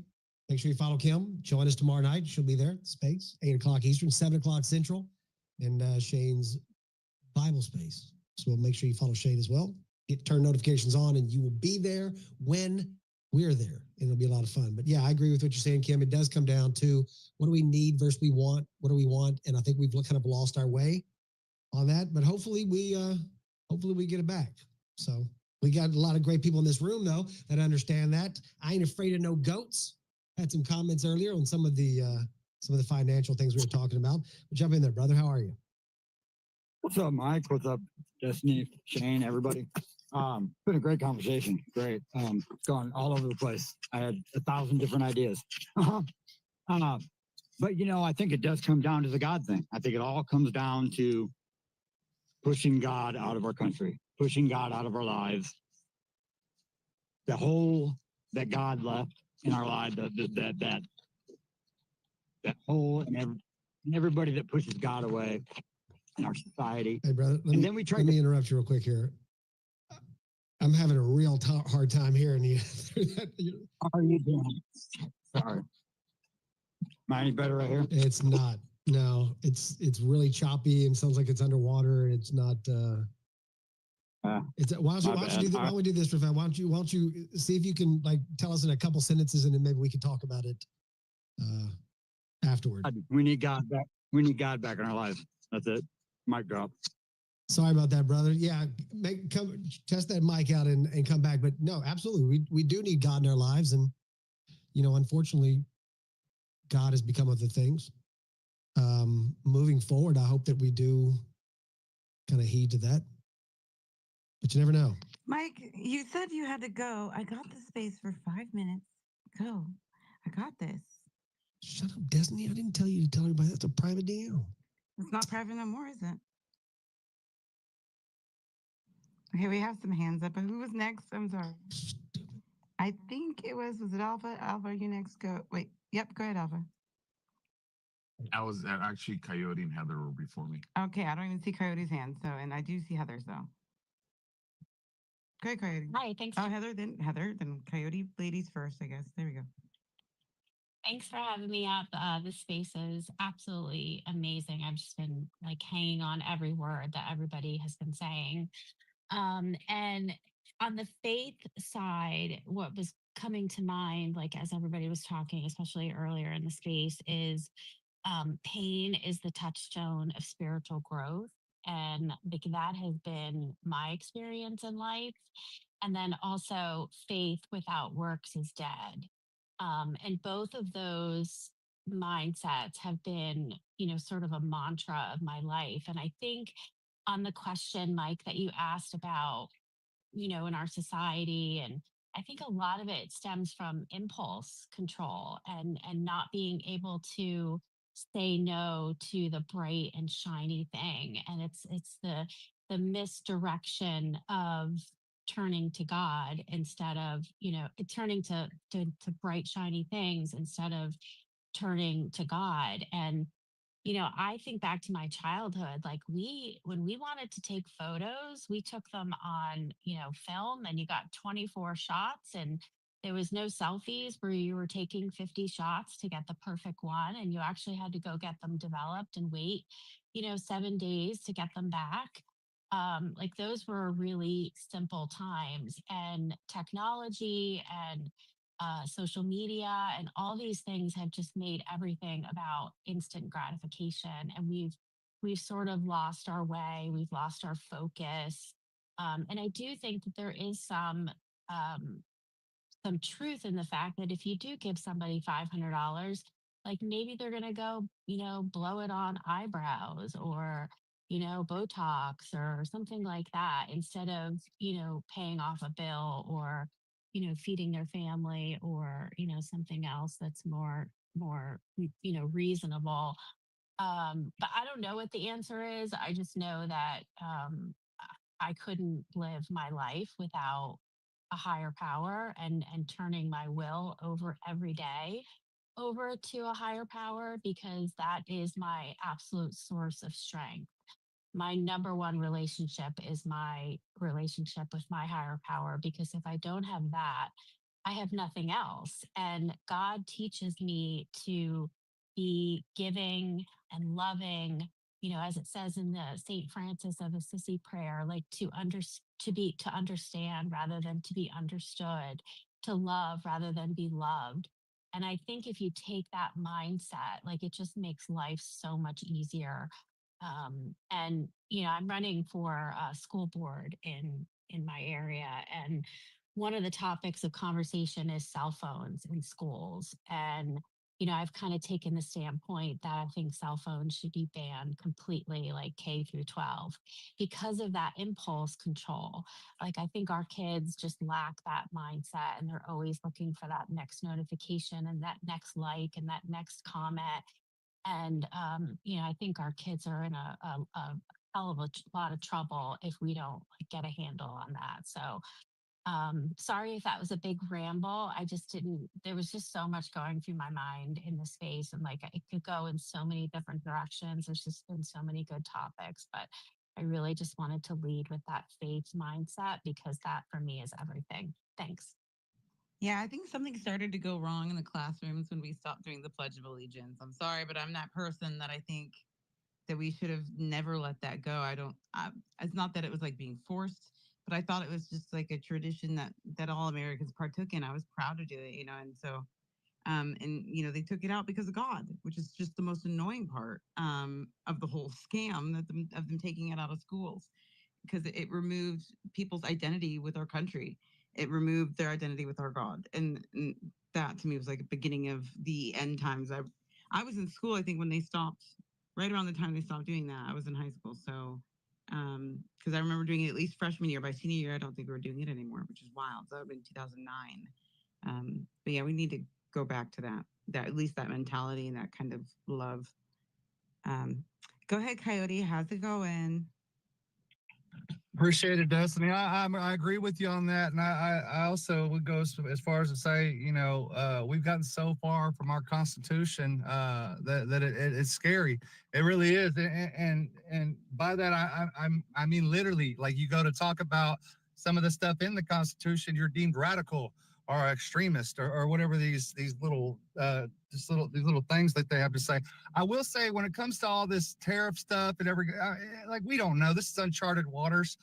make sure you follow Kim. Join us tomorrow night. She'll be there, space, 8 o'clock Eastern, 7 o'clock Central, and Shane's Bible space. So make sure you follow Shane as well. Turn notifications on, and you will be there when we're there. And it'll be a lot of fun. But yeah, I agree with what you're saying, Kim. It does come down to what do we need versus we want? What do we want? And I think we've kind of lost our way on that. But hopefully we get it back. So we got a lot of great people in this room, though, that understand that. I ain't afraid of no goats. Had some comments earlier on some of the financial things we were talking about. Jump in there, brother. How are you? What's up, Mike? What's up, Destiny, Shane, everybody? Been a great conversation. Great. Gone all over the place. I had 1,000 different ideas. But I think it does come down to the God thing. I think it all comes down to pushing God out of our country, pushing God out of our lives. The hole that God left in our lives, that hole, and everybody that pushes God away in our society. Hey, brother, let me interrupt you real quick here. I'm having a real hard time hearing you. How are you doing? Sorry. Am I any better right here? It's not. No, it's really choppy and sounds like it's underwater. It's not. Why don't we do this, Rafat? Why don't you see if you can tell us in a couple sentences, and then maybe we can talk about it afterward. We need God back. We need God back in our lives. That's it. Mic drop. Sorry about that, brother. Yeah, test that mic out and come back. But no, absolutely, we do need God in our lives, and unfortunately, God has become other things. Moving forward, I hope that we do kind of heed to that. But you never know. Mike, you said you had to go. I got the space for 5 minutes. Go. I got this. Shut up, Destiny. I didn't tell you to tell everybody that's a private deal. It's not private no more, is it? Okay, we have some hands up. But who was next? I'm sorry. I think was it Alpha? Alpha, you next. Go. Wait. Yep, go ahead, Alpha. I was actually Coyote and Heather were before me. Okay, I don't even see Coyote's hand. So, and I do see Heather's though. Go ahead, Coyote. Hi, thanks. Oh, Heather, then Coyote ladies first, I guess. There we go. Thanks for having me up. This space is absolutely amazing. I've just been hanging on every word that everybody has been saying. And on the faith side, what was coming to mind, as everybody was talking, especially earlier in the space, is pain is the touchstone of spiritual growth. And that has been my experience in life. And then also faith without works is dead. And both of those mindsets have been, sort of a mantra of my life. And I think on the question, Mike, that you asked about, in our society, and I think a lot of it stems from impulse control and not being able to say no to the bright and shiny thing. And it's the misdirection of turning to God instead of, turning to bright, shiny things instead of turning to God. And, I think back to my childhood, when we wanted to take photos, we took them on, film, and you got 24 shots, and there was no selfies where you were taking 50 shots to get the perfect one. And you actually had to go get them developed and wait, 7 days to get them back. Those were really simple times, and technology and social media and all these things have just made everything about instant gratification. And we've sort of lost our way. We've lost our focus. And I do think that there is some truth in the fact that if you do give somebody $500, like maybe they're going to go, blow it on eyebrows or, Botox or something like that instead of, paying off a bill or, feeding their family or, something else that's more, reasonable. But I don't know what the answer is. I just know that I couldn't live my life without a higher power and turning my will over every day over to a higher power because that is my absolute source of strength. My number one relationship is my relationship with my higher power because if I don't have that, I have nothing else. And God teaches me to be giving and loving, as it says in the St. Francis of Assisi prayer, like to understand rather than to be understood, to love rather than be loved. And I think if you take that mindset, like it just makes life so much easier. And I'm running for a school board in my area, and one of the topics of conversation is cell phones in schools. And I've kind of taken the standpoint that I think cell phones should be banned completely, like K through 12, because of that impulse control. Like, I think our kids just lack that mindset and they're always looking for that next notification and that next like and that next comment. And, I think our kids are in a hell of a lot of trouble if we don't like, get a handle on that. So, sorry if that was a big ramble. I just didn't, there was just so much going through my mind in the space and like it could go in so many different directions. There's just been so many good topics, but I really just wanted to lead with that faith mindset because that for me is everything. Thanks. Yeah, I think something started to go wrong in the classrooms when we stopped doing the Pledge of Allegiance. I'm sorry, but I'm that person that I think that we should have never let that go. It's not that it was like being forced, but I thought it was just like a tradition that all Americans partook in. I was proud to do it, and so, they took it out because of God, which is just the most annoying part of the whole scam of them taking it out of schools because it removed people's identity with our country. It removed their identity with our God. And that to me was like a beginning of the end times. I was in school, I think, when they stopped, right around the time they stopped doing that. I was in high school. So, because I remember doing it at least freshman year. By senior year, I don't think we were doing it anymore, which is wild. So that would have been 2009. But yeah, we need to go back to that at least that mentality and that kind of love. Go ahead, Coyote. How's it going? Appreciate it, Destiny. I agree with you on that, and I also would go as far as to say, we've gotten so far from our Constitution that it's scary. It really is, and by that I mean literally, like you go to talk about some of the stuff in the Constitution, you're deemed radical or extremist or whatever these little these little things that they have to say. I will say when it comes to all this tariff stuff and like we don't know, this is uncharted waters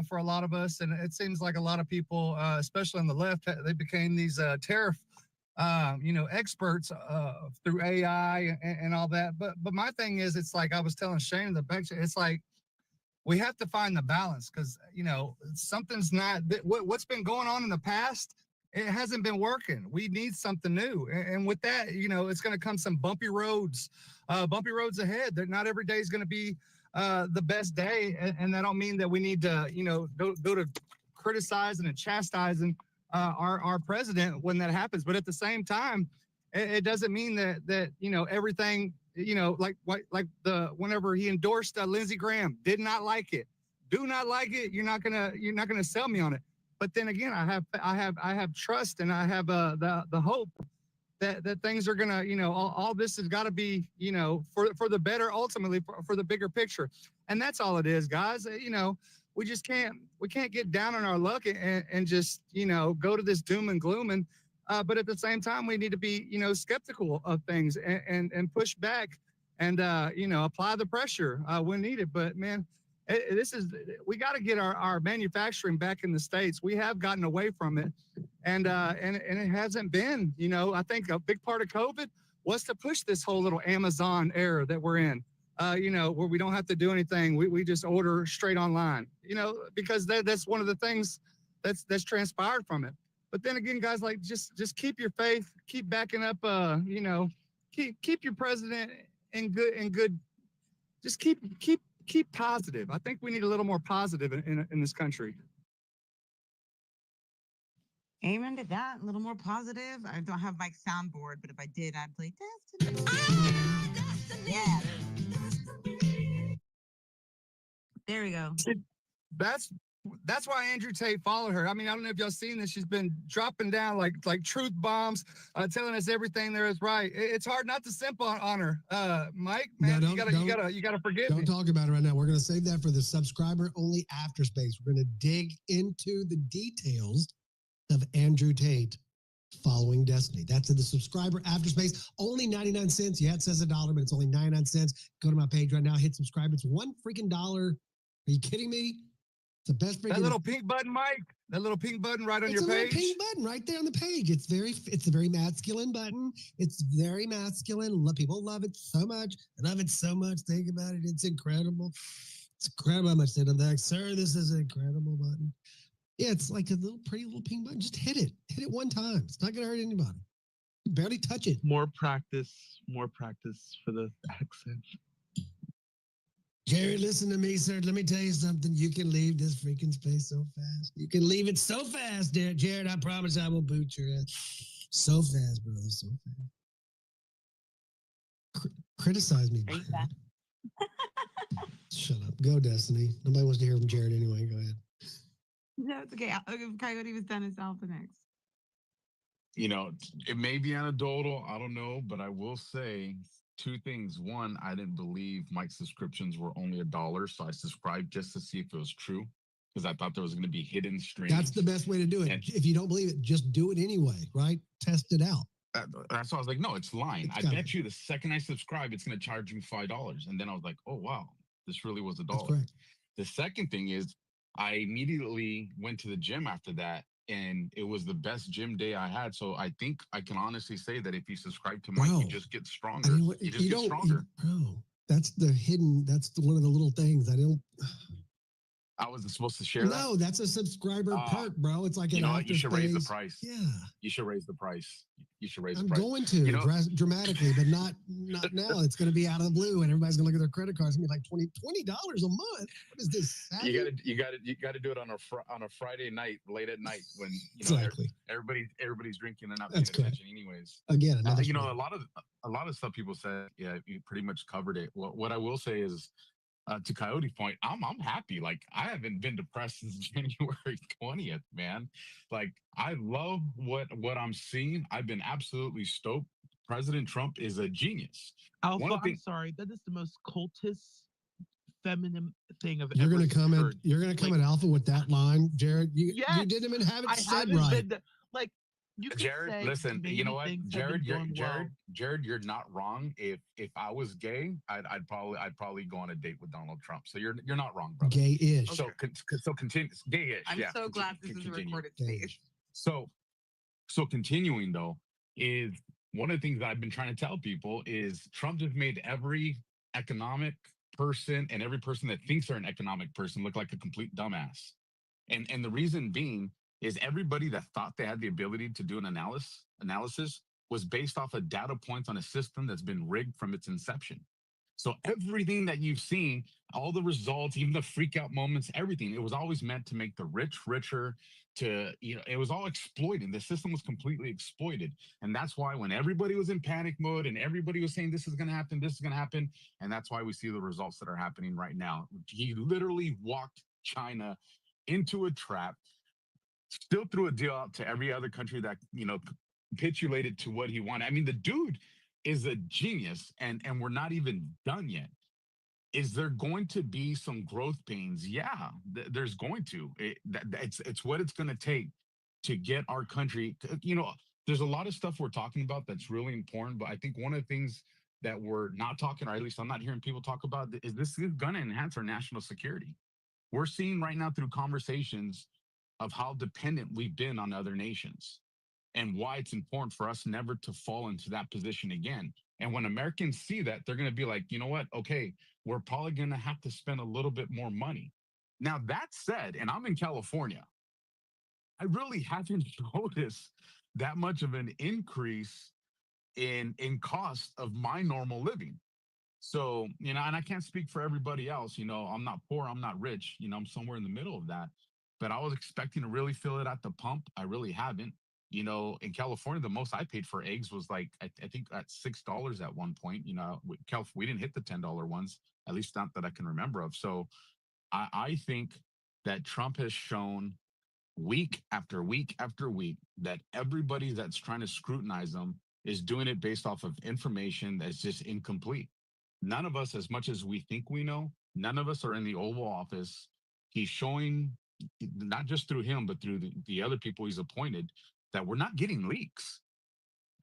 for a lot of us, and it seems like a lot of people, especially on the left, they became these tariff experts through AI and all that. But my thing is, it's like I was telling Shane the bench, it's like we have to find the balance because something's not what's been going on in the past. It hasn't been working. We need something new. And with that, it's going to come some bumpy roads ahead. That not every day is going to be the best day. And that don't mean that we need to, go to criticizing and chastising our president when that happens. But at the same time, it doesn't mean that everything, whenever he endorsed Lindsey Graham, did not like it. Do not like it. You're not gonna sell me on it. But then again, I have trust and I have the hope that things are gonna, all this has got to be, for the better, ultimately for the bigger picture. And that's all it is, guys. We just can't get down on our luck and just, go to this doom and gloom. But at the same time, we need to be, skeptical of things and push back and, apply the pressure when needed. But man, we got to get our manufacturing back in the States. We have gotten away from it, and it hasn't been. I think a big part of COVID was to push this whole little Amazon era that we're in. Where we don't have to do anything. We just order straight online. Because that's one of the things that's transpired from it. But then again, guys, like just keep your faith, keep backing up, keep your president in good. Just keep positive. I think we need a little more positive in this country. Amen to that. A little more positive. I don't have my soundboard, but if I did, I'd play Destiny. Ah, Destiny. Yeah. There we go. That's why Andrew Tate followed her. I mean, I don't know if y'all seen this. She's been dropping down like truth bombs, telling us everything there is right. It's hard not to simp on her. Mike, man, No, you gotta forgive Don't me. talk about it right now. We're going to save that for the subscriber only after space. We're going to dig into the details of Andrew Tate following Destiny. That's in the subscriber after space. Only 99 cents. Yeah, it says $1, but it's only 99 cents. Go to my page right now. Hit subscribe. It's $1 freaking dollar. Are you kidding me? It's the best freaking. That little pink button, Mike. That little pink button right on your page. It's a little pink button right there on the page. It's a very masculine button. It's very masculine. People love it so much. I love it so much. Think about it. It's incredible. It's incredible how much they love that. Sir, this is an incredible button. Yeah, it's like a pretty little pink button. Just hit it. Hit it one time. It's not going to hurt anybody. Barely touch it. More practice for the accent. Jared, listen to me, sir. Let me tell you something. You can leave this freaking space so fast. You can leave it so fast, Jared. I promise I will boot your ass. So fast, brother. So fast. Criticize me. Shut up. Go, Destiny. Nobody wants to hear from Jared anyway. Go ahead. No, it's okay. Coyote was done. It's Alpha next. You know, it may be anecdotal. I don't know, but I will say two things. One, I didn't believe Mike's subscriptions were only $1, so I subscribed just to see if it was true because I thought there was going to be hidden streams. That's the best way to do it. And if you don't believe it, just do it anyway, right? Test it out. That's why I was like, no, it's lying. I bet you the second I subscribe, it's going to charge me $5. And then I was like, oh, wow, this really was $1. That's correct. The second thing is I immediately went to the gym after that, and it was the best gym day I had. So I think I can honestly say that if you subscribe to Mike, you just get stronger. I mean, you just get stronger. That's one of the little things. I wasn't supposed to share that. No, that's a subscriber perk, bro. It's like you should raise the price. Yeah. You should raise the price. You should raise the I'm price. going to dramatically, but not now. It's going to be out of the blue, and everybody's going to look at their credit cards and be like $20 a month. What is this? You got to do it on a Friday night, late at night when everybody's drinking and not paying attention, anyways. Again, a lot of stuff people said. Yeah, you pretty much covered it. What I will say is. To Coyote's point, I'm happy. Like I haven't been depressed since January 20th, man. Like I love what I'm seeing. I've been absolutely stoked. President Trump is a genius. Alpha, I'm sorry, that is the most cultist, feminine thing I've You're ever gonna come heard. You're gonna come at Alpha with that line, Jared. You didn't even have it said right. You Jared, listen, you know what, Jared, you're not wrong. If I was gay, I'd probably go on a date with Donald Trump. So you're not wrong, brother. Gay-ish. So continue. Gay-ish. I'm so glad this is a recorded space. So continuing though, is one of the things that I've been trying to tell people is Trump has made every economic person and every person that thinks they're an economic person look like a complete dumbass. And the reason being is everybody that thought they had the ability to do an analysis was based off of data points on a system that's been rigged from its inception. So everything that you've seen, all the results, even the freak out moments, everything, it was always meant to make the rich richer, it was all exploited. The system was completely exploited. And that's why when everybody was in panic mode and everybody was saying this is going to happen, and that's why we see the results that are happening right now. He literally walked China into a trap, still threw a deal out to every other country that, capitulated to what he wanted. I mean, the dude is a genius, and we're not even done yet. Is there going to be some growth pains? Yeah, there's going to. It's what it's going to take to get our country. There's a lot of stuff we're talking about that's really important, but I think one of the things that we're not talking, or at least I'm not hearing people talk about, is this is going to enhance our national security. We're seeing right now through conversations of how dependent we've been on other nations and why it's important for us never to fall into that position again. And when Americans see that, they're going to be like, you know what? Okay, we're probably going to have to spend a little bit more money. Now, that said, and I'm in California, I really haven't noticed that much of an increase in cost of my normal living. So, and I can't speak for everybody else. I'm not poor, I'm not rich, I'm somewhere in the middle of that. But I was expecting to really feel it at the pump. I really haven't. In California, the most I paid for eggs was like, I think at $6 at one point. We didn't hit the $10 ones, at least not that I can remember of. So I think that Trump has shown week after week after week that everybody that's trying to scrutinize them is doing it based off of information that's just incomplete. None of us, as much as we think we know, none of us are in the Oval Office. He's showing, not just through him, but through the other people he's appointed, that we're not getting leaks.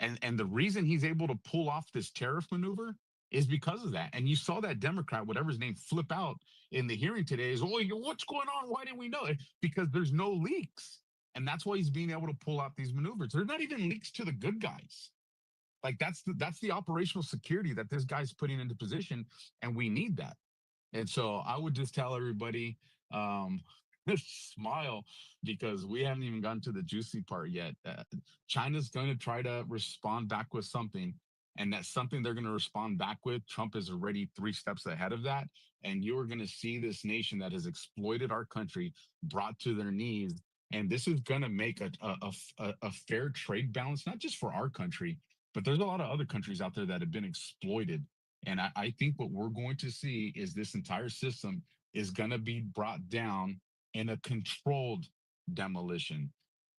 And the reason he's able to pull off this tariff maneuver is because of that. And you saw that Democrat, whatever his name, flip out in the hearing today is, oh, what's going on? Why didn't we know it? Because there's no leaks. And that's why he's being able to pull out these maneuvers. There's not even leaks to the good guys. Like that's the operational security that this guy's putting into position, and we need that. And so I would just tell everybody, smile, because we haven't even gotten to the juicy part yet. China's going to try to respond back with something, and that's something they're going to respond back with. Trump is already 3 steps ahead of that, and you are going to see this nation that has exploited our country brought to their knees. And this is going to make a fair trade balance, not just for our country, but there's a lot of other countries out there that have been exploited. And I think what we're going to see is this entire system is going to be brought down in a controlled demolition.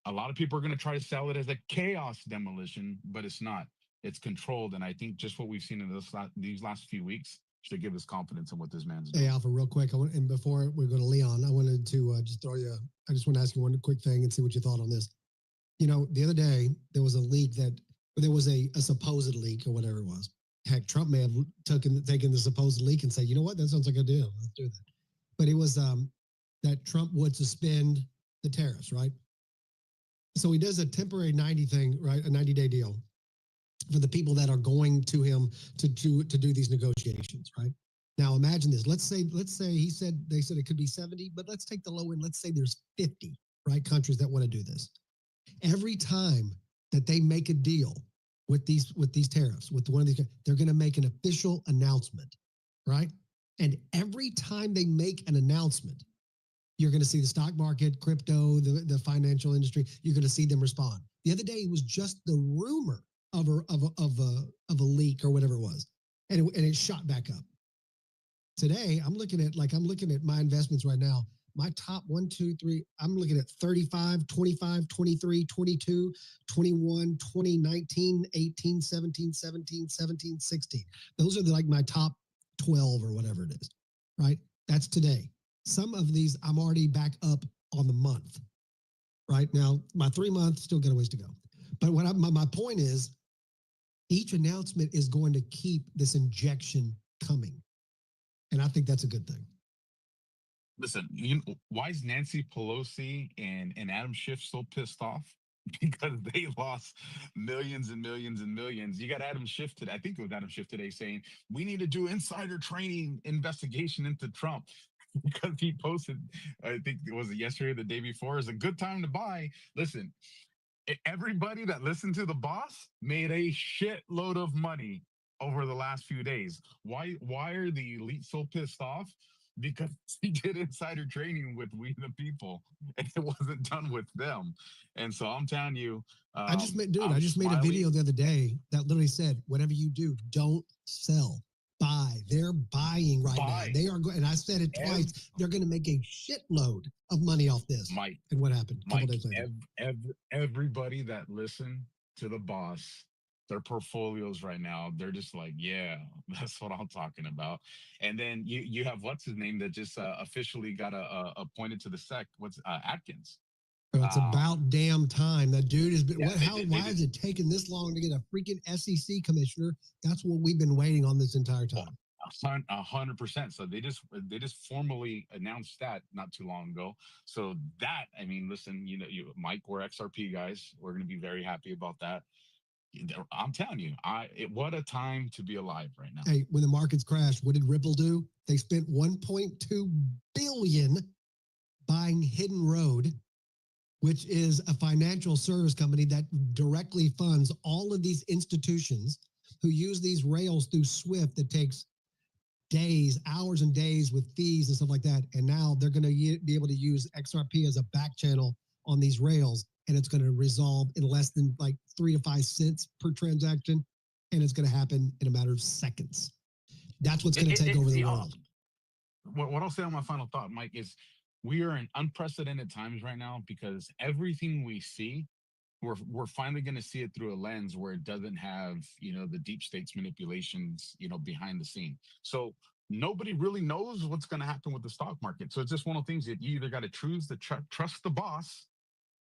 A lot of people are going to try to sell it as a chaos demolition, but it's not. It's controlled. And I think just what we've seen in these last few weeks should give us confidence in what this man's doing. Hey, Alpha, real quick, and before we go to Leon, I wanted to just I just want to ask you one quick thing and see what you thought on this. The other day, there was a leak there was a supposed leak or whatever it was. Heck, Trump may have taken the supposed leak and said, you know what, that sounds like a deal. Let's do that. But it was that Trump would suspend the tariffs, right? So he does a temporary 90-day deal for the people that are going to him to do these negotiations, right? Now imagine this. Let's say they said it could be 70, but let's take the low end. Let's say there's 50, right, countries that want to do this. Every time that they make a deal with these tariffs, with one of these, they're going to make an official announcement, right? And every time they make an announcement, you're going to see the stock market, crypto, the financial industry. You're going to see them respond. The other day, it was just the rumor of a leak or whatever it was, and it shot back up. Today, I'm looking at my investments right now. My top 1, 2, 3, I'm looking at 35, 25, 23, 22, 21, 20, 19, 18, 17, 17, 17, 16. Those are my top 12 or whatever it is, right? That's today. Some of these I'm already back up on the month. Right now, my 3 months still got a ways to go. But my point is, each announcement is going to keep this injection coming. And I think that's a good thing. Listen, why is Nancy Pelosi and Adam Schiff so pissed off? Because they lost millions and millions and millions. You got Adam Schiff today. I think it was Adam Schiff today saying, we need to do insider trading investigation into Trump. Because he posted, I think it was yesterday or the day before, is a good time to buy. Listen, everybody that listened to the boss made a shitload of money over the last few days. Why are the elite so pissed off? Because he did insider trading with we the people, and it wasn't done with them. And so I'm telling you, I just made a video the other day that literally said, whatever you do, don't sell. Buy. They're buying right now. They are going, and I said it twice. They're going to make a shitload of money off this. Mike, and what happened? A couple days later. Everybody that listened to the boss, their portfolios right now, they're just like, yeah, that's what I'm talking about. And then you have what's his name that just officially got appointed to the SEC. Atkins. Bro, it's about damn time. That dude has been. Why is it taking this long to get a freaking SEC commissioner? That's what we've been waiting on this entire time. 100%. So they just formally announced that not too long ago. So that, I mean, listen, Mike, we're XRP guys. We're going to be very happy about that. I'm telling you, what a time to be alive right now. Hey, when the markets crashed, what did Ripple do? They spent $1.2 billion buying Hidden Road. which is a financial service company that directly funds all of these institutions who use these rails through SWIFT that takes days, hours and days with fees and stuff like that. And now they're going to be able to use XRP as a back channel on these rails, and it's going to resolve in less than like 3 to 5 cents per transaction, and it's going to happen in a matter of seconds. That's what's going to take over the world. What I'll say on my final thought, Mike, is we are in unprecedented times right now because everything we see, we're finally going to see it through a lens where it doesn't have, the deep state's manipulations, behind the scene. So nobody really knows what's going to happen with the stock market. So it's just one of the things that you either got to choose to trust the boss,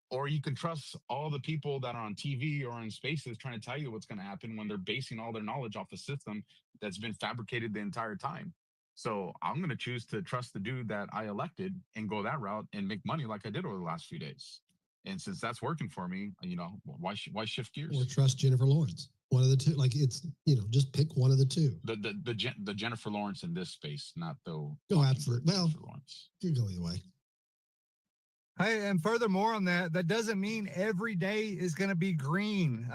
or you can trust all the people that are on TV or in spaces trying to tell you what's going to happen when they're basing all their knowledge off a system that's been fabricated the entire time. So I'm going to choose to trust the dude that I elected and go that route and make money like I did over the last few days. And since that's working for me, why shift gears? Or trust Jennifer Lawrence. One of the two. Like it's, just pick one of the two. The Jennifer Lawrence in this space, not the. Oh, absolutely. Well, you go either way. Hey, and furthermore on that, that doesn't mean every day is going to be green.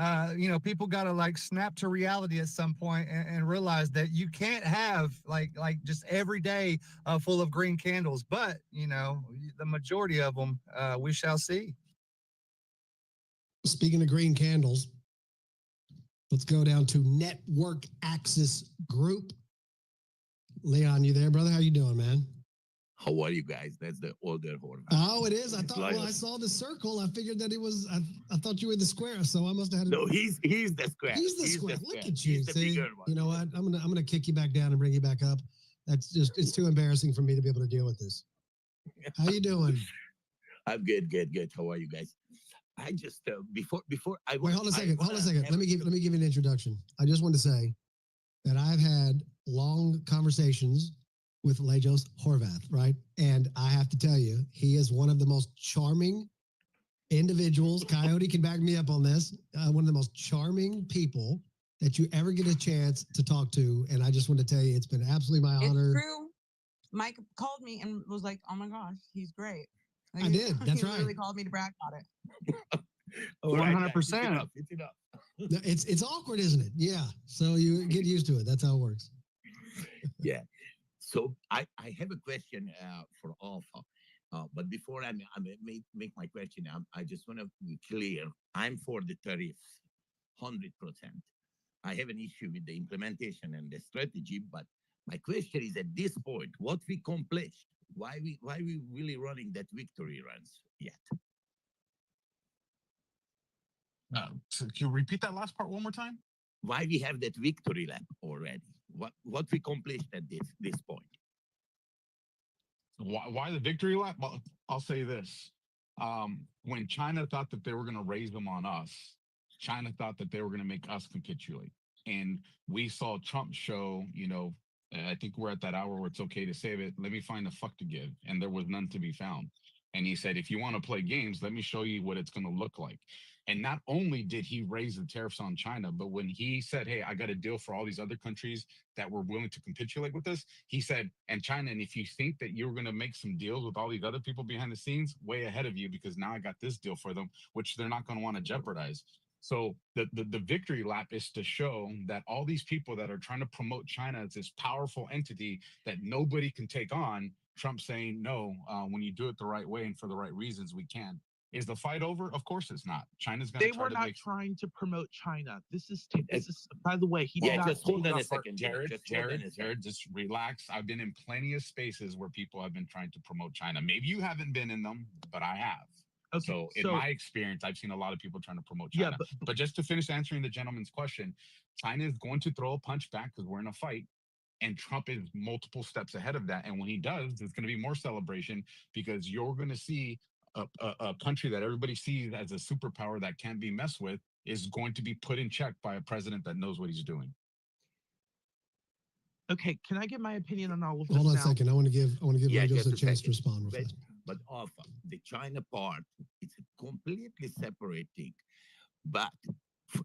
People got to like snap to reality at some point and realize that you can't have like just every day full of green candles. But, the majority of them, we shall see. Speaking of green candles, let's go down to Network Access Group. Leon, you there, brother? How you doing, man? How are you guys? That's the older horn. Oh, it is. I thought. Well, I saw the circle. I figured that it was. I thought you were the square, so I must have had. No, he's the square. He's the square. The Look square. at you. He's the See, bigger one. you know what? I'm gonna kick you back down and bring you back up. That's just. It's too embarrassing for me to be able to deal with this. How you doing? I'm good. How are you guys? I just before I wait. Hold a second. Let me give you an introduction. I just want to say that I've had long conversations with Lajos Horvath, right? And I have to tell you, he is one of the most charming individuals. Coyote can back me up on this. One of the most charming people that you ever get a chance to talk to. And I just want to tell you, it's been absolutely my honor. It's true. Mike called me and was like, "Oh my gosh, he's great." Like, I did. That's he right. Really called me to brag about it. 100%. It's awkward, isn't it? Yeah. So you get used to it. That's how it works. Yeah. So I have a question for Alpha. But before I make my question, I just want to be clear. I'm for the tariffs, 100%. I have an issue with the implementation and the strategy, but my question is at this point, what we accomplished? Why we really running that victory runs yet? So can you repeat that last part one more time? Why we have that victory lap already? What we accomplished at this point? Why the victory lap? Well, I'll say this. When China thought that they were going to raise them on us, China thought that they were going to make us capitulate. And we saw Trump show, I think we're at that hour where it's okay to say it. Let me find a fuck to give. And there was none to be found. And he said, if you want to play games, let me show you what it's going to look like. And not only did he raise the tariffs on China, but when he said, hey, I got a deal for all these other countries that were willing to capitulate with us, he said, and China, and if you think that you're going to make some deals with all these other people behind the scenes, way ahead of you, because now I got this deal for them, which they're not going to want to jeopardize. So the victory lap is to show that all these people that are trying to promote China as this powerful entity that nobody can take on, Trump saying, no, when you do it the right way and for the right reasons, we can. Is the fight over? Of course it's not. China's going to try to make... trying to promote China. This is, by the way, he did not... Just hold on a second, Jared, just relax. I've been in plenty of spaces where people have been trying to promote China. Maybe you haven't been in them, but I have. Okay, so in my experience, I've seen a lot of people trying to promote China. Yeah, but just to finish answering the gentleman's question, China is going to throw a punch back because we're in a fight. And Trump is multiple steps ahead of that. And when he does, there's going to be more celebration because you're going to see a country that everybody sees as a superpower that can't be messed with is going to be put in check by a president that knows what he's doing. Okay, can I get my opinion on all of this? Hold on a second. I want to give Lajos a chance to respond. But Alpha, the China part, it's a completely separate thing. But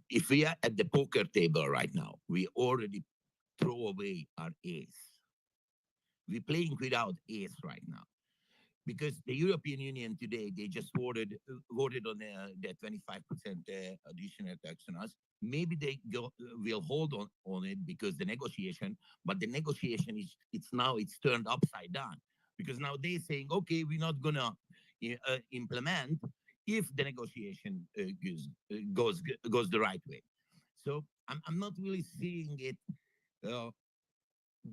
if we are at the poker table right now, we already throw away our ace. We're playing without ace right now. because the European Union today, they just voted on the 25% additional tax on us. Maybe they will hold on it because the negotiation, but the negotiation it's turned upside down, because now they're saying, okay, we're not gonna implement if the negotiation goes the right way. So I'm not really seeing it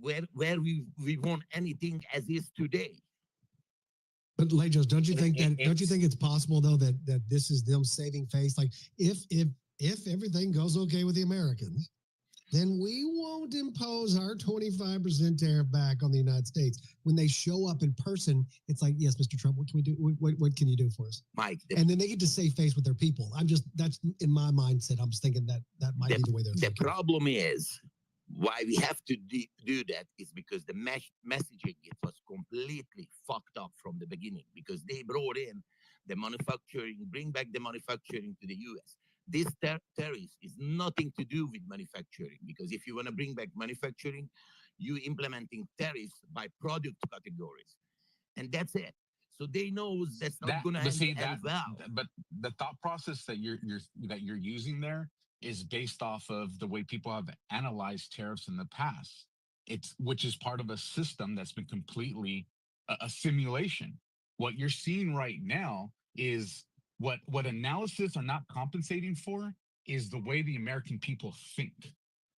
where we want anything as is today. But Lejos, don't you think it's possible though that this is them saving face? Like if everything goes okay with the Americans, then we won't impose our 25% tariff back on the United States. When they show up in person, it's like, yes, Mr. Trump, what can we do? What can you do for us? Mike. And then they get to save face with their people. That's in my mindset. I'm just thinking that might be the way they're thinking. The problem is, why we have to do that is because the messaging, it was completely fucked up from the beginning, because they brought in the manufacturing, bring back the manufacturing to the US. This tariffs is nothing to do with manufacturing, because if you want to bring back manufacturing, you implementing tariffs by product categories, and that's it. So they know that's not going to end well. But the thought process that you're using there is based off of the way people have analyzed tariffs in the past. Which is part of a system that's been completely a simulation. What you're seeing right now is what analysis are not compensating for is the way the American people think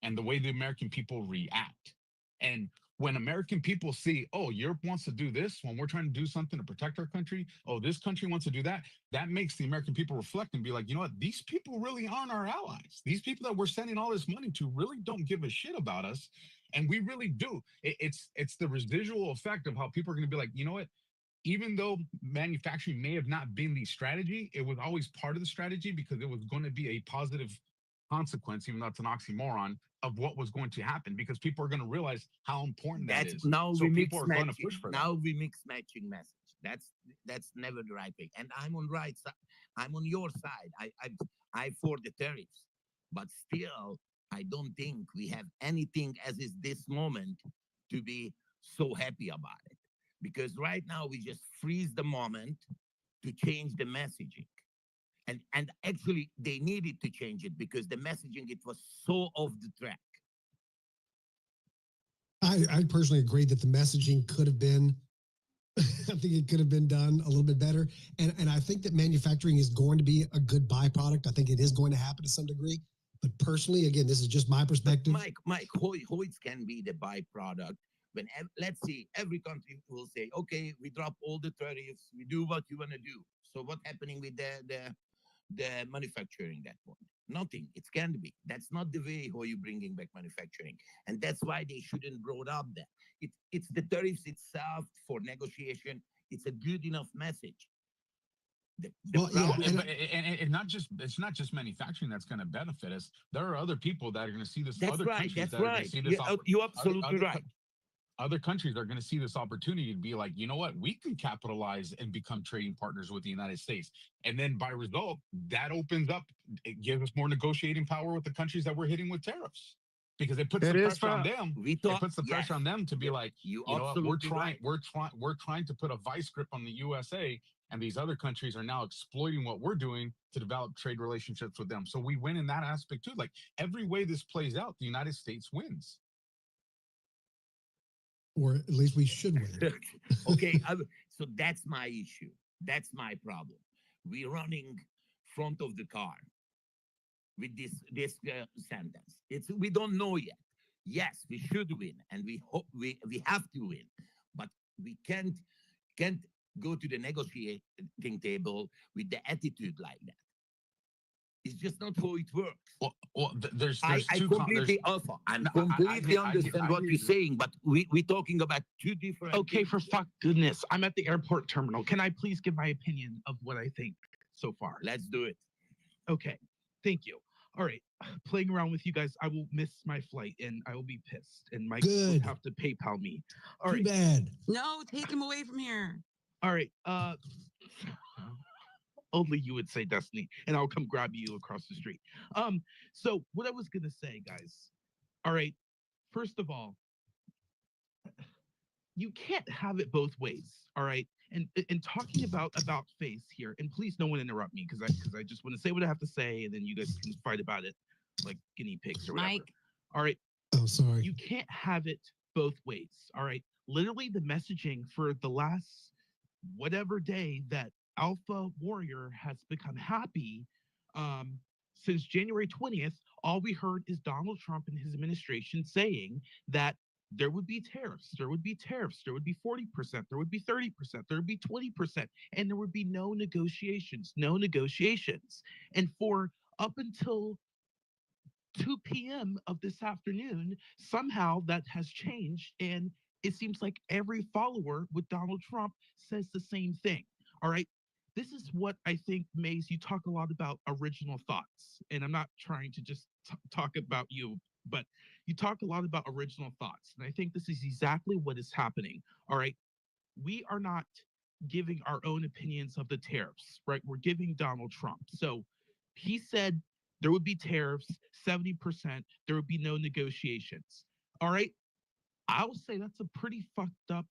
and the way the American people react. And when American people see, oh, Europe wants to do this when we're trying to do something to protect our country, oh, this country wants to do that, that makes the American people reflect and be like, you know what, these people really aren't our allies. These people that we're sending all this money to really don't give a shit about us. And we really do. It's the residual effect of how people are going to be like, you know what, even though manufacturing may have not been the strategy, it was always part of the strategy because it was going to be a positive consequence, even though it's an oxymoron, of what was going to happen, because people are going to realize how important that is. Now so people are going to push for now that. we mix matching message. That's never the right way. And I'm on right side. I'm on your side. I for the tariffs, but still, I don't think we have anything as is this moment to be so happy about it, because right now we just freeze the moment to change the messaging. And actually, they needed to change it because the messaging, it was so off the track. I personally agree that the messaging could have been, I think it could have been done a little bit better. And I think that manufacturing is going to be a good byproduct. I think it is going to happen to some degree. But personally, again, this is just my perspective. But Mike, Hoyts can be the byproduct. When, let's see, every country will say, okay, we drop all the tariffs, we do what you want to do. So what's happening with the manufacturing that point? Nothing. It can't be. That's not the way how you're bringing back manufacturing. And that's why they shouldn't brought up that. It's the tariffs itself for negotiation. It's a good enough message. And not just, it's not just manufacturing that's going to benefit us. There are other people that are going to see this. That's other right. countries That's that are going right. to see this. You're absolutely right. Other countries are going to see this opportunity to be like, you know what, we can capitalize and become trading partners with the United States. And then by result, that opens up, it gives us more negotiating power with the countries that we're hitting with tariffs. Because it puts the pressure on them. It puts the pressure on them to be like, you know what, we're trying to put a vice grip on the USA, and these other countries are now exploiting what we're doing to develop trade relationships with them. So we win in that aspect too. Like every way this plays out, the United States wins. Or at least we should win. Okay, so that's my issue. That's my problem. We're running front of the car with this sentence. We don't know yet. Yes, we should win, and we hope we have to win, but we can't go to the negotiating table with the attitude like that. It's just not how it works. There's I two completely offer. I completely understand what you're saying, but we're talking about two different. Okay, for fuck goodness, I'm at the airport terminal. Can I please give my opinion of what I think so far? Let's do it. Okay, thank you. All right, playing around with you guys, I will miss my flight and I will be pissed, and Mike will have to PayPal me. All right. Too bad. No, take him away from here. All right. Only you would say Destiny, and I'll come grab you across the street. So what I was gonna say, guys. All right. First of all, you can't have it both ways. All right. And talking about faith here, and please no one interrupt me because I just want to say what I have to say, and then you guys can fight about it like guinea pigs or whatever. Mike. All right. Oh, sorry. You can't have it both ways. All right. Literally, the messaging for the last whatever day that Alpha Warrior has become happy, since January 20th, all we heard is Donald Trump and his administration saying that there would be tariffs, there would be tariffs, there would be 40%, there would be 30%, there would be 20%, and there would be no negotiations, no negotiations. And for up until 2 p.m. of this afternoon, somehow that has changed. And it seems like every follower with Donald Trump says the same thing. All right. This is what I think, Maze, you talk a lot about original thoughts. And I'm not trying to just talk about you, but you talk a lot about original thoughts. And I think this is exactly what is happening. All right. We are not giving our own opinions of the tariffs, right? We're giving Donald Trump. So he said there would be tariffs, 70%, there would be no negotiations. All right. I would say that's a pretty fucked up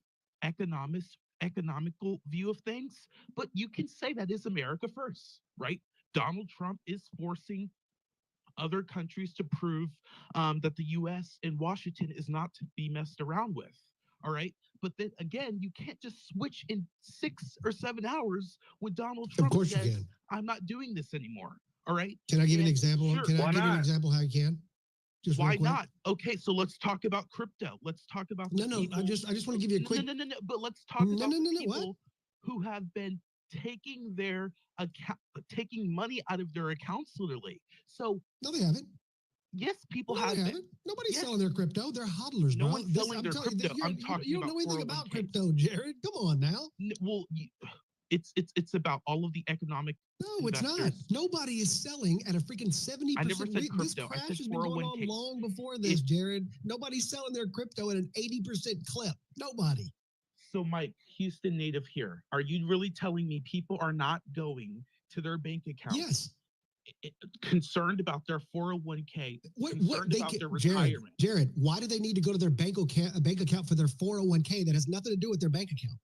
economical view of things, but you can say that is America first, right? Donald Trump is forcing other countries to prove that the US and Washington is not to be messed around with. All right. But then again, you can't just switch in 6 or 7 hours when Donald Trump says, I'm not doing this anymore. All right. Can I give you an example? Sure. Can I give you an example how you can? Just why not? Okay, so let's talk about crypto. Let's talk about I just want to give you a quick. No. But let's talk about people who have been taking their account, taking money out of their accounts literally. So no, they haven't. Yes, people have it. Nobody's selling their crypto. They're hodlers, no bro. one's selling their crypto. I'm talking you don't know anything about crypto, Jared. Come on now. Well, it's about all of the economic. No, it's not. Nobody is selling at a freaking 70%. I never said crypto. This crash has been going on long before this, Jared. Nobody's selling their crypto at an 80% clip. Nobody. So, Mike, Houston native here. Are you really telling me people are not going to their bank account? Yes. Concerned about their 401k, concerned about their retirement. Jared, why do they need to go to their bank account for their 401k that has nothing to do with their bank account?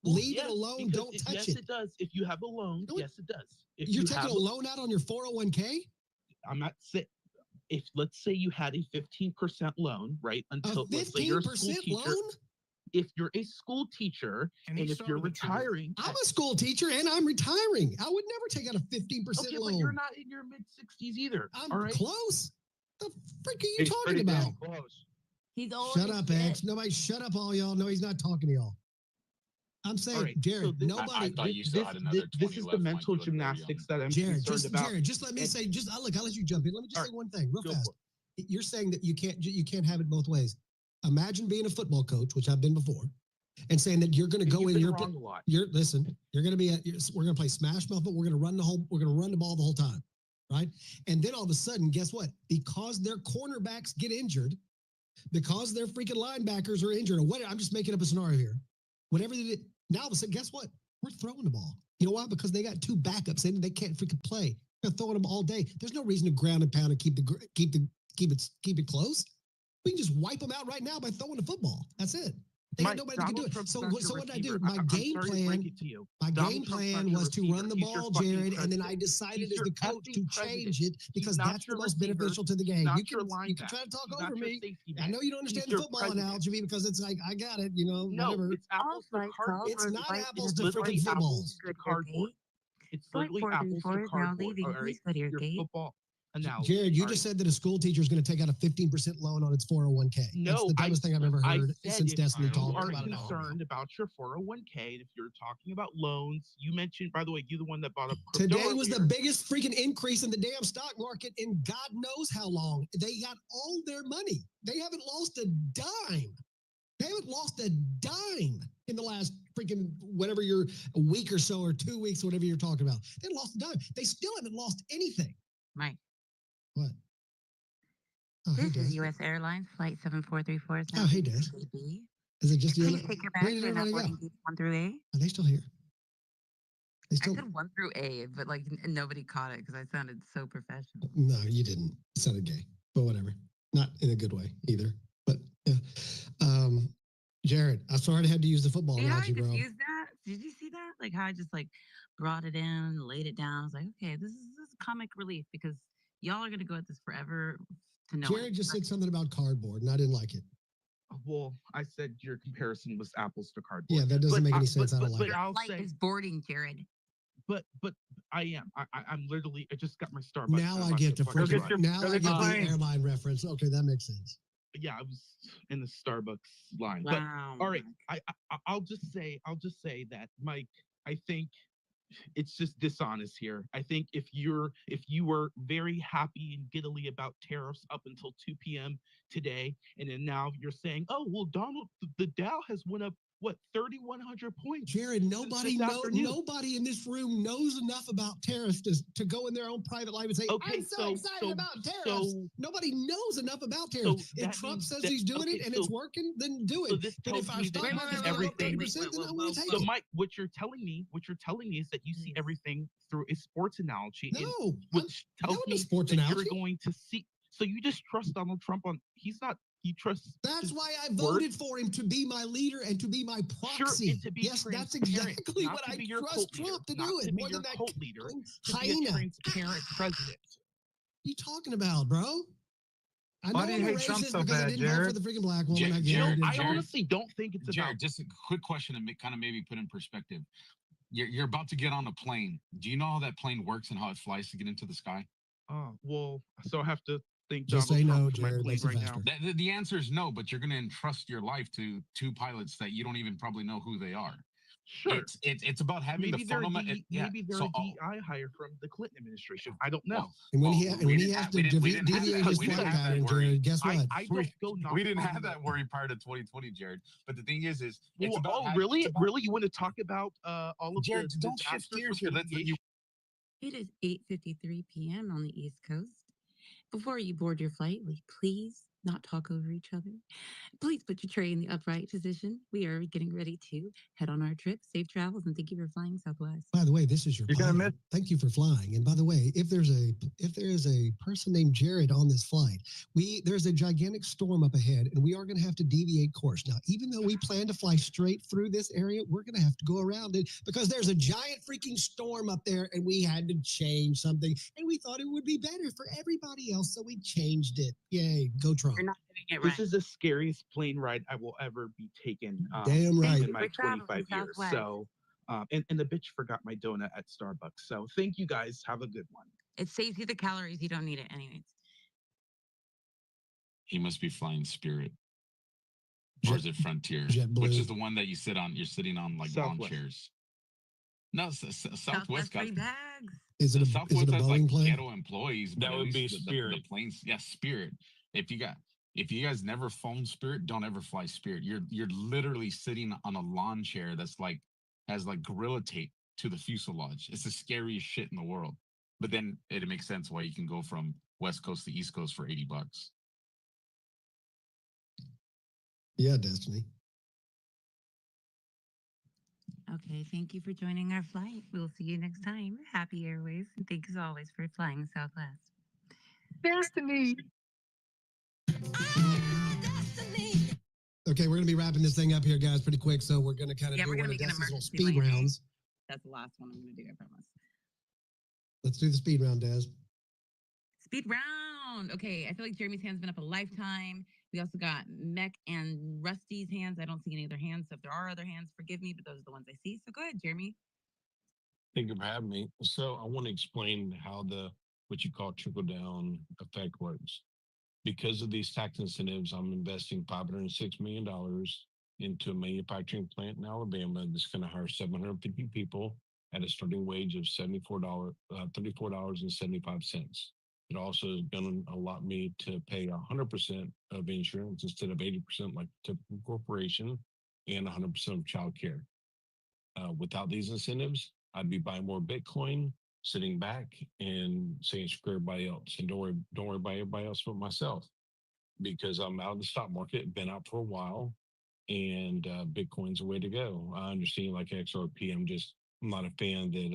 Leave it alone. Don't touch it. Yes, it does. If you have a loan, yes, it does. If you're taking a loan out on your 401k? I'm not saying. If let's say you had a 15% loan, right? Until let's say you're a school teacher. Loan? If you're a school teacher and if you're retiring, I'm a school teacher and I'm retiring. I would never take out a 15% loan. But you're not in your mid 60s either. I'm close. The frick are you talking about? He's old. Shut up, X. Nobody, shut up, all y'all. No, he's not talking to y'all. I'm saying, Jared, so nobody. I thought you still had another 20 this is the mental gymnastics that I'm concerned about. Jared, just let me say, I'll let you jump in. Let me just say one thing real fast. You're saying that you can't have it both ways. Imagine being a football coach, which I've been before, and saying that you're going to go in. We're going to be we're going to play smash mouth, but we're going to run the ball the whole time, right? And then all of a sudden, guess what? Because their cornerbacks get injured, because their freaking linebackers are injured, or what? I'm just making up a scenario here. Whatever they did, now all of a sudden, guess what? We're throwing the ball. You know why? Because they got 2 backups and they can't freaking play. They're throwing them all day. There's no reason to ground and pound and keep it close. We can just wipe them out right now by throwing the football. That's it. Nobody can do it. So what did I do? My game plan was to run the ball, Jared, and then I decided as the coach to change it because that's the most beneficial to the game. You can try to talk over me. I know you don't understand the football analogy because it's like, I got it, whatever. It's apples to cardboard. It's not apples to freaking football. Cardboard. It's literally apples to cardboard. Your football. Analogy. Jared, you just said that a school teacher is going to take out a 15% loan on its 401k. No, that's the dumbest thing I've ever heard since Destiny talked about it. If you are concerned about your 401k, if you're talking about loans, you mentioned, by the way, you're the one that brought up crypto. Today was the biggest freaking increase in the damn stock market in God knows how long. They got all their money. They haven't lost a dime. They haven't lost a dime in the last freaking whatever a week or so or 2 weeks, whatever you're talking about. They lost a dime. They still haven't lost anything. Mike. What? Oh, this is U.S. Airlines Flight 7434. Oh, hey, Des. Is it just you? Please take your bags and boarding gate 1 through A. Are they still here? I said 1 through A, but like nobody caught it because I sounded so professional. No, you didn't. It sounded gay, but whatever. Not in a good way either. But yeah. Jared, I'm sorry I had to use the football See how I analogy, bro. diffused that? Did you see that? Like how I just like brought it in, laid it down. I was like, okay, this is comic relief because y'all are gonna go at this forever to no Jared end. just said something about cardboard, and I didn't like it. Well, I said your comparison was apples to cardboard. Yeah, that doesn't make any sense. I don't like Your it. I'll light is boarding, Jared. But I am. I'm literally. I just got my Starbucks. Now I get the freaking. Now I get the airline reference. Okay, that makes sense. Yeah, I was in the Starbucks line. Wow. But all right, I'll just say that, Mike, I think it's just dishonest here. I think if you were very happy and giddily about tariffs up until 2 p.m. today, and then now you're saying, oh well, Donald, the Dow has went up what 3,100 points. Jared, nobody in this room knows enough about tariffs to go in their own private life and say, okay, I'm so excited about tariffs. Nobody knows enough about tariffs. If Trump says he's doing it and it's working, then do it. So if our stock market's everything. 30%, then I want to take So, it. Mike, what you're telling me is that you see everything through a sports analogy. No, which tells me sports that analogy. you're going to see. So you just trust Donald Trump on. He's not. He trusts. That's why I voted for him, to be my leader and to be my proxy. Sure, and to be yes, that's exactly what I trust Trump to do it. More than that, cult leader, to be a transparent president. What are you talking about, bro? I know Why do you I'm a hate Trump racist so because I bad, didn't vote Jared? for the freaking black woman. I get Jared, it. I honestly don't think it's Jared, about. just a quick question to kind of maybe put in perspective. You're about to get on a plane. Do you know how that plane works and how it flies to get into the sky? Oh well, so I have to think. Just Donald say no, Trump for my Jared. plane Makes it right faster. now. The answer is no, but you're going to entrust your life to two pilots that you don't even probably know who they are. Sure. It's about having Maybe the they're funnel. maybe they're a DI hire from the Clinton administration. I don't know. And when he has to deviate his flight pattern, Jared, guess what? I don't go. We didn't have that worry prior to 2020, Jared. But the thing is it's about really? You want to talk about all of Jared, the don't shift gears here. It is 8:53 p.m. on the East Coast. Before you board your flight, please not talk over each other. Please put your tray in the upright position. We are getting ready to head on our trip. Safe travels, and thank you for flying Southwest. By the way, this is your pilot. Thank you for flying. And by the way, if there is a person named Jared on this flight, there's a gigantic storm up ahead, and we are going to have to deviate course. Now, even though we plan to fly straight through this area, we're going to have to go around it because there's a giant freaking storm up there, and we had to change something, and we thought it would be better for everybody else, so we changed it. Yay, go Trump. You're not doing it right. This is the scariest plane ride I will ever be taken. Damn right. In my 25 years. So, and the bitch forgot my donut at Starbucks. So thank you guys. Have a good one. It saves you the calories. You don't need it anyways. He must be flying Spirit. Or is it Frontier? Which is the one that you sit on? You're sitting on like lawn chairs. No, Southwest got bags. Is it a Boeing plane? Ghetto employees. That would be Spirit. The planes, yeah, Spirit. If you guys never flown Spirit, don't ever fly Spirit. You're literally sitting on a lawn chair that's has gorilla tape to the fuselage. It's the scariest shit in the world. But then it makes sense why you can go from West Coast to East Coast for $80. Yeah, Destiny. Okay, thank you for joining our flight. We'll see you next time. Happy Airways, and thanks as always for flying Southwest. Destiny. Okay, we're going to be wrapping this thing up here, guys, pretty quick. So we're going to kind of do we're one gonna of make an Destiny's little emergency speed landing. rounds. That's the last one I'm going to do, I promise. Let's do the speed round, Des. Speed round. Okay, I feel like Jeremy's hand's been up a lifetime. We also got Mech and Rusty's hands. I don't see any other hands. So if there are other hands, forgive me, but those are the ones I see. So go ahead, Jeremy. Thank you for having me. So I want to explain how what you call trickle down effect works. Because of these tax incentives, I'm investing $506 million into a manufacturing plant in Alabama that's going to hire 750 people at a starting wage of $34.75. It also is going to allow me to pay 100% of insurance instead of 80% like typical corporation, and 100% of child care. Without these incentives, I'd be buying more Bitcoin, sitting back and saying screw everybody else, and don't worry about everybody else but myself, because I'm out of the stock market, been out for a while, and Bitcoin's the way to go. I understand like XRP. I'm not a fan that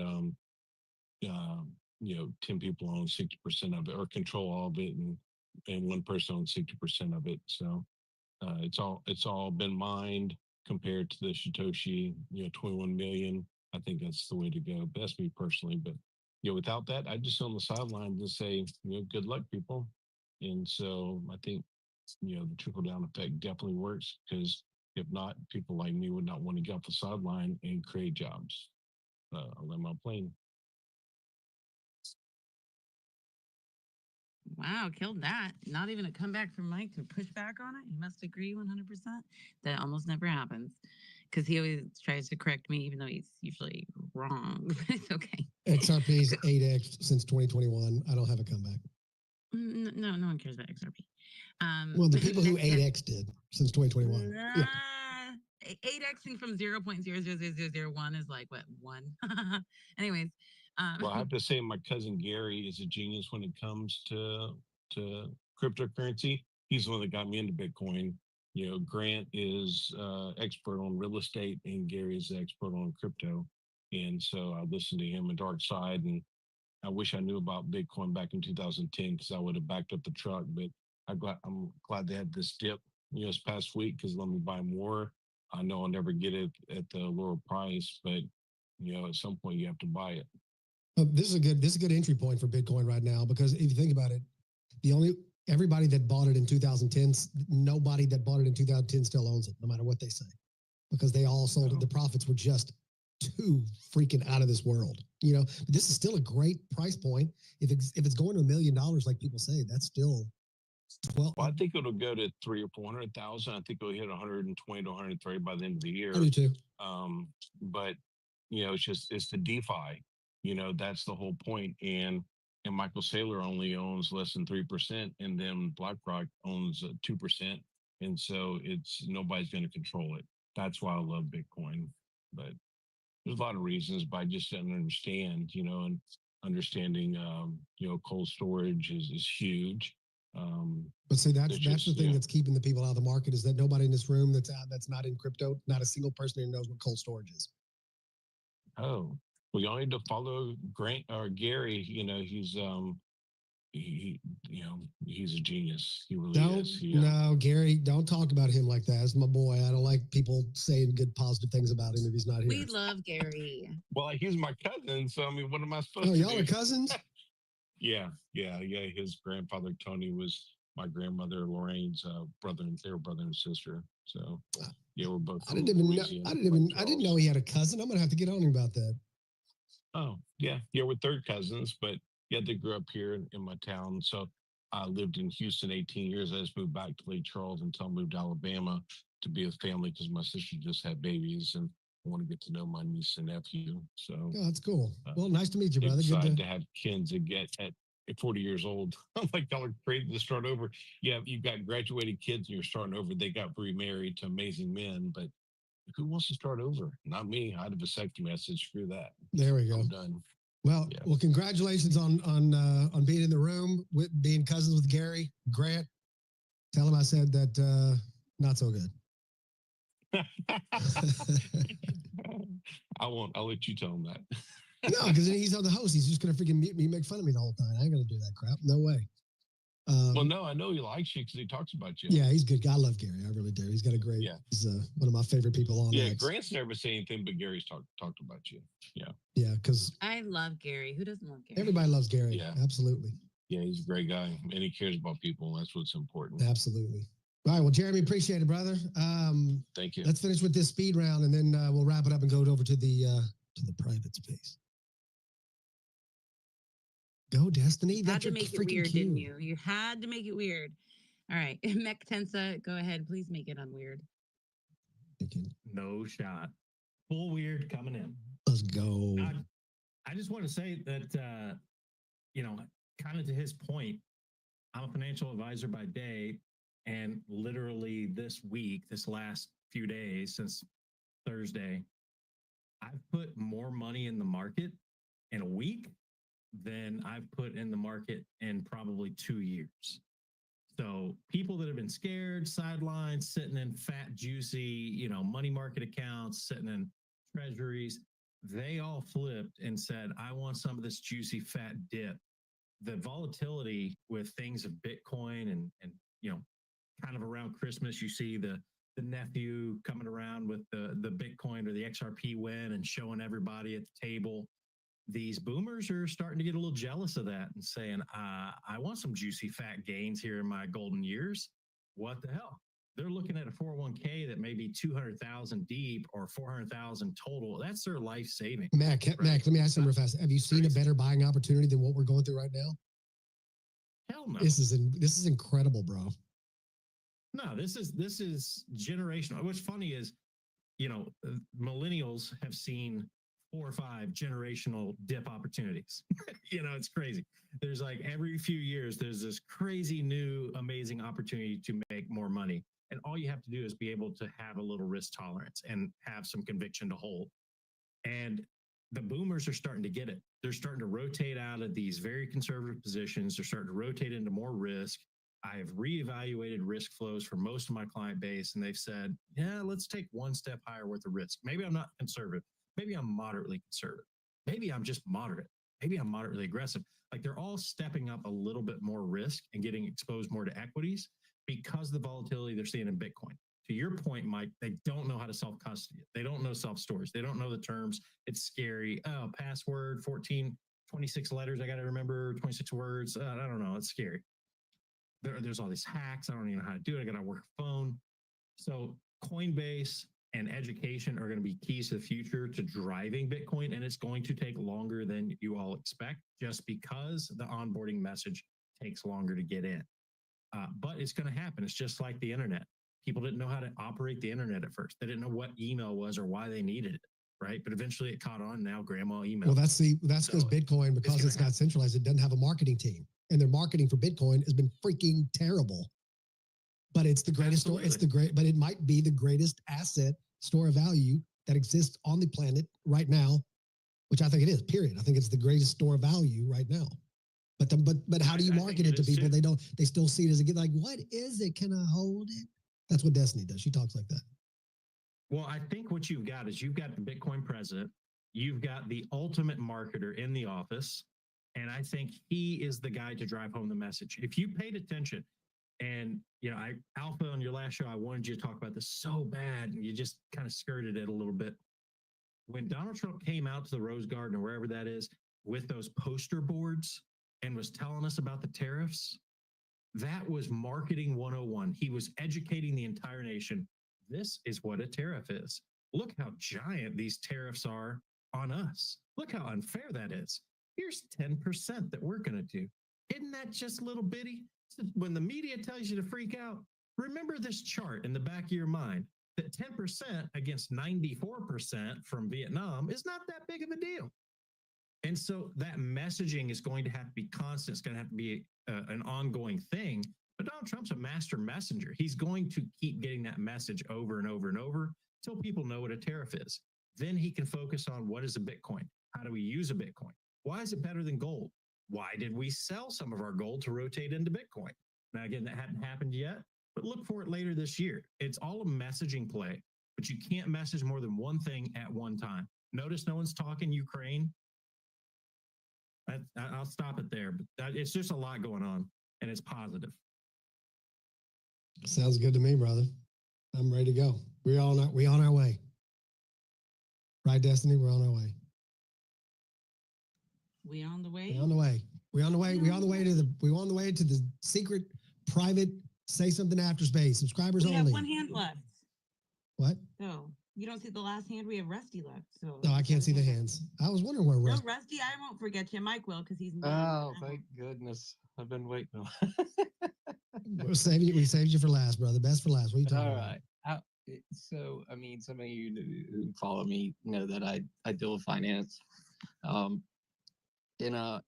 10 people own 60% of it or control all of it, and one person owns 60% of it. So It's all been mined compared to the Satoshi, 21 million. I think that's the way to go. But that's me personally. But without that, I just sit on the sidelines and say, good luck, people. And so I think the trickle down effect definitely works, because if not, people like me would not want to get off the sideline and create jobs. I'll land my plane. Wow, killed that. Not even a comeback from Mike to push back on it. He must agree 100%. That almost never happens, because he always tries to correct me, even though he's usually wrong. But it's okay. XRP's 8x since 2021. I don't have a comeback. No one cares about XRP. Well, the people who 8x did since 2021. Yeah. 8xing from 0.00001 is like what, 1? Anyways. Well, I have to say my cousin Gary is a genius when it comes to cryptocurrency. He's the one that got me into Bitcoin. Grant is expert on real estate, and Gary is expert on crypto. And so I listened to him in Dark Side, and I wish I knew about Bitcoin back in 2010, because I would have backed up the truck. But I'm glad they had this dip, this past week, because let me buy more. I know I'll never get it at the lower price, but at some point you have to buy it. This is a good entry point for Bitcoin right now, because if you think about it, everybody that bought it in 2010, nobody that bought it in 2010 still owns it, no matter what they say, because they all sold it. The profits were just too freaking out of this world. But this is still a great price point. If it's going to $1 million, like people say, that's still 12. Well, I think it'll go to 300,000 or 400,000. I think it'll hit 120 to 130 by the end of the year. I do too. But it's the DeFi. That's the whole point. And Michael Saylor only owns less than 3%, and then BlackRock owns 2%. And so nobody's going to control it. That's why I love Bitcoin. But there's a lot of reasons, but I just didn't understand, and understanding, cold storage is huge. But see, that's the thing that's keeping the people out of the market, is that nobody in this room that's not in crypto, not a single person here knows what cold storage is. Oh, well, you all need to follow Grant or Gary. He's he's a genius. He really is. No, Gary, don't talk about him like that. That's my boy. I don't like people saying good, positive things about him if he's not here. We love Gary. Well, he's my cousin, so I mean, what am I supposed to do? Oh, y'all are do? cousins? Yeah. His grandfather Tony was my grandmother Lorraine's brother, and they were brother and sister. So we're both. I didn't know he had a cousin. I'm gonna have to get on him about that. Oh, yeah, we're third cousins, but they grew up here in my town. So I lived in Houston 18 years. I just moved back to Lake Charles until I moved to Alabama to be with family, because my sister just had babies, and I want to get to know my niece and nephew. So that's cool. Well, nice to meet you, brother. Excited to have kids that get at 40 years old. I'm like, y'all are crazy to start over. Yeah, you've got graduated kids and you're starting over. They got remarried to amazing men, but who wants to start over? Not me. I had a vasectomy. I said, screw that. There we go. I'm done. Well, congratulations on being in the room, with being cousins with Gary. Grant, tell him I said that not so good. I won't. I'll let you tell him that. No, because he's on the host. He's just gonna freaking mute me, make fun of me the whole time. I ain't gonna do that crap. No way. Well, no, I know he likes you because he talks about you. Yeah, he's a good guy. I love Gary. I really do. He's got a great. Yeah. He's one of my favorite people on. Yeah, Grant's never said anything, but Gary's talked about you. Yeah. Yeah, because I love Gary. Who doesn't love Gary? Everybody loves Gary. Yeah, absolutely. Yeah, he's a great guy, and he cares about people. That's what's important. Absolutely. All right. Well, Jeremy, appreciate it, brother. Thank you. Let's finish with this speed round, and then we'll wrap it up and go over to the private space. Go, Destiny. You had to make it weird, didn't you? You had to make it weird. All right. Mech Tensa, go ahead. Please make it unweird. No shot. Full weird coming in. Let's go. I just want to say that, kind of to his point, I'm a financial advisor by day, and literally this last few days, since Thursday, I've put more money in the market in a week than I've put in the market in probably 2 years. So people that have been scared, sidelined, sitting in fat, juicy, money market accounts, sitting in treasuries, they all flipped and said, I want some of this juicy fat dip. The volatility with things of Bitcoin and kind of around Christmas, you see the nephew coming around with the Bitcoin or the XRP win and showing everybody at the table. These boomers are starting to get a little jealous of that and saying, I want some juicy fat gains here in my golden years. What the hell? They're looking at a 401k that may be 200,000 deep or 400,000 total. That's their life saving. Mac, let me ask you real fast. Have you seen a better buying opportunity than what we're going through right now? Hell no. This is incredible, bro. No, this is generational. What's funny is, millennials have seen 4 or 5 generational dip opportunities. It's crazy. There's like every few years, there's this crazy new amazing opportunity to make more money. And all you have to do is be able to have a little risk tolerance and have some conviction to hold. And the boomers are starting to get it. They're starting to rotate out of these very conservative positions. They're starting to rotate into more risk. I have reevaluated risk flows for most of my client base, and they've said, yeah, let's take one step higher worth of risk. Maybe I'm not conservative. Maybe I'm moderately conservative. Maybe I'm just moderate. Maybe I'm moderately aggressive. Like they're all stepping up a little bit more risk and getting exposed more to equities because of the volatility they're seeing in Bitcoin. To your point, Mike, they don't know how to self-custody it. They don't know self-storage. They don't know the terms. It's scary. Oh, password, 26 letters. I got to remember 26 words. I don't know. It's scary. There's all these hacks. I don't even know how to do it. I got to work a phone. So Coinbase and education are going to be keys to the future to driving Bitcoin. And it's going to take longer than you all expect just because the onboarding message takes longer to get in. But it's going to happen. It's just like the internet. People didn't know how to operate the internet at first. They didn't know what email was or why they needed it, right? But eventually it caught on. Now grandma email. Well, that's because Bitcoin, because it's not centralized, it doesn't have a marketing team. And their marketing for Bitcoin has been freaking terrible. But it's the greatest store. But it might be the greatest asset store of value that exists on the planet right now, which I think it is, period. I think it's the greatest store of value right now. But how do you market it to people? They still see it as like, what is it? Can I hold it? That's what Destiny does. She talks like that. Well, I think what you've got is you've got the Bitcoin president, you've got the ultimate marketer in the office, and I think he is the guy to drive home the message. If you paid attention, and Alpha, on your last show, I wanted you to talk about this so bad, and you just kind of skirted it a little bit. When Donald Trump came out to the Rose Garden or wherever that is with those poster boards and was telling us about the tariffs, that was marketing 101. He was educating the entire nation. This is what a tariff is. Look how giant these tariffs are on us. Look how unfair that is. Here's 10% that we're going to do. Isn't that just little bitty? When the media tells you to freak out, remember this chart in the back of your mind that 10% against 94% from Vietnam is not that big of a deal. And so that messaging is going to have to be constant. It's going to have to be an ongoing thing. But Donald Trump's a master messenger. He's going to keep getting that message over and over and over until people know what a tariff is. Then he can focus on what is a Bitcoin? How do we use a Bitcoin? Why is it better than gold? Why did we sell some of our gold to rotate into Bitcoin? Now, again, that hadn't happened yet, but look for it later this year. It's all a messaging play, but you can't message more than one thing at one time. Notice no one's talking Ukraine. I'll stop it there, but it's just a lot going on, and it's positive. Sounds good to me, brother. I'm ready to go. We on our way. Right, Destiny? We're on our way. We on the way? We're on the way. We're on the way. We're on the way to the secret, private, say something after space. Subscribers only. We have one hand left. What? So you don't see the last hand. We have Rusty left. So no, I can't see the hands. I was wondering where Rusty. No, Rusty, I won't forget you. Mike will because he's. Oh, thank goodness! I've been waiting. We saved you for last, brother. Best for last. What are you talking about? All right. So, I mean, some of you who follow me know that I deal with finance, in a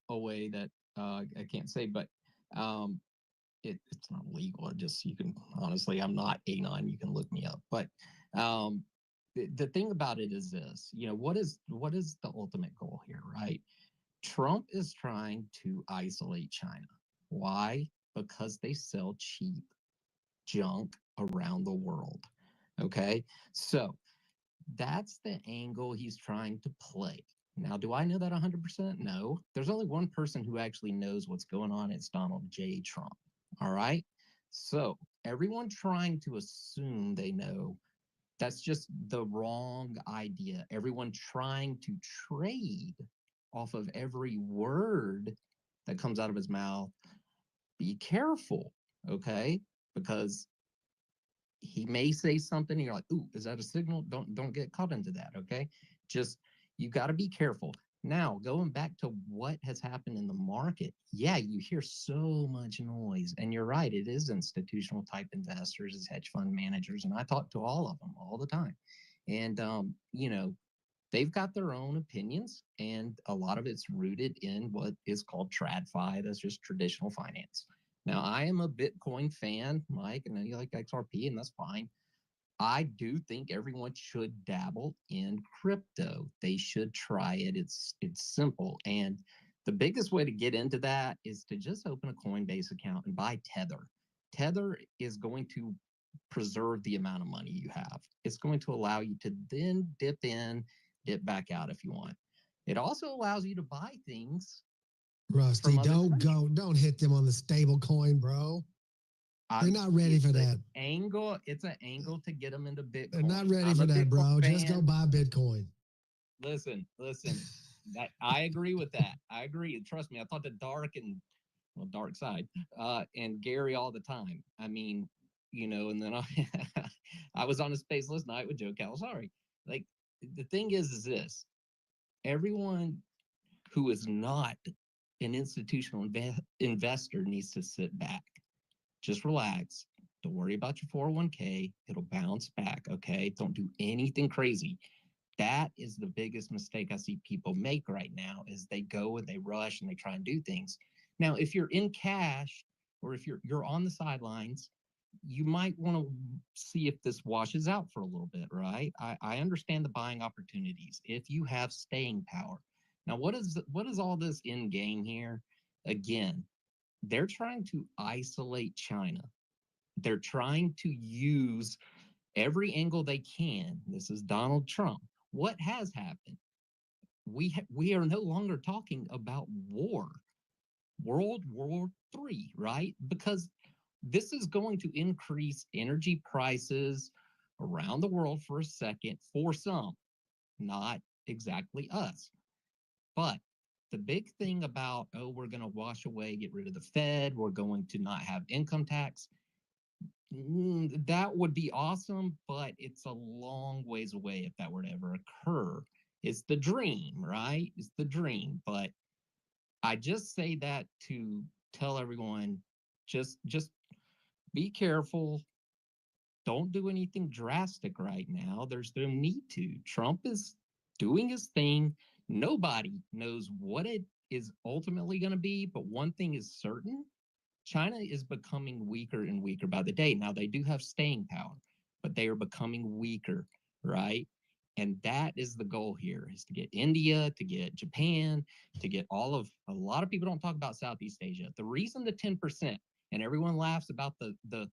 way that I can't say, but it's not legal. You can honestly, I'm not anon. You can look me up, but the thing about it is this. What is the ultimate goal here, right? Trump is trying to isolate China. Why? Because they sell cheap junk around the world. Okay, so that's the angle he's trying to play. Now, do I know that 100%? No. There's only one person who actually knows what's going on. It's Donald J. Trump. All right. So everyone trying to assume they know, that's just the wrong idea. Everyone trying to trade off of every word that comes out of his mouth, be careful, okay? Because he may say something and you're like, ooh, is that a signal? Don't get caught into that, okay? Just, you got to be careful. Now, going back to what has happened in the market, yeah, you hear so much noise, and you're right, it is institutional type investors, it's hedge fund managers, and I talk to all of them all the time. And, you know, they've got their own opinions, and a lot of it's rooted in what is called TradFi, that's just traditional finance. Now, I am a Bitcoin fan, Mike, and you like XRP, and that's fine. I do think everyone should dabble in crypto. They should try it. It's simple. And the biggest way to get into that is to just open a Coinbase account and buy Tether. Tether is going to preserve the amount of money you have. It's going to allow you to then dip in, dip back out if you want. It also allows you to buy things. Rusty, don't hit them on the stable coin, bro. They're not ready for that. It's an angle to get them into Bitcoin. They're not ready for that, bro. Just go buy Bitcoin. Listen. I agree with that. I agree. Trust me, I talk to Dark Side, and Gary all the time. I mean, you know, and then I was on a space last night with Joe Calasari. Like, the thing is this: everyone who is not an institutional investor needs to sit back. Just relax. Don't worry about your 401k. It'll bounce back, okay? Don't do anything crazy. That is the biggest mistake I see people make right now is they go and they rush and they try and do things. Now, if you're in cash or if you're on the sidelines, you might want to see if this washes out for a little bit, right? I understand the buying opportunities if you have staying power. Now, what is all this in game here? Again, they're trying to isolate China. They're trying to use every angle they can. This is Donald Trump. What has happened? We are no longer talking about war, World War III, right? Because this is going to increase energy prices around the world for a second, for some, not exactly us. But the big thing about, oh, we're going to wash away, get rid of the Fed, we're going to not have income tax, that would be awesome, but it's a long ways away if that were to ever occur. It's the dream, right? It's the dream. But I just say that to tell everyone, just be careful. Don't do anything drastic right now. There's no need to. Trump is doing his thing. Nobody knows what it is ultimately going to be, but one thing is certain. China is becoming weaker and weaker by the day. Now, they do have staying power, but they are becoming weaker, right? And that is the goal here, is to get India, to get Japan, to get a lot of people don't talk about Southeast Asia. The reason the 10%, and everyone laughs about the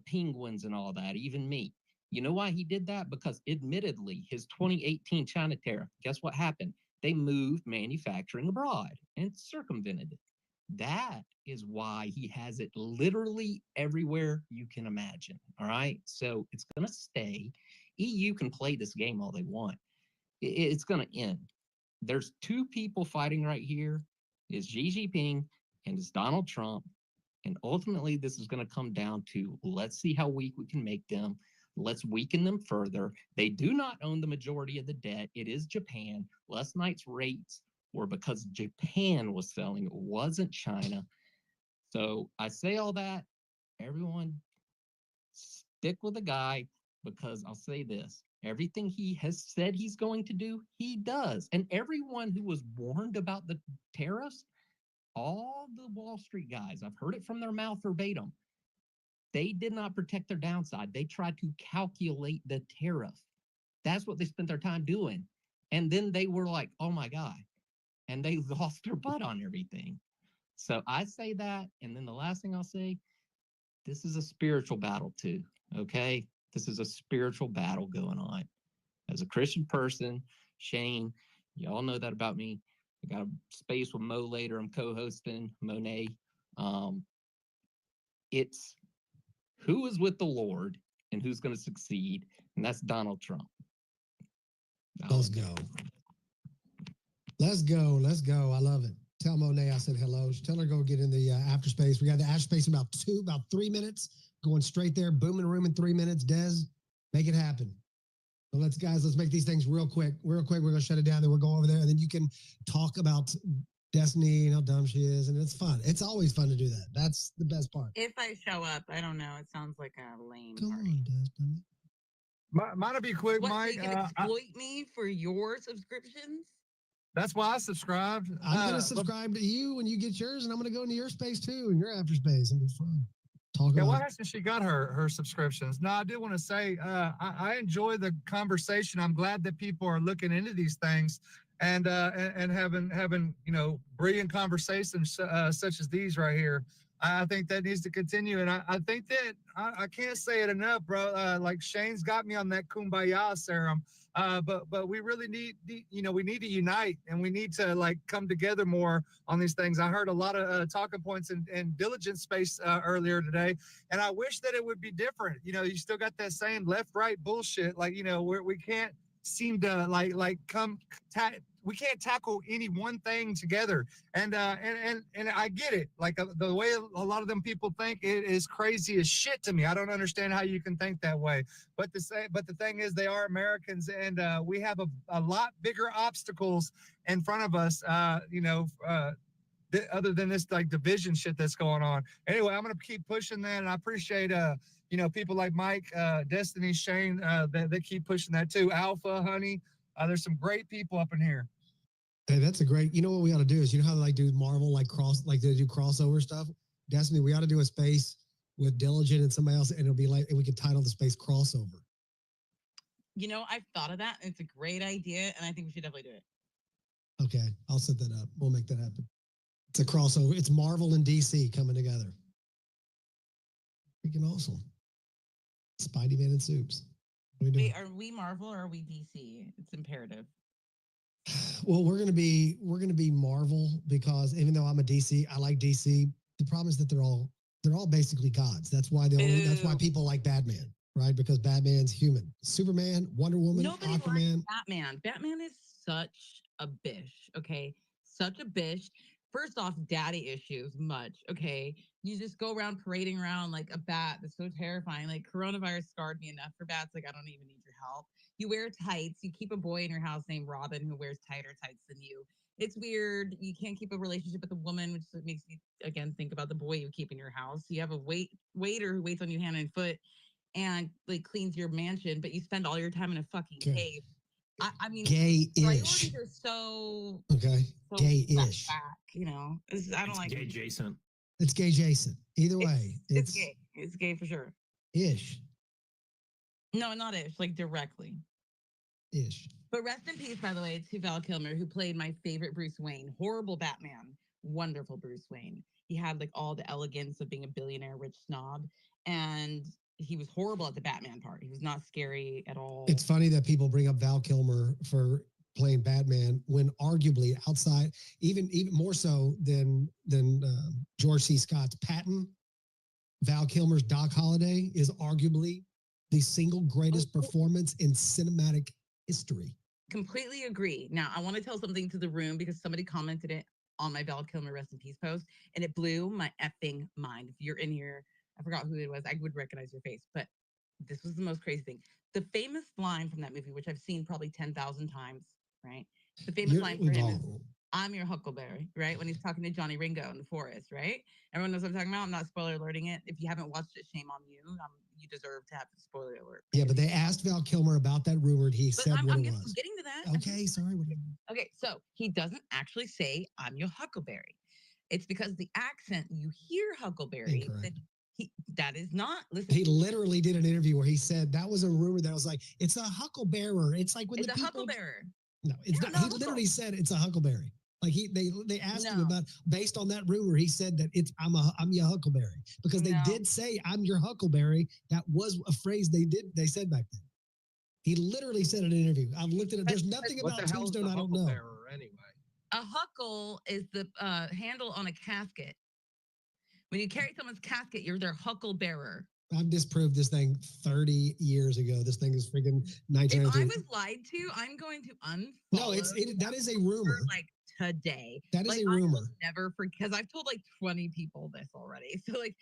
penguins and all that, even me. You know why he did that? Because admittedly, his 2018 China tariff, guess what happened? They moved manufacturing abroad and circumvented it. That is why he has it literally everywhere you can imagine. All right. So it's going to stay. EU can play this game all they want. It's going to end. There's two people fighting right here. It's Xi Jinping and it's Donald Trump. And ultimately, this is going to come down to, let's see how weak we can make them. Let's weaken them further. They do not own the majority of the debt. It is Japan. Last night's rates were because Japan was selling. It wasn't China. So I say all that. Everyone stick with the guy, because I'll say this. Everything he has said he's going to do, he does. And everyone who was warned about the tariffs, all the Wall Street guys, I've heard it from their mouth verbatim. They did not protect their downside. They tried to calculate the tariff. That's what they spent their time doing. And then they were like, oh my God. And they lost their butt on everything. So I say that. And then the last thing I'll say, this is a spiritual battle too. Okay. This is a spiritual battle going on. As a Christian person, Shane, you all know that about me. I got a space with Mo later. I'm co-hosting Monet. It's who is with the Lord and who's going to succeed, and that's Donald Trump. Let's go. Let's go. Let's go. I love it. Tell Monet I said hello. Tell her to go get in the after space. We got the after space in about 3 minutes. Going straight there. Booming room in 3 minutes. Des, make it happen. So let's make these things real quick. Real quick. We're going to shut it down. Then we'll go over there. And then you can talk about Destiny and how dumb she is. And it's fun. It's always fun to do that. That's the best part. If I show up, I don't know. It sounds like a lame Come party. on, Destiny. Mine'll be quick, What, Mike. so you can exploit me for your subscriptions? That's why I subscribed. I'm going to subscribe to you when you get yours, and I'm going to go into your space too, and your after space. It'll be fun. Why hasn't she got her subscriptions? No, I did want to say I enjoy the conversation. I'm glad that people are looking into these things and having brilliant conversations such as these right here. I think that needs to continue, and I think that I can't say it enough, bro. Like Shane's got me on that kumbaya serum. But we really need, we need to unite, and we need to like come together more on these things. I heard a lot of talking points in diligence space earlier today, and I wish that it would be different. You still got that same left-right bullshit. Like, we can't seem to we can't tackle any one thing together. And I get it. Like the way a lot of them people think, it is crazy as shit to me. I don't understand how you can think that way. But the thing is, they are Americans, and we have a lot bigger obstacles in front of us. Other than this like division shit that's going on. Anyway, I'm gonna keep pushing that, and I appreciate people like Mike, Destiny, Shane, that keep pushing that too. Alpha, Honey. There's some great people up in here. Hey, that's a great. What we ought to do is, how they like do Marvel, like they do crossover stuff. Destiny, we ought to do a space with Diligent and somebody else, and it'll be like, and we could title the space crossover. I've thought of that. It's a great idea, and I think we should definitely do it. Okay, I'll set that up. We'll make that happen. It's a crossover. It's Marvel and DC coming together. Freaking awesome. Spidey Man and Soups. Wait, are we Marvel or are we DC? It's imperative. Well, we're gonna be Marvel, because even though I'm a DC, I like DC. The problem is that they're all basically gods. That's why that's why people like Batman, right? Because Batman's human. Superman, Wonder Woman, Nobody Aquaman. likes Batman. Batman is such a bish, okay? Such a bish. First off, daddy issues, much, okay? You just go around parading around like a bat. That's so terrifying. Like, coronavirus scarred me enough for bats. Like, I don't even need your help. You wear tights. You keep a boy in your house named Robin who wears tighter tights than you. It's weird. You can't keep a relationship with a woman, which makes me, again, think about the boy you keep in your house. You have a waiter who waits on you hand and foot and like cleans your mansion, but you spend all your time in a fucking cave. I mean, gay-ish. priorities are so Okay, so gay-ish. back, I don't like gay Jason. It's gay Jason. Either way, it's gay. It's gay for sure. Ish. No, not ish, like directly. Ish. But rest in peace, by the way, to Val Kilmer, who played my favorite Bruce Wayne. Horrible Batman, wonderful Bruce Wayne. He had like all the elegance of being a billionaire rich snob, and he was horrible at the Batman part. He was not scary at all. It's funny that people bring up Val Kilmer for playing Batman when arguably outside, even more so than George C. Scott's Patton, Val Kilmer's Doc Holliday is arguably the single greatest performance in cinematic history. Completely agree. Now, I want to tell something to the room because somebody commented it on my Val Kilmer Rest in Peace post, and it blew my effing mind. If you're in here, I forgot who it was. I would recognize your face, but this was the most crazy thing. The famous line from that movie, which I've seen probably 10,000 times, right? The famous line for him is, "I'm your huckleberry," right? When he's talking to Johnny Ringo in the forest, right? Everyone knows what I'm talking about. I'm not spoiler alerting it. If you haven't watched it, shame on you. You deserve to have a spoiler alert. Yeah, but they asked Val Kilmer about that rumor, and he said what it was. I'm getting to that. Okay, sorry. Okay, so he doesn't actually say, "I'm your huckleberry." It's because the accent you hear huckleberry. That is not. Listen, he literally did an interview where he said that was a rumor that was like, it's a hucklebearer. It's like when it's the a people. Hucklebearer. No, it's not. He literally said it's a huckleberry. Like they asked him about, based on that rumor, he said that I'm your huckleberry, because they did say I'm your huckleberry. That was a phrase they said back then. He literally said in an interview. I've looked at it. There's nothing about Tombstone I don't know. Anyway, a huckle is the handle on a casket. When you carry someone's casket, you're their huckle bearer. I've disproved this thing 30 years ago. This thing is freaking If I 1992. was lied to, I'm going to unfollow. No, that is a rumor. Like today. That is like, a rumor. I will never because I've told like 20 people this already. So like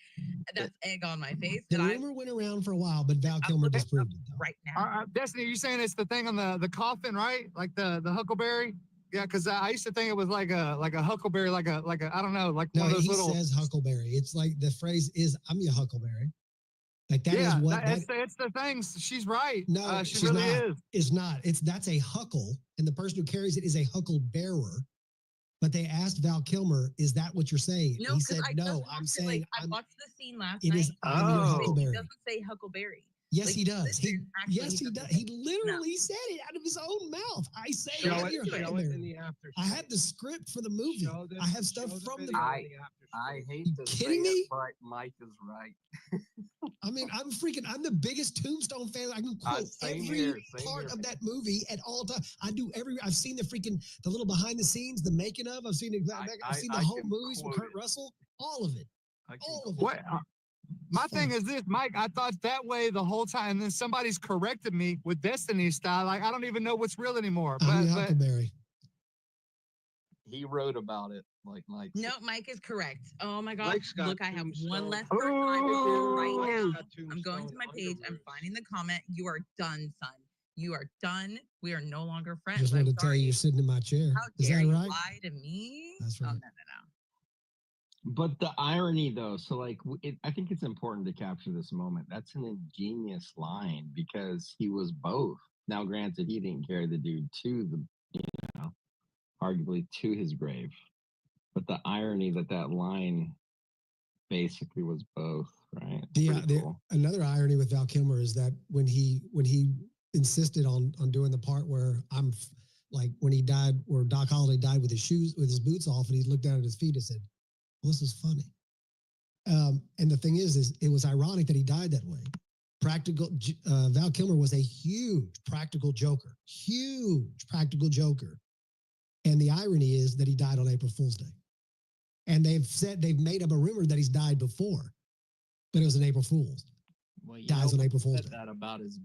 that's egg on my face. The rumor went around for a while, but Val Kilmer disproved it. Though. Right now. Destiny, you saying it's the thing on the coffin, right? Like the huckleberry? Yeah, because I used to think it was like a huckleberry, like a I don't know, like No, one of those he little. says huckleberry. It's like the phrase is "I'm your huckleberry." Like that is what it's the things. She's right. No, she she's really not. is. It's not. That's a huckle, and the person who carries it is a huckle bearer. But they asked Val Kilmer, "Is that what you're saying?" No, he said, I "No, I'm saying like, I watched the scene last it night. is I'm your huckleberry." He doesn't say huckleberry. Yes, Like, he does. Yes, he does. He doesn't. literally said it out of his own mouth. I say, Show I'm it- your show it huckleberry. in the after I have the script for the movie. Show I have stuff from the I hate to say kidding me? it, but Mike is right. I mean, I'm the biggest Tombstone fan. I can quote same every here, same part here. of that movie at all times. I've seen the little behind the scenes, the making of. I've seen I've seen the I whole can movies with quote Kurt Russell. All of it. All of it. What? My thing is this, Mike. I thought that way the whole time, and then somebody's corrected me with Destiny style. Like I don't even know what's real anymore. I'm your But huckleberry. He wrote about it, like Mike. No, Mike is correct. Oh my God. Mike's got Look, I have one Tombstone. less person I can do right Mike's now. got I'm going to my page. I'm finding the comment. You are done, son. You are done. We are no longer friends. Just wanted to tell you, you're sitting in my chair. How Is dare that you right? lie to me? That's Oh, right. no. But the irony, though, so like, I think it's important to capture this moment. That's an ingenious line because he was both. Now, granted, he didn't carry the dude to arguably to his grave. But the irony that line basically was both, right? Another irony with Val Kilmer is that when he insisted on doing the part where when he died, where Doc Holliday died with his boots off, and he looked down at his feet and said, well, "This is funny." And the thing is it was ironic that he died that way. Val Kilmer was a huge practical joker, and the irony is that he died on April Fool's Day. And they've made up a rumor that he's died before, but it was an April Fool's. Well, Dies on April Fool's said Day. that about his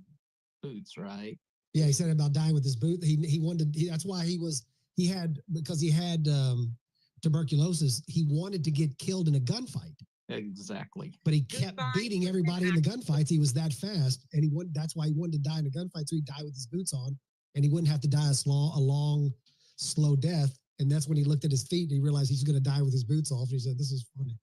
boots, right? Yeah, he said about dying with his boot. He wanted. That's why because he had tuberculosis. He wanted to get killed in a gunfight, Exactly. but he kept beating everybody in the gunfights. He was that fast, and that's why he wanted to die in a gunfight. So he died with his boots on, and he wouldn't have to die a long, slow death. And that's when he looked at his feet and he realized he's going to die with his boots off. And he said, "This is funny."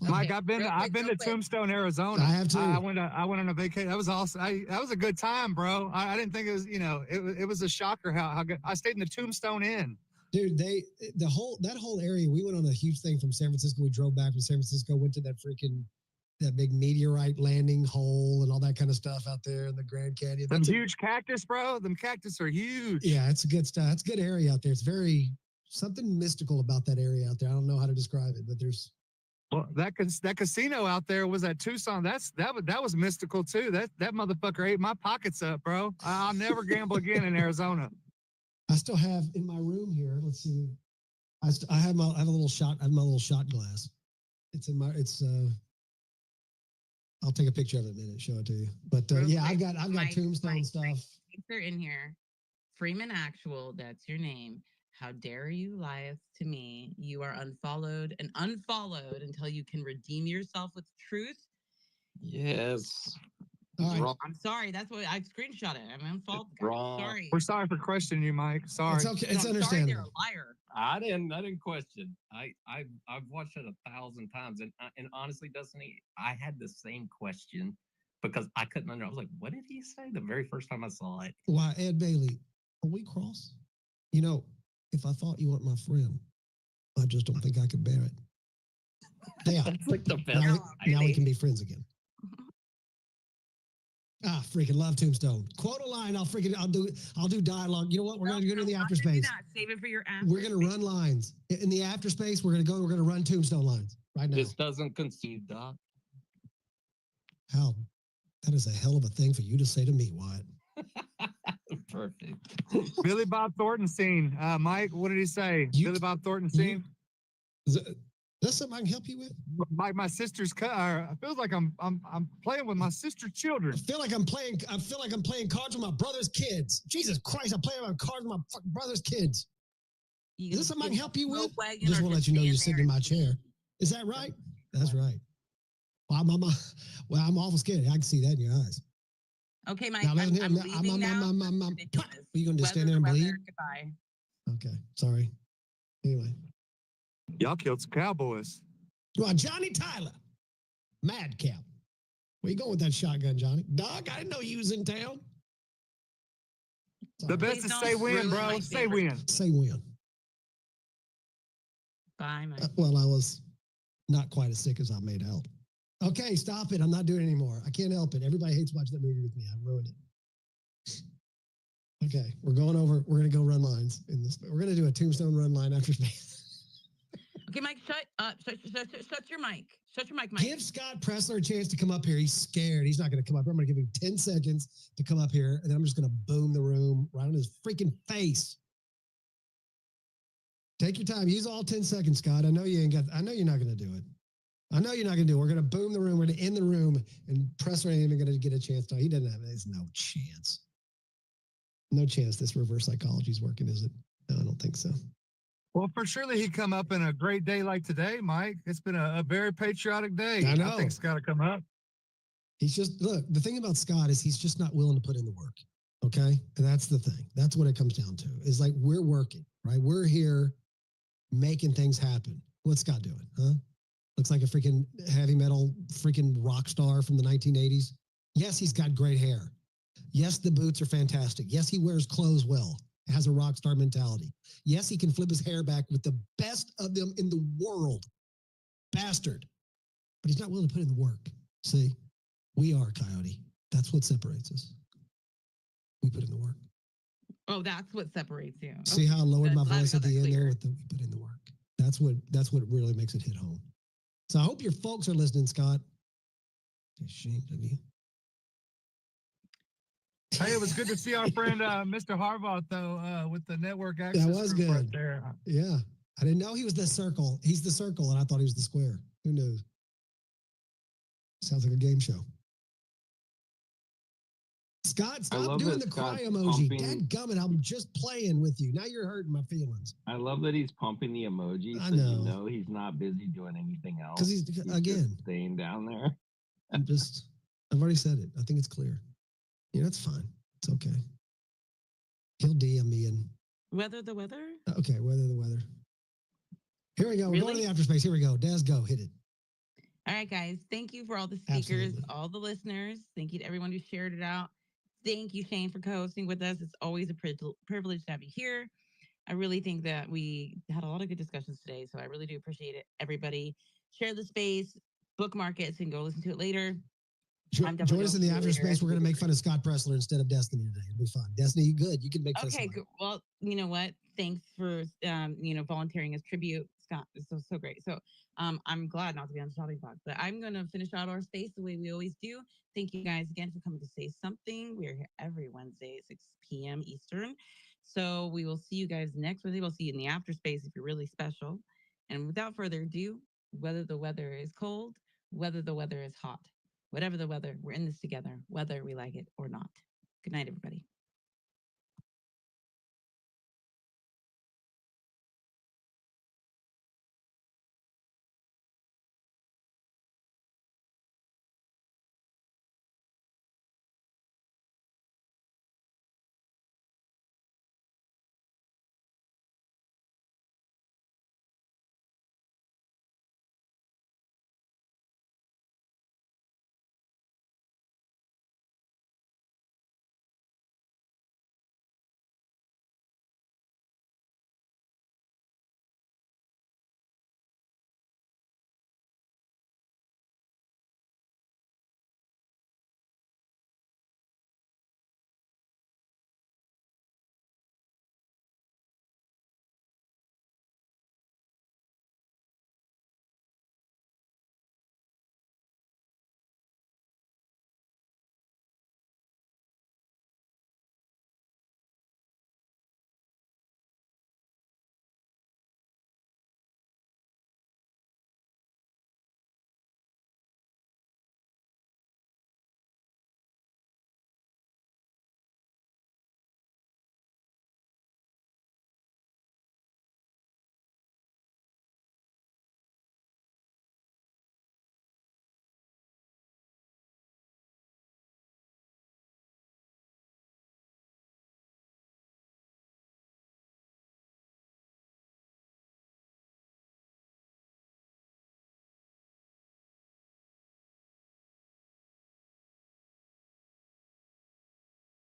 Mike, I've been to Tombstone, Arizona. I have too. I went on a vacation. That was awesome. That was a good time, bro. I didn't think it was. It was a shocker how good. I stayed in the Tombstone Inn. Dude, that whole area. We went on a huge thing from San Francisco. We drove back from San Francisco, went to that big meteorite landing hole and all that kind of stuff out there in the Grand Canyon. Them huge cactus, bro. Them cactus are huge. Yeah, it's good stuff. It's a good area out there. It's something mystical about that area out there. I don't know how to describe it, but there's. Well, that casino out there was at Tucson. That was mystical too. That motherfucker ate my pockets up, bro. I'll never gamble again in Arizona. I still have in my room here. Let's see. I have a little shot. I have my little shot glass. I'll take a picture of it in a minute and show it to you. But yeah, I've got Tombstone stuff. They're in here. Freeman Actual, that's your name. How dare you lie to me? You are unfollowed and unfollowed until you can redeem yourself with truth. Yes. Right. I'm sorry. That's what I screenshot it. I'm unfollowed. Wrong. Sorry. We're sorry for questioning you, Mike. Sorry. It's okay. It's No, I'm understandable. sorry, they're a liar. I didn't question. I've watched it 1,000 times, and honestly, Destiny, I had the same question because I couldn't I was like, what did he say the very first time I saw it? Why, Ed Bailey, are we cross? If I thought you weren't my friend, I just don't think I could bear it. Yeah. That's like the best. Now we can be friends again. Freaking love Tombstone. Quote a line. I'll do dialogue. You know what? We're going to go to the after space. Save it for your after. We're going to run lines in the after space. We're going to run Tombstone lines right now. This doesn't concede, Doc. Hell, that is a hell of a thing for you to say to me, Wyatt. Perfect. Billy Bob Thornton scene. Mike, what did he say? Billy Bob Thornton scene. Is that something I can help you with? My sister's car. I feel like I'm playing with my sister's children. I feel like I'm playing cards with my brother's kids. Jesus Christ, I'm playing cards with my fucking brother's kids. Is this something I can help you with? Just want to let you know you're sitting in my chair. Is that right? That's right. Well, I'm awful scared. I can see that in your eyes. Okay, Mike, Now, I'm listen here. leaving now. Are you going to just stand there and bleed? Goodbye. Okay, sorry. Anyway. Y'all killed some cowboys. Well, Johnny Tyler, madcap. Where you going with that shotgun, Johnny? Dog, I didn't know you was in town. The best is say win, bro. Say win. Say win. Bye, Mike. Well, I was not quite as sick as I made out. Okay, stop it. I'm not doing it anymore. I can't help it. Everybody hates watching that movie with me. I ruined it. Okay, we're going to go run lines in this. We're going to do a tombstone run line after space. Okay, Mike, shut up. Shut your mic. Shut your mic, Mike. Give Scott Pressler a chance to come up here. He's scared. He's not going to come up. I'm going to give him 10 seconds to come up here, and then I'm just going to boom the room right on his freaking face. Take your time. Use all 10 seconds, Scott. I know you're not going to do it. I know you're not going to do it. We're going to boom the room. We're going to end the room, and Pressler ain't even going to get a chance to. He doesn't have. There's no chance. No chance this reverse psychology is working, is it? No, I don't think so. Well, for surely he'd come up in a great day like today, Mike. It's been a very patriotic day. I know. I think it's got to come up. He's just, look, the thing about Scott is he's just not willing to put in the work. Okay. And that's the thing. That's what it comes down to. Is like, we're working, right? We're here making things happen. What's Scott doing? Huh? Looks like a freaking heavy metal freaking rock star from the 1980s. Yes, he's got great hair. Yes, the boots are fantastic. Yes, he wears clothes well. Has a rock star mentality. Yes, he can flip his hair back with the best of them in the world. Bastard. But he's not willing to put in the work. See, we are, Coyote. That's what separates us. We put in the work. Oh, that's what separates you. See how I lowered my voice at the end there with the we put in the work. That's what really makes it hit home. So I hope your folks are listening, Scott. Ashamed of you. Hey, it was good to see our friend Mr. Harbaugh, though, with the network access. That was group good. right there. Yeah. I didn't know he was the circle. He's the circle, and I thought he was the square. Who knew? Sounds like a game show. Scott, stop doing the cry emoji. Dadgummit, I'm just playing with you. Now you're hurting my feelings. I love that he's pumping the emoji I so know. you know he's not busy doing anything else. Because he's again, just staying down there. I've already said it. I think it's clear. Yeah, that's fine. It's okay. He'll DM me and Weather the weather? okay, weather the weather. Here we go. We're going to the after space. Here we go. Des, go. Hit it. All right, guys. Thank you for all the speakers, all the listeners. Thank you to everyone who shared it out. Thank you, Shane, for co-hosting with us. It's always a privilege to have you here. I really think that we had a lot of good discussions today, so I really do appreciate it. Everybody, share the space, bookmark it, so you can go listen to it later. Join us in the after space. We're going to make fun of Scott Pressler instead of Destiny today. It'll be fun. Destiny, you good? You can make fun of Okay, well, you know what? Thanks for volunteering as tribute, Scott. It's so great. So I'm glad not to be on the shopping block, but I'm going to finish out our space the way we always do. Thank you guys again for coming to say something. We're here every Wednesday at 6 p.m. Eastern. So we will see you guys next Wednesday. We'll see you in the after space if you're really special. And without further ado, whether the weather is cold, whether the weather is hot, whatever the weather, we're in this together, whether we like it or not. Good night, everybody.